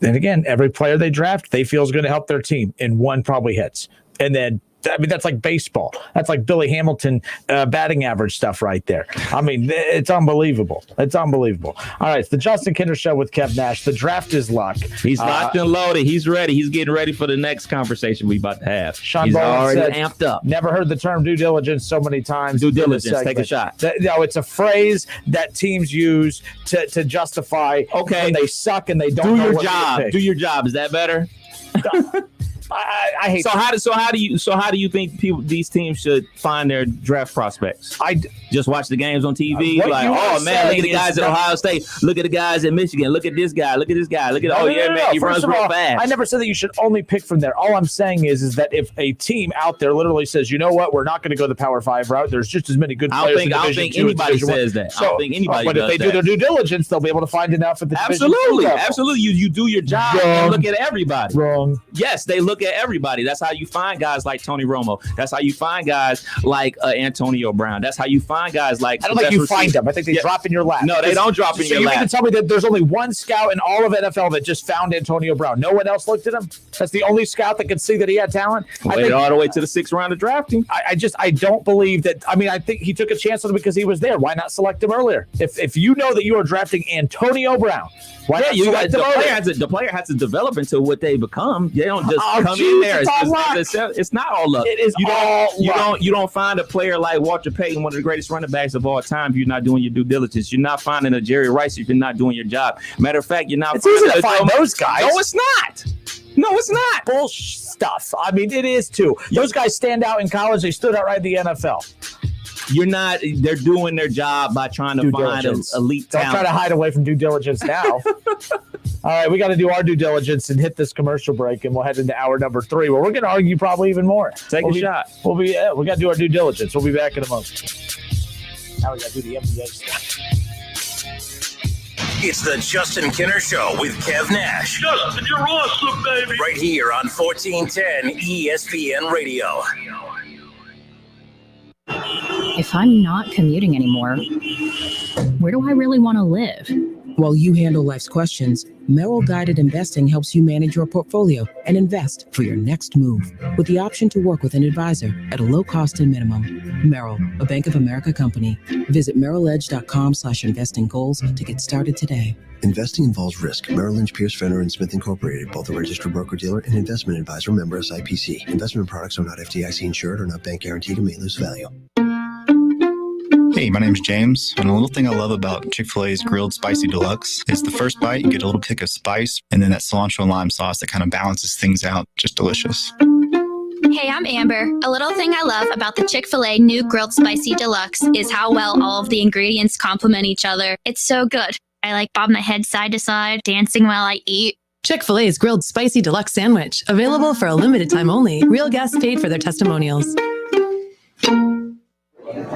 And again, every player they draft, they feel is going to help their team, and one probably hits. And then, I mean, that's like baseball. That's like Billy Hamilton batting average stuff right there. I mean, it's unbelievable. It's unbelievable. All right, it's the Justin Kinder Show with Kev Nash. The draft is locked. He's locked and loaded. He's ready. He's getting ready for the next conversation we about to have. Sean He's Bowen already said, amped up. Never heard the term due diligence so many times. Due diligence. Take a shot. No, it's a phrase that teams use to justify when they suck and they don't do know your what job. to pick. Do your job. Is that better? I hate. So how do you think these teams should find their draft prospects? I just watch the games on TV. Like, oh man, look at the guys at Ohio State. Look at the guys at Michigan. Look at this guy. Look at this guy. Look at man, he runs real fast. I never said that you should only pick from there. All I'm saying is that if a team out there literally says, you know what, we're not going to go the Power 5 route. There's just as many good players. I don't think anybody says that. I don't think anybody. But if they do their due diligence, they'll be able to find enough at the absolutely. You do your job and look at everybody. Wrong. Yes, they look at everybody. That's how you find guys like Tony Romo. That's how you find guys like Antonio Brown. That's how you find guys like. I don't think you find them. I think they drop in your lap. No, they don't drop in your lap. So you mean to tell me that there's only one scout in all of NFL that just found Antonio Brown? No one else looked at him? That's the only scout that could see that he had talent? Waited all the way to the 6th round of drafting. I don't believe that. I mean, I think he took a chance on him because he was there. Why not select him earlier? If you know that you are drafting Antonio Brown, why not select him earlier? The player has to develop into what they become. They don't just come in there. It's not all luck. It is You don't find a player like Walter Payton, one of the greatest running backs of all time, if you're not doing your due diligence. You're not finding a Jerry Rice if you're not doing your job. Matter of fact, you're not. It's easy to find those guys. No, it's not. No, it's not. Bullshit stuff. I mean, it is too. Those guys stand out in college. They stood out right in the NFL. You're not. They're doing their job by trying to find an elite talent. Don't try to hide away from due diligence now. All right, we got to do our due diligence and hit this commercial break, and we'll head into hour number 3, where we're going to argue probably even more. Take a shot. We got to do our due diligence. We'll be back in a moment. Now we got to do the NBA stuff. It's the Justin Kinner Show with Kev Nash. Justin, you're awesome, baby. Right here on 1410 ESPN Radio. If I'm not commuting anymore, where do I really want to live? While you handle life's questions, Merrill Guided Investing helps you manage your portfolio and invest for your next move with the option to work with an advisor at a low cost and minimum. Merrill, a Bank of America company. Visit merrilledge.com/investing goals to get started today. Investing involves risk. Merrill Lynch, Pierce, Fenner & Smith Incorporated, both a registered broker-dealer and investment advisor, member SIPC. Investment products are not FDIC insured or not bank guaranteed and may lose value. Hey, my name's James, and a little thing I love about Chick-fil-A's Grilled Spicy Deluxe is the first bite, you get a little kick of spice, and then that cilantro and lime sauce that kind of balances things out. Just delicious. Hey, I'm Amber. A little thing I love about the Chick-fil-A new Grilled Spicy Deluxe is how well all of the ingredients complement each other. It's so good. I like bob my head side to side, dancing while I eat. Chick-fil-A's Grilled Spicy Deluxe Sandwich, available for a limited time only. Real guests paid for their testimonials.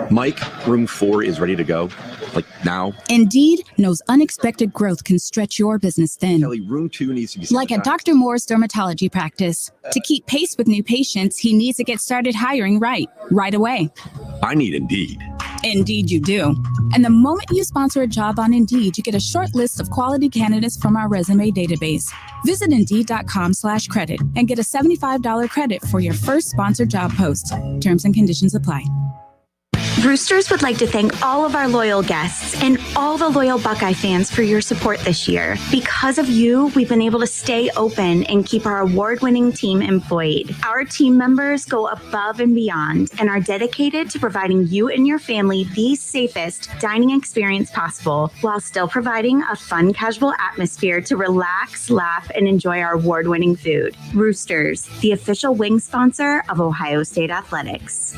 Mike, room 4 is ready to go. Like now. Indeed knows unexpected growth can stretch your business thin. Kelly, room 2 needs to be like at Dr. Moore's dermatology practice. To keep pace with new patients, he needs to get started hiring right away. I need Indeed. Indeed you do. And the moment you sponsor a job on Indeed, you get a short list of quality candidates from our resume database. Visit Indeed.com/credit and get a $75 credit for your first sponsored job post. Terms and conditions apply. Roosters would like to thank all of our loyal guests and all the loyal Buckeye fans for your support this year. Because of you, we've been able to stay open and keep our award-winning team employed. Our team members go above and beyond and are dedicated to providing you and your family the safest dining experience possible while still providing a fun, casual atmosphere to relax, laugh, and enjoy our award-winning food. Roosters, the official wing sponsor of Ohio State Athletics.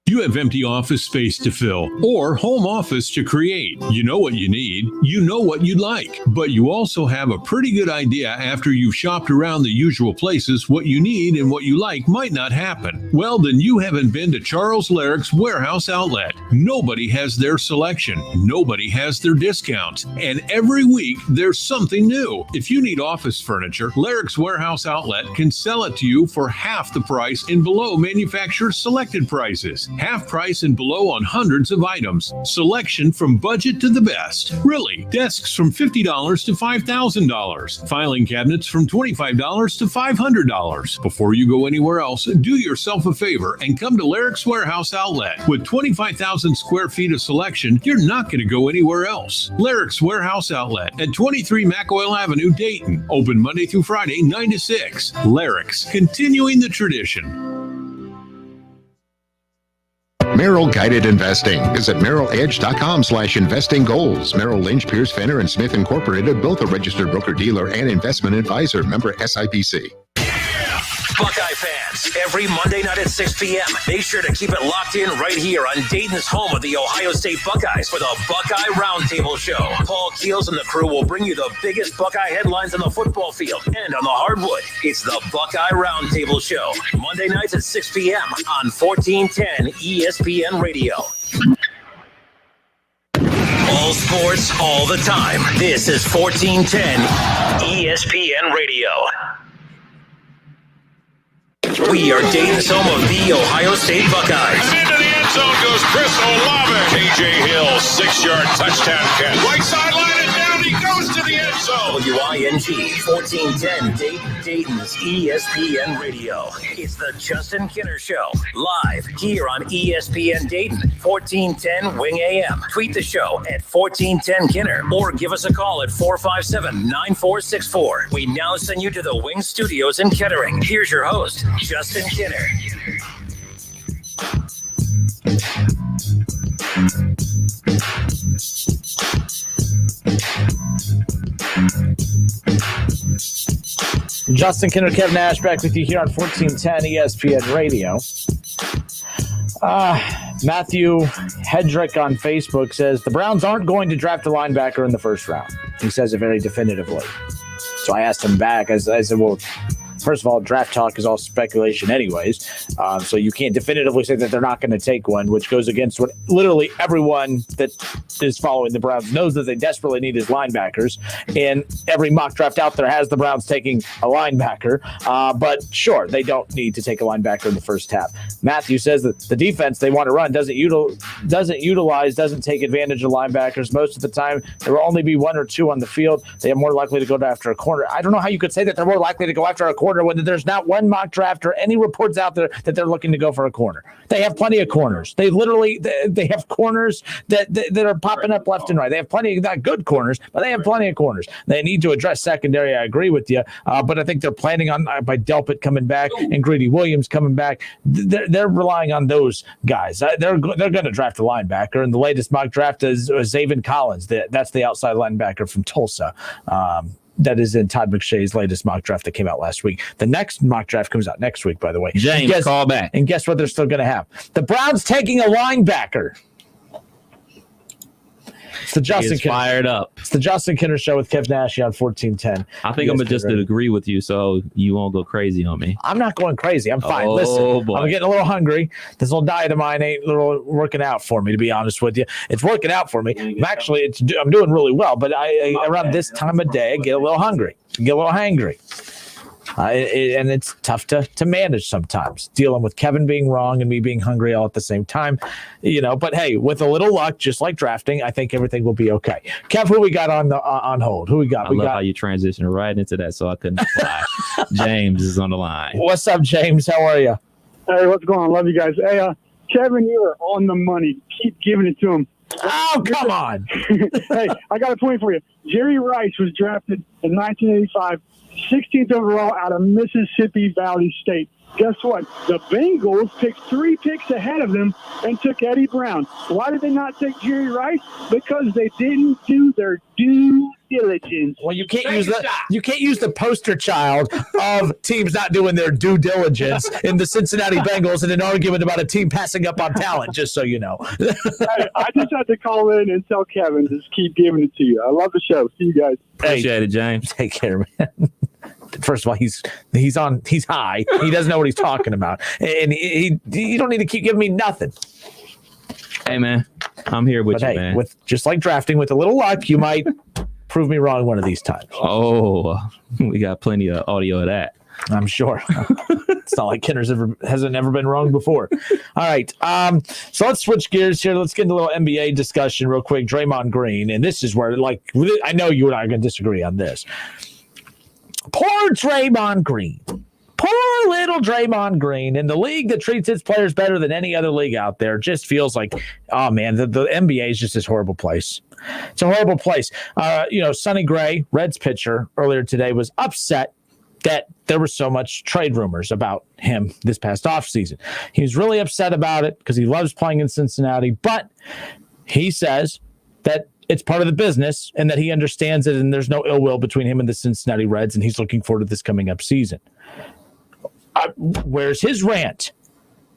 You have empty office space to fill or home office to create. You know what you need. You know what you'd like. But you also have a pretty good idea after you've shopped around the usual places what you need and what you like might not happen. Well, then you haven't been to Charles Larrick's Warehouse Outlet. Nobody has their selection. Nobody has their discounts. And every week there's something new. If you need office furniture, Larrick's Warehouse Outlet can sell it to you for half the price and below manufacturer's selected prices. Half price and below on hundreds of items. Selection from budget to the best. Really, desks from $50 to $5,000. Filing cabinets from $25 to $500. Before you go anywhere else, do yourself a favor and come to Larrick's Warehouse Outlet. With 25,000 square feet of selection, you're not going to go anywhere else. Larrick's Warehouse Outlet at 23 McOil Avenue, Dayton. Open Monday through Friday, 9 to 6. Larrick's, continuing the tradition. Merrill Guided Investing. Visit merrilledge.com/investing goals. Merrill Lynch, Pierce, Fenner, and Smith Incorporated, both a registered broker-dealer and investment advisor. Member SIPC. Buckeye fans, every Monday night at 6 p.m., make sure to keep it locked in right here on Dayton's home of the Ohio State Buckeyes for the Buckeye Roundtable Show. Paul Keels and the crew will bring you the biggest Buckeye headlines on the football field and on the hardwood. It's the Buckeye Roundtable Show, Monday nights at 6 p.m. on 1410 ESPN Radio. All sports, all the time. This is 1410 ESPN Radio. We are Dayton's home of the Ohio State Buckeyes. And into the end zone goes Chris Olave. KJ Hill, 6-yard touchdown catch. Right sideline and down he goes to the end zone. WING 1410 Dayton's ESPN Radio. It's the Justin Kinner Show, live here on ESPN Dayton, 1410 Wing AM. Tweet the show at 1410 Kinner or give us a call at 457-9464. We now send you to the Wing Studios in Kettering. Here's your host, Justin Kinner. Justin Kinner, Kevin Nash back with you here on 1410 ESPN Radio. Matthew Hedrick on Facebook says the Browns aren't going to draft a linebacker in the first round. He says it very definitively. So I asked him back. I said, well, first of all, draft talk is all speculation anyways. So you can't definitively say that they're not going to take one, which goes against what literally everyone that is following the Browns knows that they desperately need is linebackers. And every mock draft out there has the Browns taking a linebacker. But sure, they don't need to take a linebacker in the first half. Matthew says that the defense they want to run doesn't take advantage of linebackers. Most of the time, there will only be one or two on the field. They are more likely to go after a corner. I don't know how you could say that they're more likely to go after a corner when there's not one mock draft or any reports out there that they're looking to go for a corner. They have plenty of corners. They have corners that are popping up left and right. They have plenty of not good corners, but they have plenty of corners. They need to address secondary. I agree with you, but I think they're planning on by Delpit coming back and Greedy Williams coming back. They're relying on those guys. They're going to draft a linebacker, and the latest mock draft is Zaven Collins. That's the outside linebacker from Tulsa. that is in Todd McShay's latest mock draft that came out last week. The next mock draft comes out next week, by the way. James, call back. And guess what they're still going to have? The Browns taking a linebacker. It's the Justin Kinner. Fired up. It's the Justin Kinner Show with Kev Nash on 1410. I think I'm going to just agree with you so you won't go crazy on me. I'm not going crazy. I'm fine. Oh, Listen, boy. I'm getting a little hungry. This little diet of mine ain't working out for me, to be honest with you. It's working out for me. I'm doing really well, but I around this time of day, I get a little hungry. Get a little hangry. And it's tough to manage sometimes, dealing with Kevin being wrong and me being hungry all at the same time, But hey, with a little luck, just like drafting, I think everything will be okay. Kev, who we got on hold? Who we got? I love how you transition right into that, so I couldn't reply. James is on the line. What's up, James? How are you? Hey, what's going on? Love you guys. Hey, Kevin, you are on the money. Keep giving it to him. Oh, come on. Hey, I got a point for you. Jerry Rice was drafted in 1985. 16th overall out of Mississippi Valley State. Guess what? The Bengals picked 3 picks ahead of them and took Eddie Brown. Why did they not take Jerry Rice? Because they didn't do their due diligence. Well, you can't use the poster child of teams not doing their due diligence in the Cincinnati Bengals in an argument about a team passing up on talent, just so you know. Hey, I just had to call in and tell Kevin, just keep giving it to you. I love the show. See you guys. Appreciate it, James. Take care, man. First of all, he's high. He doesn't know what he's talking about, and you don't need to keep giving me nothing. Hey, man, I'm here with you, man. With just like drafting, with a little luck, you might prove me wrong one of these times. Oh, we got plenty of audio of that. I'm sure. It's not like Kinner's hasn't ever been wrong before. All right. So let's switch gears here. Let's get into a little NBA discussion real quick. Draymond Green, and this is where, I know you and I are going to disagree on this. Poor Draymond Green. Poor little Draymond Green. In the league that treats its players better than any other league out there, just feels like, oh, man, the NBA is just this horrible place. It's a horrible place. Sonny Gray, Reds pitcher, earlier today was upset that there was so much trade rumors about him this past offseason. He was really upset about it because he loves playing in Cincinnati, but he says that it's part of the business and that he understands it and there's no ill will between him and the Cincinnati Reds, and he's looking forward to this coming up season. Where's his rant?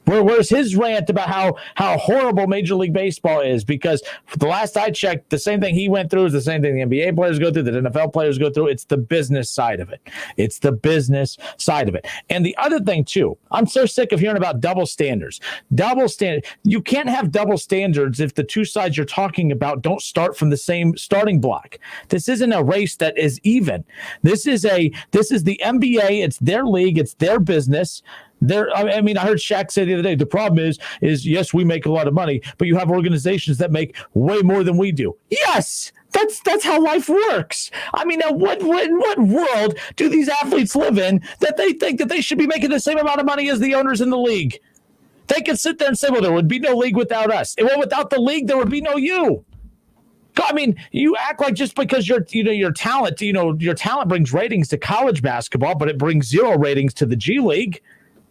Where's his rant about how horrible Major League Baseball is? Because the last I checked, the same thing he went through is the same thing the NBA players go through, the NFL players go through. It's the business side of it. It's the business side of it. And the other thing, too, I'm so sick of hearing about double standards. You can't have double standards if the two sides you're talking about don't start from the same starting block. This isn't a race that is even. This is the NBA. It's their league. It's their business. I heard Shaq say the other day, the problem is yes, we make a lot of money, but you have organizations that make way more than we do. Yes, that's how life works. I mean, now what world do these athletes live in that they think that they should be making the same amount of money as the owners in the league? They can sit there and say, well, there would be no league without us. Well, without the league, there would be no you. I mean, you act like just because your talent brings ratings to college basketball, but it brings 0 ratings to the G League.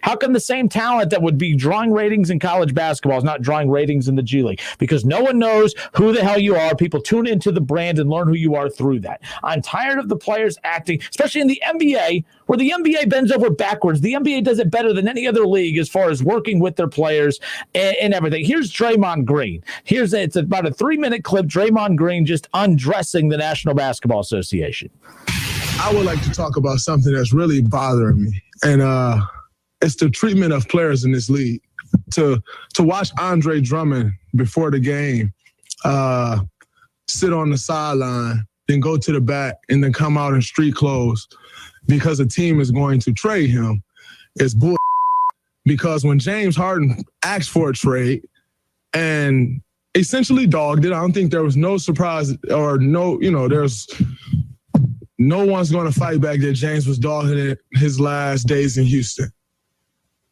How come the same talent that would be drawing ratings in college basketball is not drawing ratings in the G League? Because no one knows who the hell you are. People tune into the brand and learn who you are through that. I'm tired of the players acting, especially in the NBA, where the NBA bends over backwards. The NBA does it better than any other league as far as working with their players and everything. Here's Draymond Green. It's about a 3-minute clip. Draymond Green just undressing the National Basketball Association. I would like to talk about something that's really bothering me. And, it's the treatment of players in this league. To watch Andre Drummond before the game sit on the sideline, then go to the back, and then come out in street clothes because a team is going to trade him is bull. Because when James Harden asked for a trade and essentially dogged it, I don't think there was no surprise or there's no one's going to fight back that James was dogging it his last days in Houston.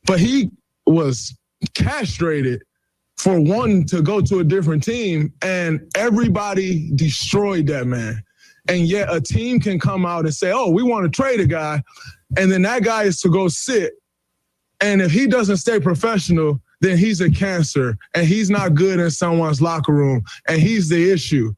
But he was castrated for wanting to go to a different team, and everybody destroyed that man. And yet a team can come out and say, oh, we want to trade a guy, and then that guy is to go sit. And if he doesn't stay professional, then he's a cancer, and he's not good in someone's locker room, and he's the issue.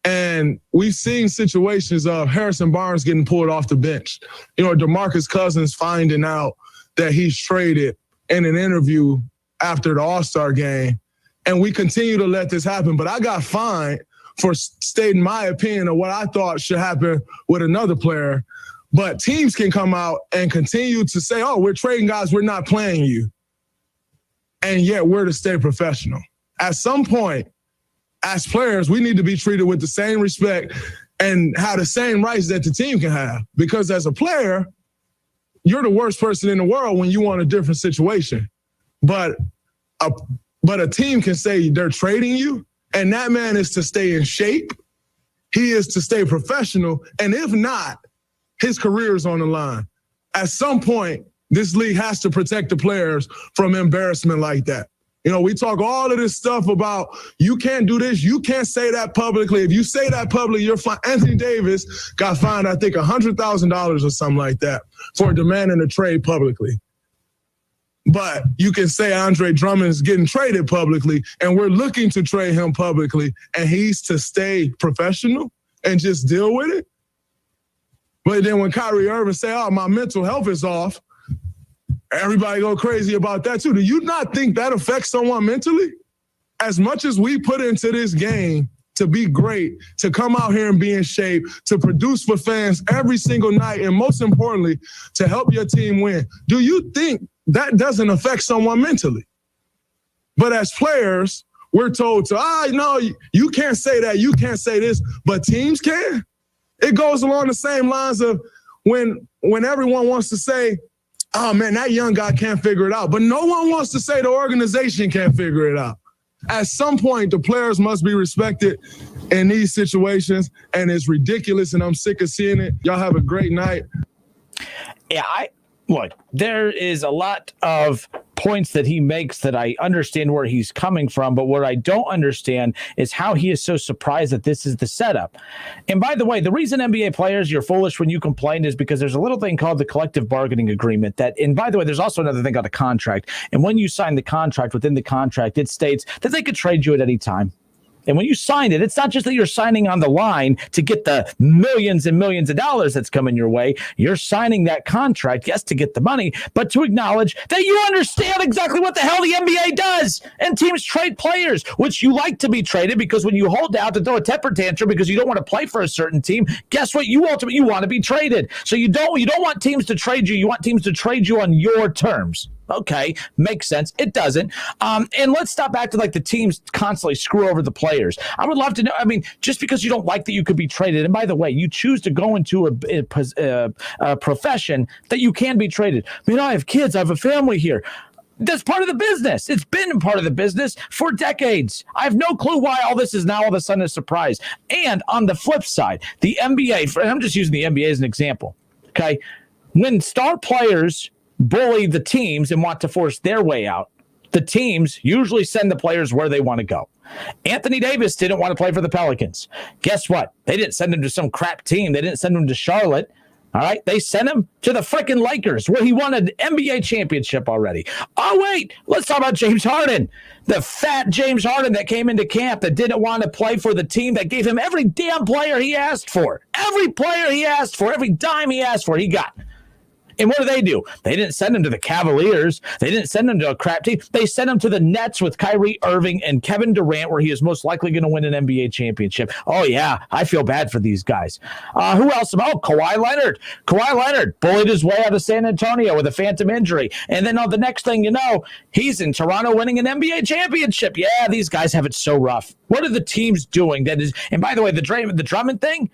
And we've seen situations of Harrison Barnes getting pulled off the bench. DeMarcus Cousins finding out that he's traded in an interview after the All-Star game. And we continue to let this happen. But I got fined for stating my opinion of what I thought should happen with another player. But teams can come out and continue to say, oh, we're trading guys, we're not playing you. And yet we're to stay professional. At some point, as players, we need to be treated with the same respect and have the same rights that the team can have. Because as a player, you're the worst person in the world when you want a different situation. But a team can say they're trading you, and that man is to stay in shape. He is to stay professional. And if not, his career is on the line. At some point, this league has to protect the players from embarrassment like that. We talk all of this stuff about you can't do this, you can't say that publicly. If you say that publicly, you're fine. Anthony Davis got fined, I think, $100,000 or something like that for demanding a trade publicly. But you can say Andre Drummond is getting traded publicly, and we're looking to trade him publicly, and he's to stay professional and just deal with it. But then when Kyrie Irving say, oh, my mental health is off, everybody go crazy about that too. Do you not think that affects someone mentally? As much as we put into this game to be great, to come out here and be in shape, to produce for fans every single night, and most importantly, to help your team win, do you think that doesn't affect someone mentally? But as players, we're told to, no, you can't say that, you can't say this, but teams can. It goes along the same lines of when everyone wants to say, oh, man, that young guy can't figure it out. But no one wants to say the organization can't figure it out. At some point, the players must be respected in these situations, and it's ridiculous, and I'm sick of seeing it. Y'all have a great night. Yeah, look, there is a lot of points that he makes that I understand where he's coming from, but what I don't understand is how he is so surprised that this is the setup. And by the way, the reason NBA players, you're foolish when you complain is because there's a little thing called the collective bargaining agreement and by the way, there's also another thing called a contract. And when you sign the contract, within the contract, it states that they could trade you at any time. And when you sign it, it's not just that you're signing on the line to get the millions and millions of dollars that's coming your way. You're signing that contract, yes, to get the money, but to acknowledge that you understand exactly what the hell the NBA does. And teams trade players, which you like to be traded because when you hold out to throw a temper tantrum because you don't want to play for a certain team, guess what? You want to be traded. So you don't want teams to trade you. You want teams to trade you on your terms. Okay, makes sense. It doesn't. And let's stop acting like the teams constantly screw over the players. I would love to know. I mean, just because you don't like that you could be traded, and by the way, you choose to go into a profession that you can be traded. I mean, I have kids. I have a family here. That's part of the business. It's been part of the business for decades. I have no clue why all this is now all of a sudden a surprise. And on the flip side, the NBA, and I'm just using the NBA as an example, okay? When star players bully the teams and want to force their way out, the teams usually send the players where they want to go. Anthony Davis didn't want to play for the Pelicans. Guess what? They didn't send him to some crap team. They didn't send him to Charlotte. All right. They sent him to the freaking Lakers where he won an NBA championship already. Oh, wait. Let's talk about James Harden. The fat James Harden that came into camp that didn't want to play for the team that gave him every damn player he asked for. Every player he asked for, every dime he asked for, he got. And what do? They didn't send him to the Cavaliers. They didn't send him to a crap team. They sent him to the Nets with Kyrie Irving and Kevin Durant, where he is most likely going to win an NBA championship. Oh, yeah, I feel bad for these guys. Who else? Oh, Kawhi Leonard. Kawhi Leonard bullied his way out of San Antonio with a phantom injury. And then the next thing you know, he's in Toronto winning an NBA championship. Yeah, these guys have it so rough. What are the teams doing? And by the way, the Drummond thing,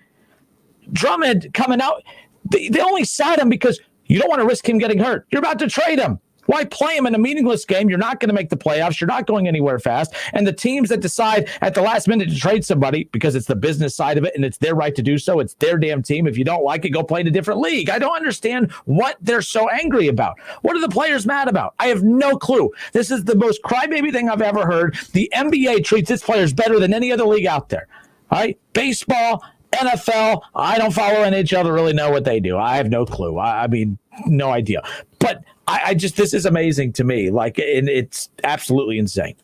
Drummond coming out, they only sat him because you don't want to risk him getting hurt. You're about to trade him. Why play him in a meaningless game? You're not going to make the playoffs. You're not going anywhere fast. And the teams that decide at the last minute to trade somebody because it's the business side of it and it's their right to do so, it's their damn team. If you don't like it, go play in a different league. I don't understand what they're so angry about. What are the players mad about? I have no clue. This is the most crybaby thing I've ever heard. The NBA treats its players better than any other league out there. All right? Baseball, NFL, I don't follow NHL to really know what they do. I have no clue. I mean, no idea. But I just, this is amazing to me. And it's absolutely insane.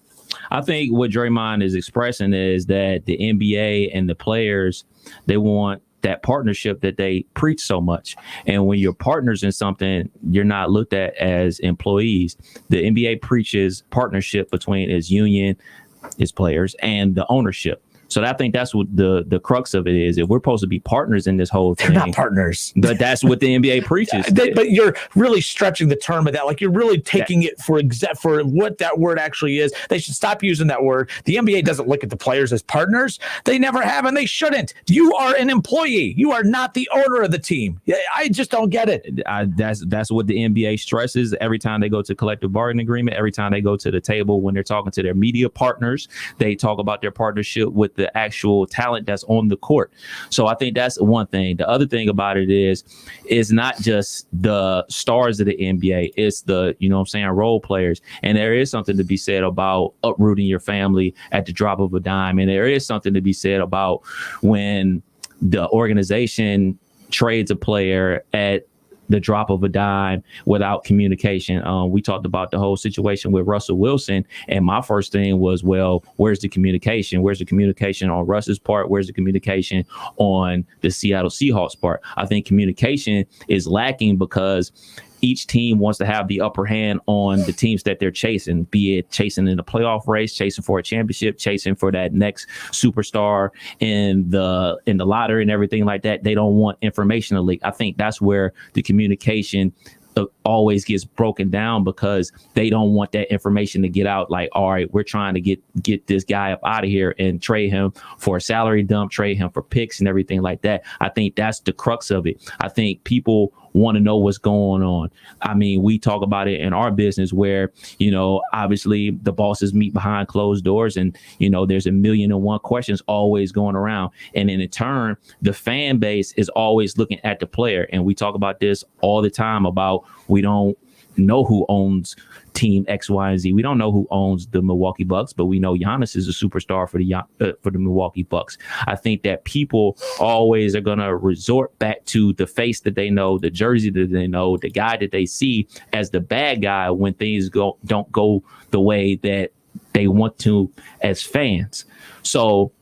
I think what Draymond is expressing is that the NBA and the players, they want that partnership that they preach so much. And when you're partners in something, you're not looked at as employees. The NBA preaches partnership between its union, its players, and the ownership. So I think that's what the crux of it is. If we're supposed to be partners in this whole thing, they're not partners. But that's what the NBA preaches. But you're really stretching the term of that. Like, you're really taking it for what that word actually is. They should stop using that word. The NBA doesn't look at the players as partners. They never have, and they shouldn't. You are an employee. You are not the owner of the team. I just don't get it. That's what the NBA stresses every time they go to collective bargaining agreement. Every time they go to the table when they're talking to their media partners, they talk about their partnership with the actual talent that's on the court. So I think that's one thing. The other thing about it is not just the stars of the NBA, it's the, role players. And there is something to be said about uprooting your family at the drop of a dime. And there is something to be said about when the organization trades a player at the drop of a dime without communication. We talked about the whole situation with Russell Wilson, and my first thing was, well, where's the communication? Where's the communication on Russ's part? Where's the communication on the Seattle Seahawks part? I think communication is lacking because each team wants to have the upper hand on the teams that they're chasing, be it chasing in the playoff race, chasing for a championship, chasing for that next superstar in the lottery and everything like that. They don't want information to leak. I think that's where the communication always gets broken down, because they don't want that information to get out. Like, all right, we're trying to get this guy up out of here and trade him for a salary dump, trade him for picks and everything like that. I think that's the crux of it. I think people want to know what's going on. I mean, we talk about it in our business where, obviously the bosses meet behind closed doors, and, there's 1,000,001 questions always going around. And in turn, the fan base is always looking at the player. And we talk about this all the time about, we don't know who owns team X, Y, and Z. We don't know who owns the Milwaukee Bucks, but we know Giannis is a superstar for the Milwaukee Bucks. I think that people always are going to resort back to the face that they know, the jersey that they know, the guy that they see as the bad guy when things don't go the way that they want to as fans. So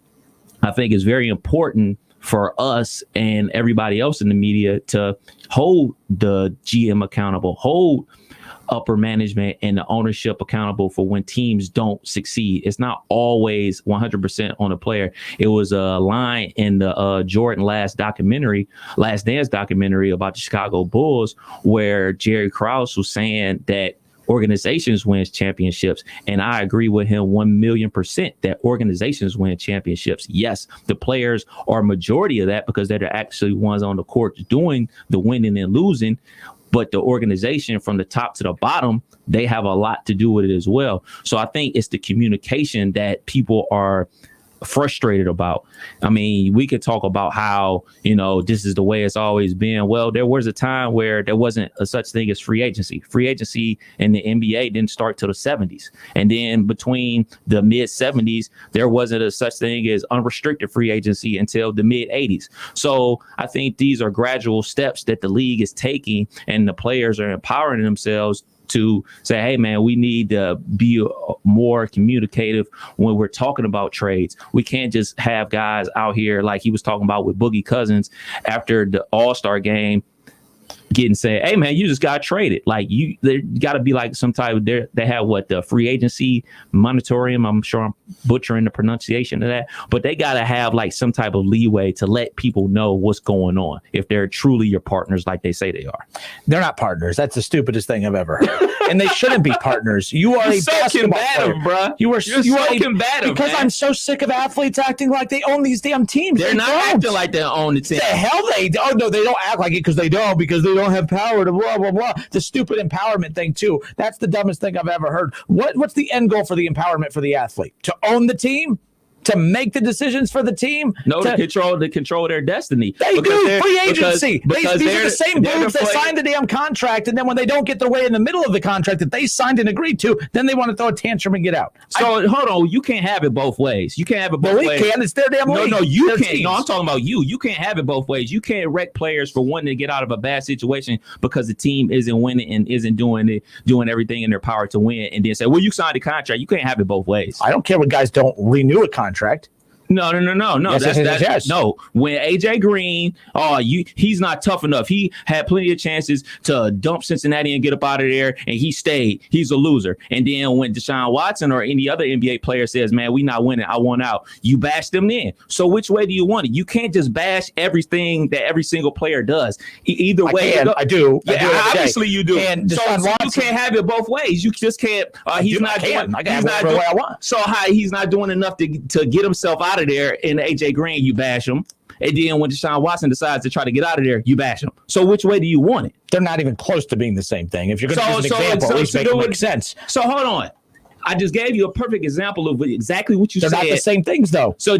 I think it's very important for us and everybody else in the media to hold the GM accountable, hold upper management and the ownership accountable for when teams don't succeed. It's not always 100% on the player. It was a line in the Jordan Last Dance documentary about the Chicago Bulls, where Jerry Krause was saying that organizations win championships. And I agree with him 1,000,000% that organizations win championships. Yes, the players are a majority of that because they're actually ones on the court doing the winning and losing. But the organization from the top to the bottom, they have a lot to do with it as well. So I think it's the communication that people are frustrated about. I mean, we could talk about how, this is the way it's always been. Well, there was a time where there wasn't a such thing as free agency. Free agency in the NBA didn't start till the 70s. And then between the mid 70s, there wasn't a such thing as unrestricted free agency until the mid 80s. So I think these are gradual steps that the league is taking, and the players are empowering themselves to say, hey, man, we need to be more communicative when we're talking about trades. We can't just have guys out here like he was talking about with Boogie Cousins after the All-Star game getting said, hey, man, you just got traded. Like, there got to be like some type of, they have the free agency moratorium. I'm sure I'm butchering the pronunciation of that, but they got to have like some type of leeway to let people know what's going on if they're truly your partners like they say they are. They're not partners. That's the stupidest thing I've ever heard. And they shouldn't be partners. You are a basketball player, bro. You're so combative because I'm so sick of athletes acting like they own these damn teams. They're not acting like they own the team. The hell they don't. No, they don't act like it because they don't have power to blah, blah, blah. The stupid empowerment thing, too. That's the dumbest thing I've ever heard. What's the end goal for the empowerment for the athlete? To own the team? to make the decisions for the team? No, to control their destiny. They do free agency. These are the same dudes that signed the damn contract, and then when they don't get their way in the middle of the contract that they signed and agreed to, then they want to throw a tantrum and get out. So hold on, you can't have it both ways. You can't have it both ways. We can. It's their damn league. No, you Their can't. teams. No, I'm talking about you. You can't have it both ways. You can't wreck players for wanting to get out of a bad situation because the team isn't winning and isn't doing everything in their power to win, and then say, "Well, you signed a contract." You can't have it both ways. I don't care when guys don't renew a contract. No. Yes. No. When AJ Green, he's not tough enough. He had plenty of chances to dump Cincinnati and get up out of there, and he stayed. He's a loser. And then when Deshaun Watson or any other NBA player says, "Man, we not winning, I want out," you bash them then. So which way do you want it? You can't just bash everything that every single player does. Either way, I do. Yeah, obviously you do. And so you can't have it both ways. You just can't. He's not doing what I want. So he's not doing enough to get himself out of there. In AJ Green, you bash him. And then when Deshaun Watson decides to try to get out of there, you bash him. So which way do you want it? They're not even close to being the same thing. If you're going to use an example, at least make it make sense. So hold on. I just gave you a perfect example of exactly what you said. They're not the same things, though. So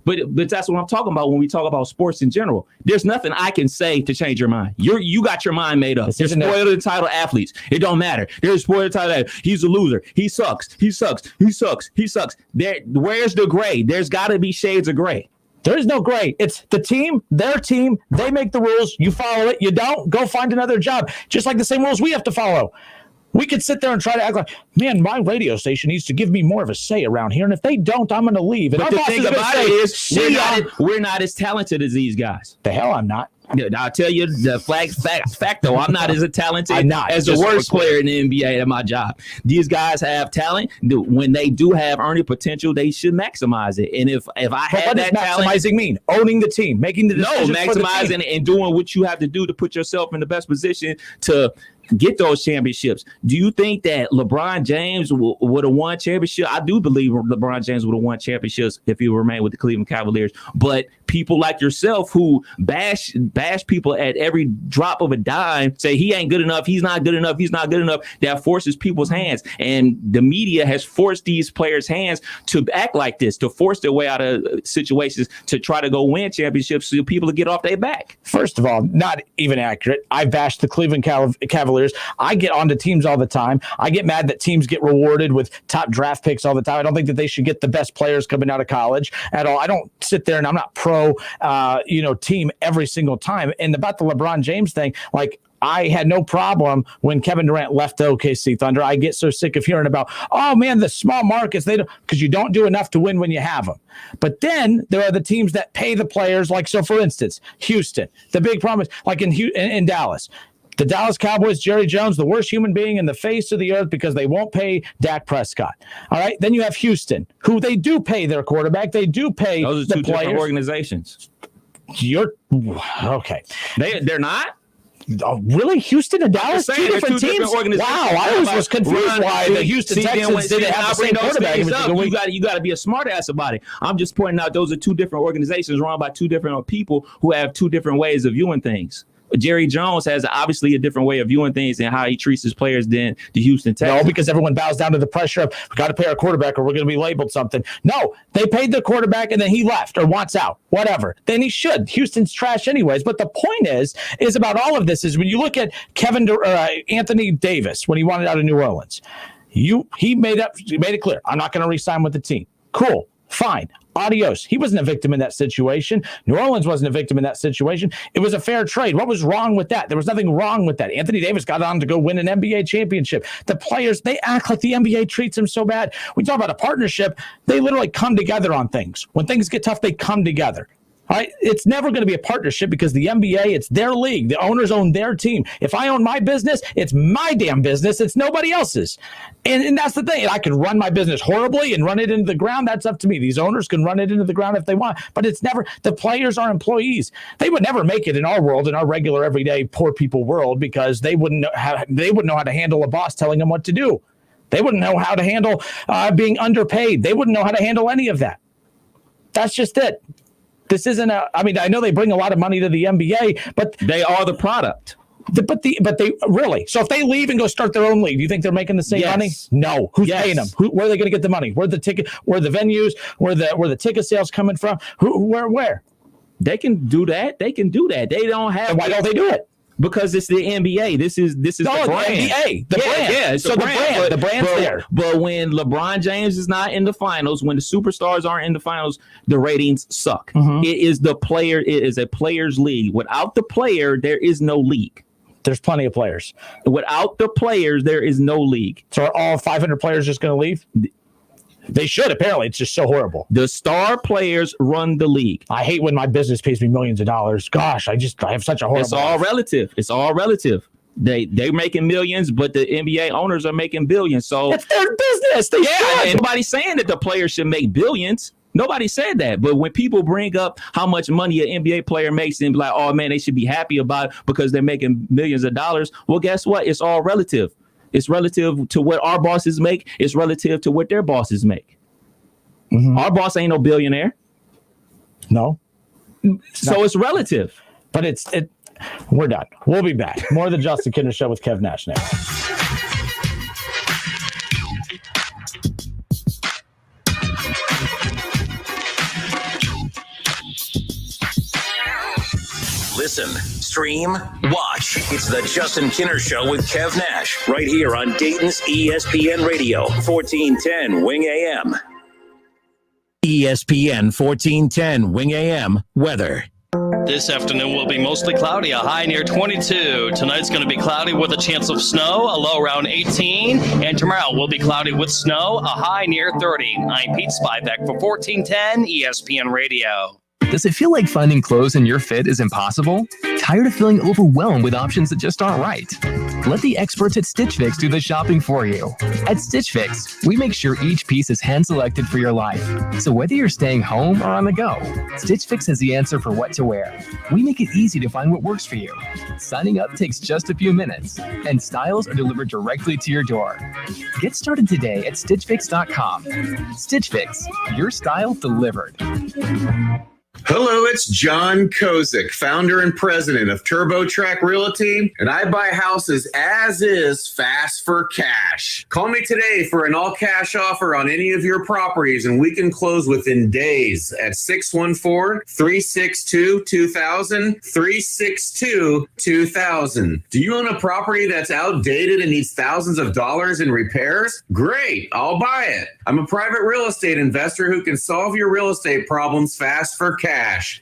but that's what I'm talking about when we talk about sports in general. There's nothing I can say to change your mind. You got your mind made up. You're spoiled entitled athletes. It don't matter. They're spoiled entitled. He's a loser. He sucks. Where's the gray? There's got to be shades of gray. There is no gray. It's the team, their team. They make the rules. You follow it. You don't, go find another job. Just like the same rules we have to follow. We could sit there and try to act like, man, my radio station needs to give me more of a say around here. And if they don't, I'm going to leave. And but the thing about it is we're not as talented as these guys. The hell I'm not. I'll tell you the fact though, I'm not as talented as the worst player in the NBA at my job. These guys have talent. When they do have earning potential, they should maximize it. And if I had that talent, maximizing mean owning the team, making the decisions. No, maximizing and doing what you have to do to put yourself in the best position to get those championships. Do you think that LeBron James would have won championship? I do believe LeBron James would have won championships if he remained with the Cleveland Cavaliers. But people like yourself who bash people at every drop of a dime, say he ain't good enough, he's not good enough, that forces people's hands. And the media has forced these players' hands to act like this, to force their way out of situations to try to go win championships so people to get off their back. First of all, not even accurate. I bashed the Cleveland Cavaliers. I get onto teams all the time. I get mad that teams get rewarded with top draft picks all the time. I don't think that they should get the best players coming out of college at all. I don't sit there and I'm not pro team every single time. And about the LeBron James thing, like, I had no problem when Kevin Durant left the OKC Thunder. I get so sick of hearing about, oh man, the small markets, because you don't do enough to win when you have them. But then there are the teams that pay the players, like, so for instance, Houston. The big problem is like in Dallas. The Dallas Cowboys, Jerry Jones, the worst human being in the face of the earth because they won't pay Dak Prescott. All right. Then you have Houston, who they do pay their quarterback. They do pay those are two different organizations. You're okay. They're not. Oh, really? Houston and Dallas, two different teams? Wow, I was confused why the Houston Texans didn't have the same quarterback. You got to be a smart ass about it. I'm just pointing out those are two different organizations run by two different people who have two different ways of viewing things. Jerry Jones has obviously a different way of viewing things and how he treats his players than the Houston Texans. No, because everyone bows down to the pressure of, we got to pay our quarterback or we're going to be labeled something. No, they paid the quarterback and then he left or wants out, whatever. Then he should. Houston's trash anyways. But the point is about all of this is when you look at Anthony Davis, when he wanted out of New Orleans, he made it clear, I'm not going to re-sign with the team. Cool. Fine. Adios. He wasn't a victim in that situation. New Orleans wasn't a victim in that situation. It was a fair trade. What was wrong with that? There was nothing wrong with that. Anthony Davis got on to go win an NBA championship. The players, they act like the NBA treats them so bad. We talk about a partnership. They literally come together on things. When things get tough, they come together. All right? It's never going to be a partnership because the NBA, it's their league. The owners own their team. If I own my business, it's my damn business. It's nobody else's. And that's the thing. I can run my business horribly and run it into the ground. That's up to me. These owners can run it into the ground if they want. But it's never, the players are employees. They would never make it in our world, in our regular, everyday, poor people world, because they wouldn't know how to handle a boss telling them what to do. They wouldn't know how to handle being underpaid. They wouldn't know how to handle any of that. That's just it. This isn't I know they bring a lot of money to the NBA, but they are the product. But they really. So if they leave and go start their own league, do you think they're making the same money? No. Who's paying them? Where are they going to get the money? Where the venues? Where the ticket sales coming from? Where? They can do that. They don't have. And why don't they do it? Because it's the NBA. This is the brand. NBA, the brand. Yeah, so the brand's there. But when LeBron James is not in the finals, when the superstars aren't in the finals, the ratings suck. Mm-hmm. It is the player. It is a players' league. Without the player, there is no league. There's plenty of players. Without the players, there is no league. So are all 500 players just going to leave? They should, apparently. It's just so horrible. The star players run the league. I hate when my business pays me millions of dollars. Gosh, I have such a horrible It's all relative. It's all relative. They're making millions, but the NBA owners are making billions. So it's their business. They should. Nobody's saying that the players should make billions. Nobody said that. But when people bring up how much money an NBA player makes and be like, oh, man, they should be happy about it because they're making millions of dollars. Well, guess what? It's all relative. It's relative to what our bosses make. It's relative to what their bosses make. Mm-hmm. Our boss ain't no billionaire. No. So it's relative. But we're done. We'll be back. More of the Justin Kinder Show with Kev Nash next. Listen, stream, watch. It's the Justin Kinner Show with Kev Nash, right here on Dayton's ESPN Radio, 1410 Wing AM. ESPN 1410 Wing AM weather. This afternoon will be mostly cloudy, a high near 22. Tonight's going to be cloudy with a chance of snow, a low around 18. And tomorrow will be cloudy with snow, a high near 30. I'm Pete Spivak for 1410 ESPN Radio. Does it feel like finding clothes in your fit is impossible? Tired of feeling overwhelmed with options that just aren't right? Let the experts at Stitch Fix do the shopping for you. At Stitch Fix, we make sure each piece is hand-selected for your life. So whether you're staying home or on the go, Stitch Fix has the answer for what to wear. We make it easy to find what works for you. Signing up takes just a few minutes, and styles are delivered directly to your door. Get started today at StitchFix.com. Stitch Fix, your style delivered. Hello, it's John Kozik, founder and president of TurboTrack Realty, and I buy houses as is, fast for cash. Call me today for an all-cash offer on any of your properties, and we can close within days at 614-362-2000, 362-2000. Do you own a property that's outdated and needs thousands of dollars in repairs? Great, I'll buy it. I'm a private real estate investor who can solve your real estate problems fast for cash.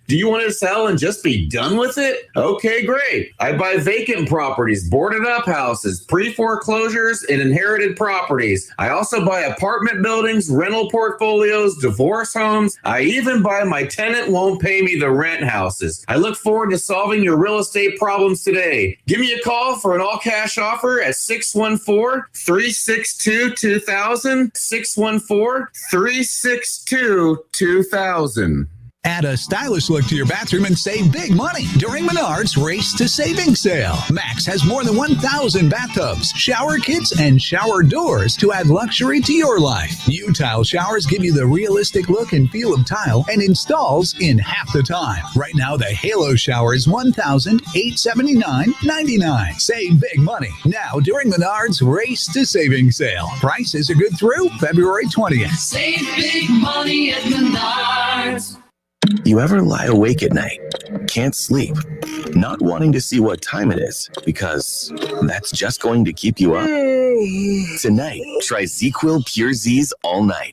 Do you want to sell and just be done with it? Okay, great. I buy vacant properties, boarded up houses, pre-foreclosures, and inherited properties. I also buy apartment buildings, rental portfolios, divorce homes. I even buy my tenant won't pay me the rent houses. I look forward to solving your real estate problems today. Give me a call for an all-cash offer at 614-362-2000, 614-362-2000. Add a stylish look to your bathroom and save big money during Menards Race to Savings Sale. Max has more than 1,000 bathtubs, shower kits, and shower doors to add luxury to your life. U-Tile showers give you the realistic look and feel of tile and installs in half the time. Right now, the Halo shower is $1,879.99. Save big money now during Menards Race to Savings Sale. Prices are good through February 20th. Save big money at Menards. You ever lie awake at night, can't sleep, not wanting to see what time it is because that's just going to keep you up? Tonight, try ZzzQuil Pure Z's all night.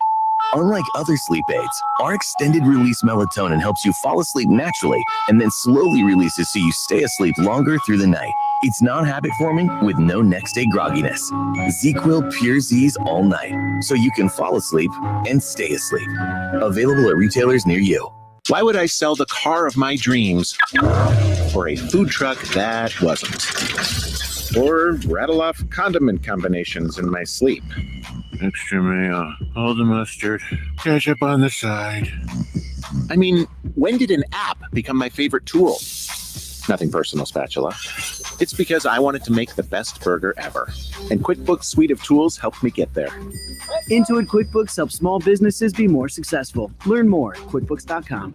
Unlike other sleep aids, our extended release melatonin helps you fall asleep naturally and then slowly releases so you stay asleep longer through the night. It's non-habit forming with no next day grogginess. ZzzQuil Pure Z's all night so you can fall asleep and stay asleep. Available at retailers near you. Why would I sell the car of my dreams for a food truck that wasn't? Or rattle off condiment combinations in my sleep? Extra mayo, all the mustard, ketchup on the side. I mean, when did an app become my favorite tool? Nothing personal, Spatula. It's because I wanted to make the best burger ever. And QuickBooks suite of tools helped me get there. Intuit QuickBooks helps small businesses be more successful. Learn more at QuickBooks.com.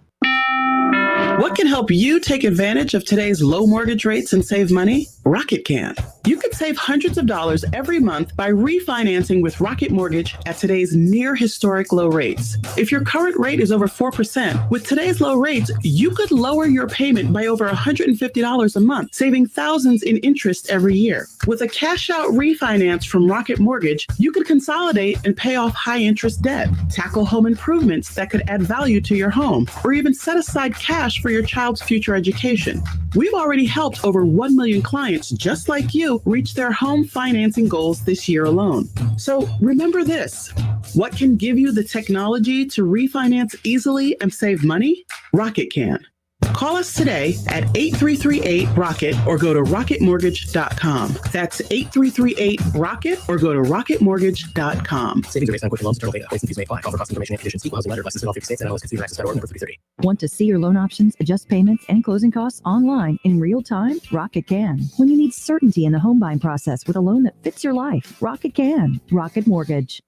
What can help you take advantage of today's low mortgage rates and save money? Rocket can. You could save hundreds of dollars every month by refinancing with Rocket Mortgage at today's near historic low rates. If your current rate is over 4%, with today's low rates, you could lower your payment by over $150 a month, saving thousands in interest every year. With a cash out refinance from Rocket Mortgage, you could consolidate and pay off high interest debt, tackle home improvements that could add value to your home, or even set aside cash for your child's future education. We've already helped over 1 million clients just like you reach their home financing goals this year alone. So remember this: what can give you the technology to refinance easily and save money? Rocket can. Call us today at 8338-ROCKET or go to rocketmortgage.com. That's 8338-ROCKET or go to rocketmortgage.com. Savings are based on quick loans, internal data. Points and fees may apply. Offer cost information and conditions. Equal housing lender. License in all 50 states and NMLS number 3030. Want to see your loan options, adjust payments, and closing costs online in real time? Rocket can. When you need certainty in the home buying process with a loan that fits your life, Rocket can. Rocket Mortgage.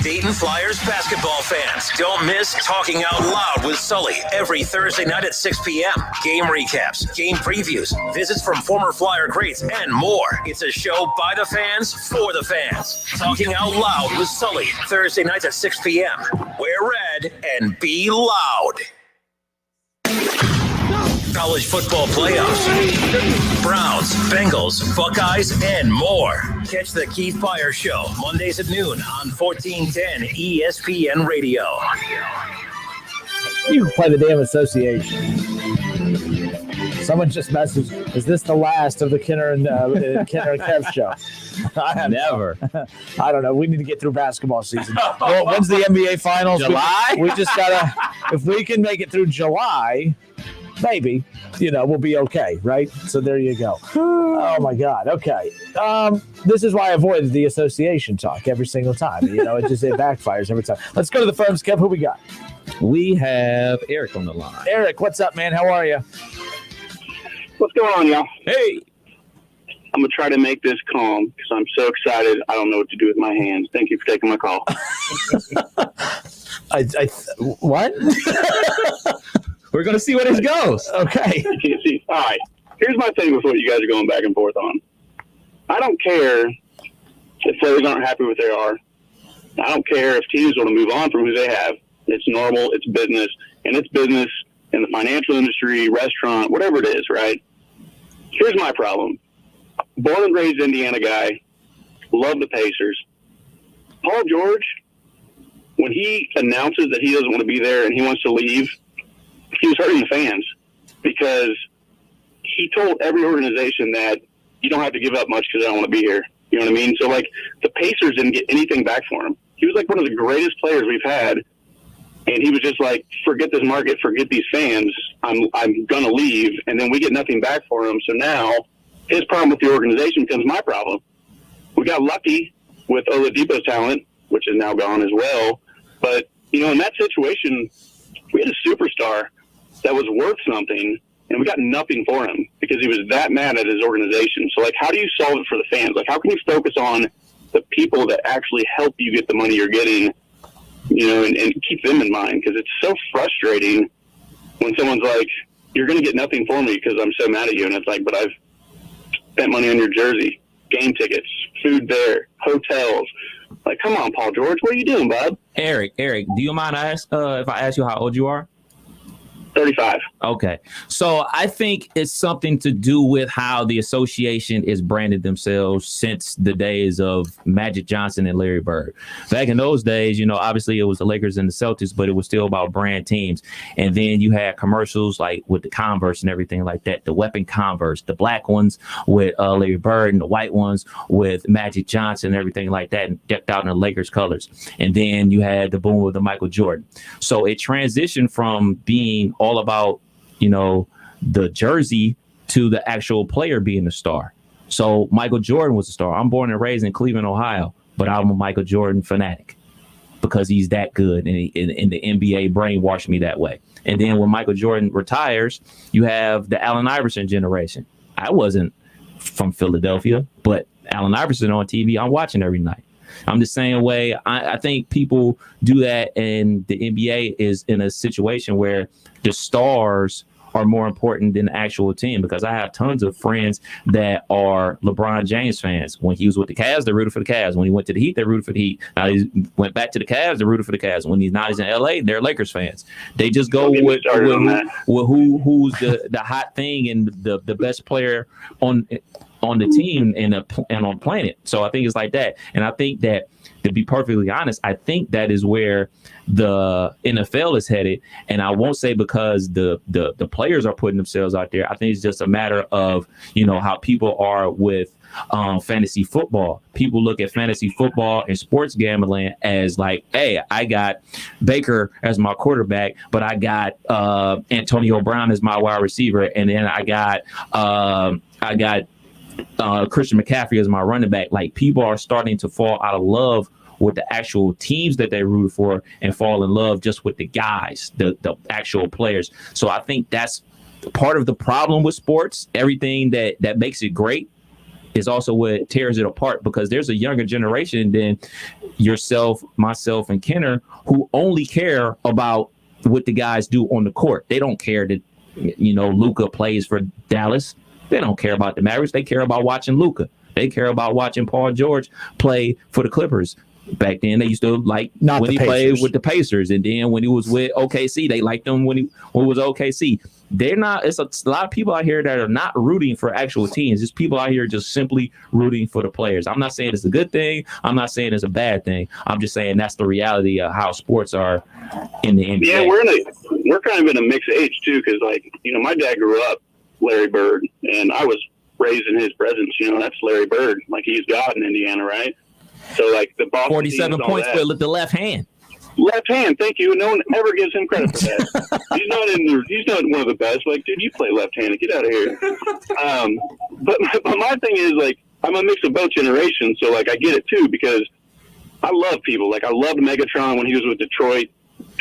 Dayton Flyers basketball fans, don't miss Talking Out Loud with Sully every Thursday night at 6 p.m. Game recaps, game previews, visits from former Flyer greats, and more. It's a show by the fans, for the fans. Talking Out Loud with Sully, Thursday nights at 6 p.m. Wear red and be loud. College football playoffs, Browns, Bengals, Buckeyes, and more. Catch the Keith Byers Show Mondays at noon on 1410 ESPN Radio. You can play the damn association. Someone just messaged, is this the last of the Kenner and Kev show? I have never. I don't know. We need to get through basketball season. Well, when's the NBA Finals? July? We just got to, if we can make it through July, maybe, we'll be okay, right? So there you go. Oh, my God. Okay. This is why I avoid the association talk every single time. It backfires every time. Let's go to the phones. Kev, who we got? We have Eric on the line. Eric, what's up, man? How are you? What's going on, y'all? Hey. I'm going to try to make this calm because I'm so excited. I don't know what to do with my hands. Thank you for taking my call. What? We're going to see where this goes. Okay. You can't see. All right. Here's my thing with what you guys are going back and forth on. I don't care if players aren't happy with who they are. I don't care if teams want to move on from who they have. It's normal. It's business. And it's business in the financial industry, restaurant, whatever it is, right? Here's my problem. Born and raised Indiana guy. Love the Pacers. Paul George, when he announces that he doesn't want to be there and he wants to leave, he was hurting the fans because he told every organization that you don't have to give up much because I don't want to be here. You know what I mean? So, the Pacers didn't get anything back for him. He was, one of the greatest players we've had, and he was just like, forget this market, forget these fans, I'm going to leave, and then we get nothing back for him. So now his problem with the organization becomes my problem. We got lucky with Oladipo's talent, which is now gone as well. But, in that situation, we had a superstar that was worth something, and we got nothing for him because he was that mad at his organization. So, how do you solve it for the fans? How can you focus on the people that actually help you get the money you're getting, and keep them in mind? Because it's so frustrating when someone's like, you're going to get nothing for me because I'm so mad at you. And it's like, but I've spent money on your jersey, game tickets, food there, hotels. Come on, Paul George, what are you doing, bud? Eric, do you mind if I ask you how old you are? 35. Okay. So I think it's something to do with how the association is branded themselves since the days of Magic Johnson and Larry Bird. Back in those days, obviously it was the Lakers and the Celtics, but it was still about brand teams. And then you had commercials with the Converse and everything like that, the Weapon Converse, the black ones with Larry Bird and the white ones with Magic Johnson and everything like that, and decked out in the Lakers colors. And then you had the boom with the Michael Jordan. So it transitioned from being all about, the jersey to the actual player being the star. So Michael Jordan was a star. I'm born and raised in Cleveland, Ohio, but I'm a Michael Jordan fanatic because he's that good, and the NBA brainwashed me that way. And then when Michael Jordan retires, you have the Allen Iverson generation. I wasn't from Philadelphia, but Allen Iverson on TV, I'm watching every night. I'm the same way. I think people do that, and the NBA is in a situation where the stars are more important than the actual team, because I have tons of friends that are LeBron James fans. When he was with the Cavs, they rooted for the Cavs. When he went to the Heat, they rooted for the Heat. Now he went back to the Cavs, they rooted for the Cavs. When he's in LA, they're Lakers fans. They just go with who's the hot thing and the best player on the team and on planet. So I think it's like that. And I think that, to be perfectly honest, I think that is where the NFL is headed. And I won't say because the players are putting themselves out there. I think it's just a matter of, how people are with fantasy football. People look at fantasy football and sports gambling as like, hey, I got Baker as my quarterback, but I got Antonio Brown as my wide receiver, and then I got Christian McCaffrey as my running back. Like, people are starting to fall out of love with the actual teams that they root for and fall in love just with the guys, the actual players. So I think that's part of the problem with sports. Everything that makes it great is also what tears it apart, because there's a younger generation than yourself, myself, and Kenner who only care about what the guys do on the court. They don't care that, Luka plays for Dallas. They don't care about the Mavericks. They care about watching Luka. They care about watching Paul George play for the Clippers. Back then, they used to like when he played with the Pacers, and then when he was with OKC, they liked him when he was OKC. They're not. It's a lot of people out here that are not rooting for actual teams. It's people out here just simply rooting for the players. I'm not saying it's a good thing. I'm not saying it's a bad thing. I'm just saying that's the reality of how sports are in the NBA. Yeah, we're kind of in a mixed age too, because my dad grew up Larry Bird, and I was raised in his presence. That's Larry Bird. Like, he's God in Indiana, right? So, like, the Boston 47 points with the left hand. Left hand, thank you. No one ever gives him credit for that. He's not one of the best. Like, dude, you play left-handed. Get out of here. But my thing is, like, I'm a mix of both generations, so, like, I get it too, because I love people. Like, I loved Megatron when he was with Detroit.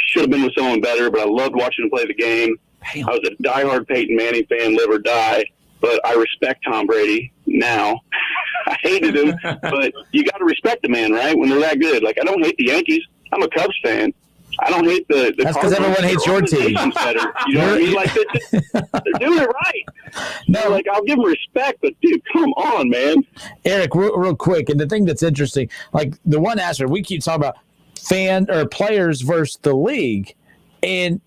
Should have been with someone better, but I loved watching him play the game. I was a diehard Peyton Manning fan, live or die, but I respect Tom Brady now. I hated him, but you got to respect the man, right? When they're that good. Like, I don't hate the Yankees. I'm a Cubs fan. I don't hate the That's because everyone hates your team. Better. You know what I mean? Like, they're doing it right. No, like, I'll give them respect, but dude, come on, man. Eric, real quick, and the thing that's interesting, like the one aspect we keep talking about, players versus the league, and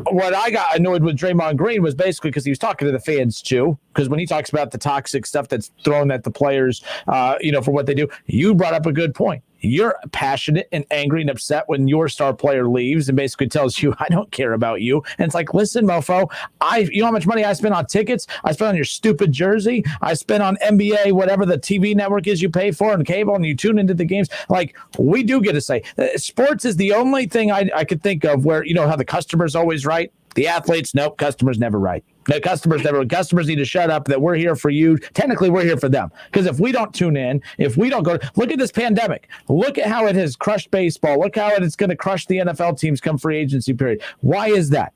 what I got annoyed with Draymond Green was basically because he was talking to the fans too. Because when he talks about the toxic stuff that's thrown at the players, for what they do, you brought up a good point. You're passionate and angry and upset when your star player leaves and basically tells you, I don't care about you. And it's like, listen, mofo, you know how much money I spent on tickets? I spent on your stupid jersey. I spent on NBA, whatever the TV network is you pay for, and cable, and you tune into the games. Like, we do get a say. Sports is the only thing I could think of where, how the customer's always right. The athletes, nope, customers never right. The customers need to shut up, that we're here for you. Technically, we're here for them. Because if we don't tune in, if we don't go, look at this pandemic. Look at how it has crushed baseball. Look how it's going to crush the NFL teams come free agency period. Why is that?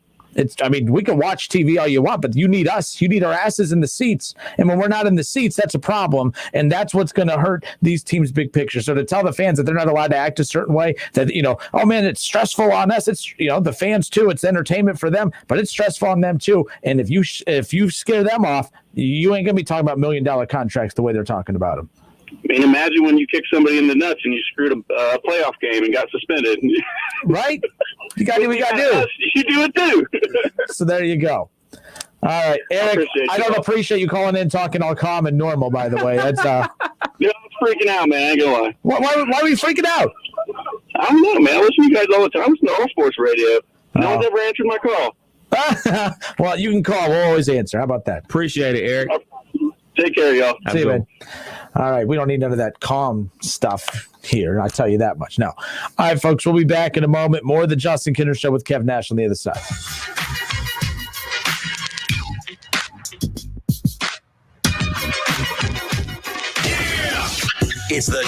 We can watch TV all you want, but you need us. You need our asses in the seats. And when we're not in the seats, that's a problem. And that's what's going to hurt these teams' big picture. So to tell the fans that they're not allowed to act a certain way, that, oh man, it's stressful on us. It's, the fans too. It's entertainment for them, but it's stressful on them too. And if you scare them off, you ain't going to be talking about $1 million contracts the way they're talking about them. I mean, imagine when you kick somebody in the nuts and you screwed a playoff game and got suspended. Right? You got to do what you got to do. You do it too. So there you go. All right, Eric, I don't appreciate you calling in talking all calm and normal, by the way. That's I'm freaking out, man. I ain't gonna lie. Why were you freaking out? I don't know, man. I listen to you guys all the time. I listen to all sports radio. No one's ever answered my call. Well, you can call. We'll always answer. How about that? Appreciate it, Eric. Take care, y'all. See you, man. All right. We don't need none of that calm stuff here. I tell you that much. No. All right, folks. We'll be back in a moment. More of the Justin Kinner Show with Kev Nash on the other side. It's the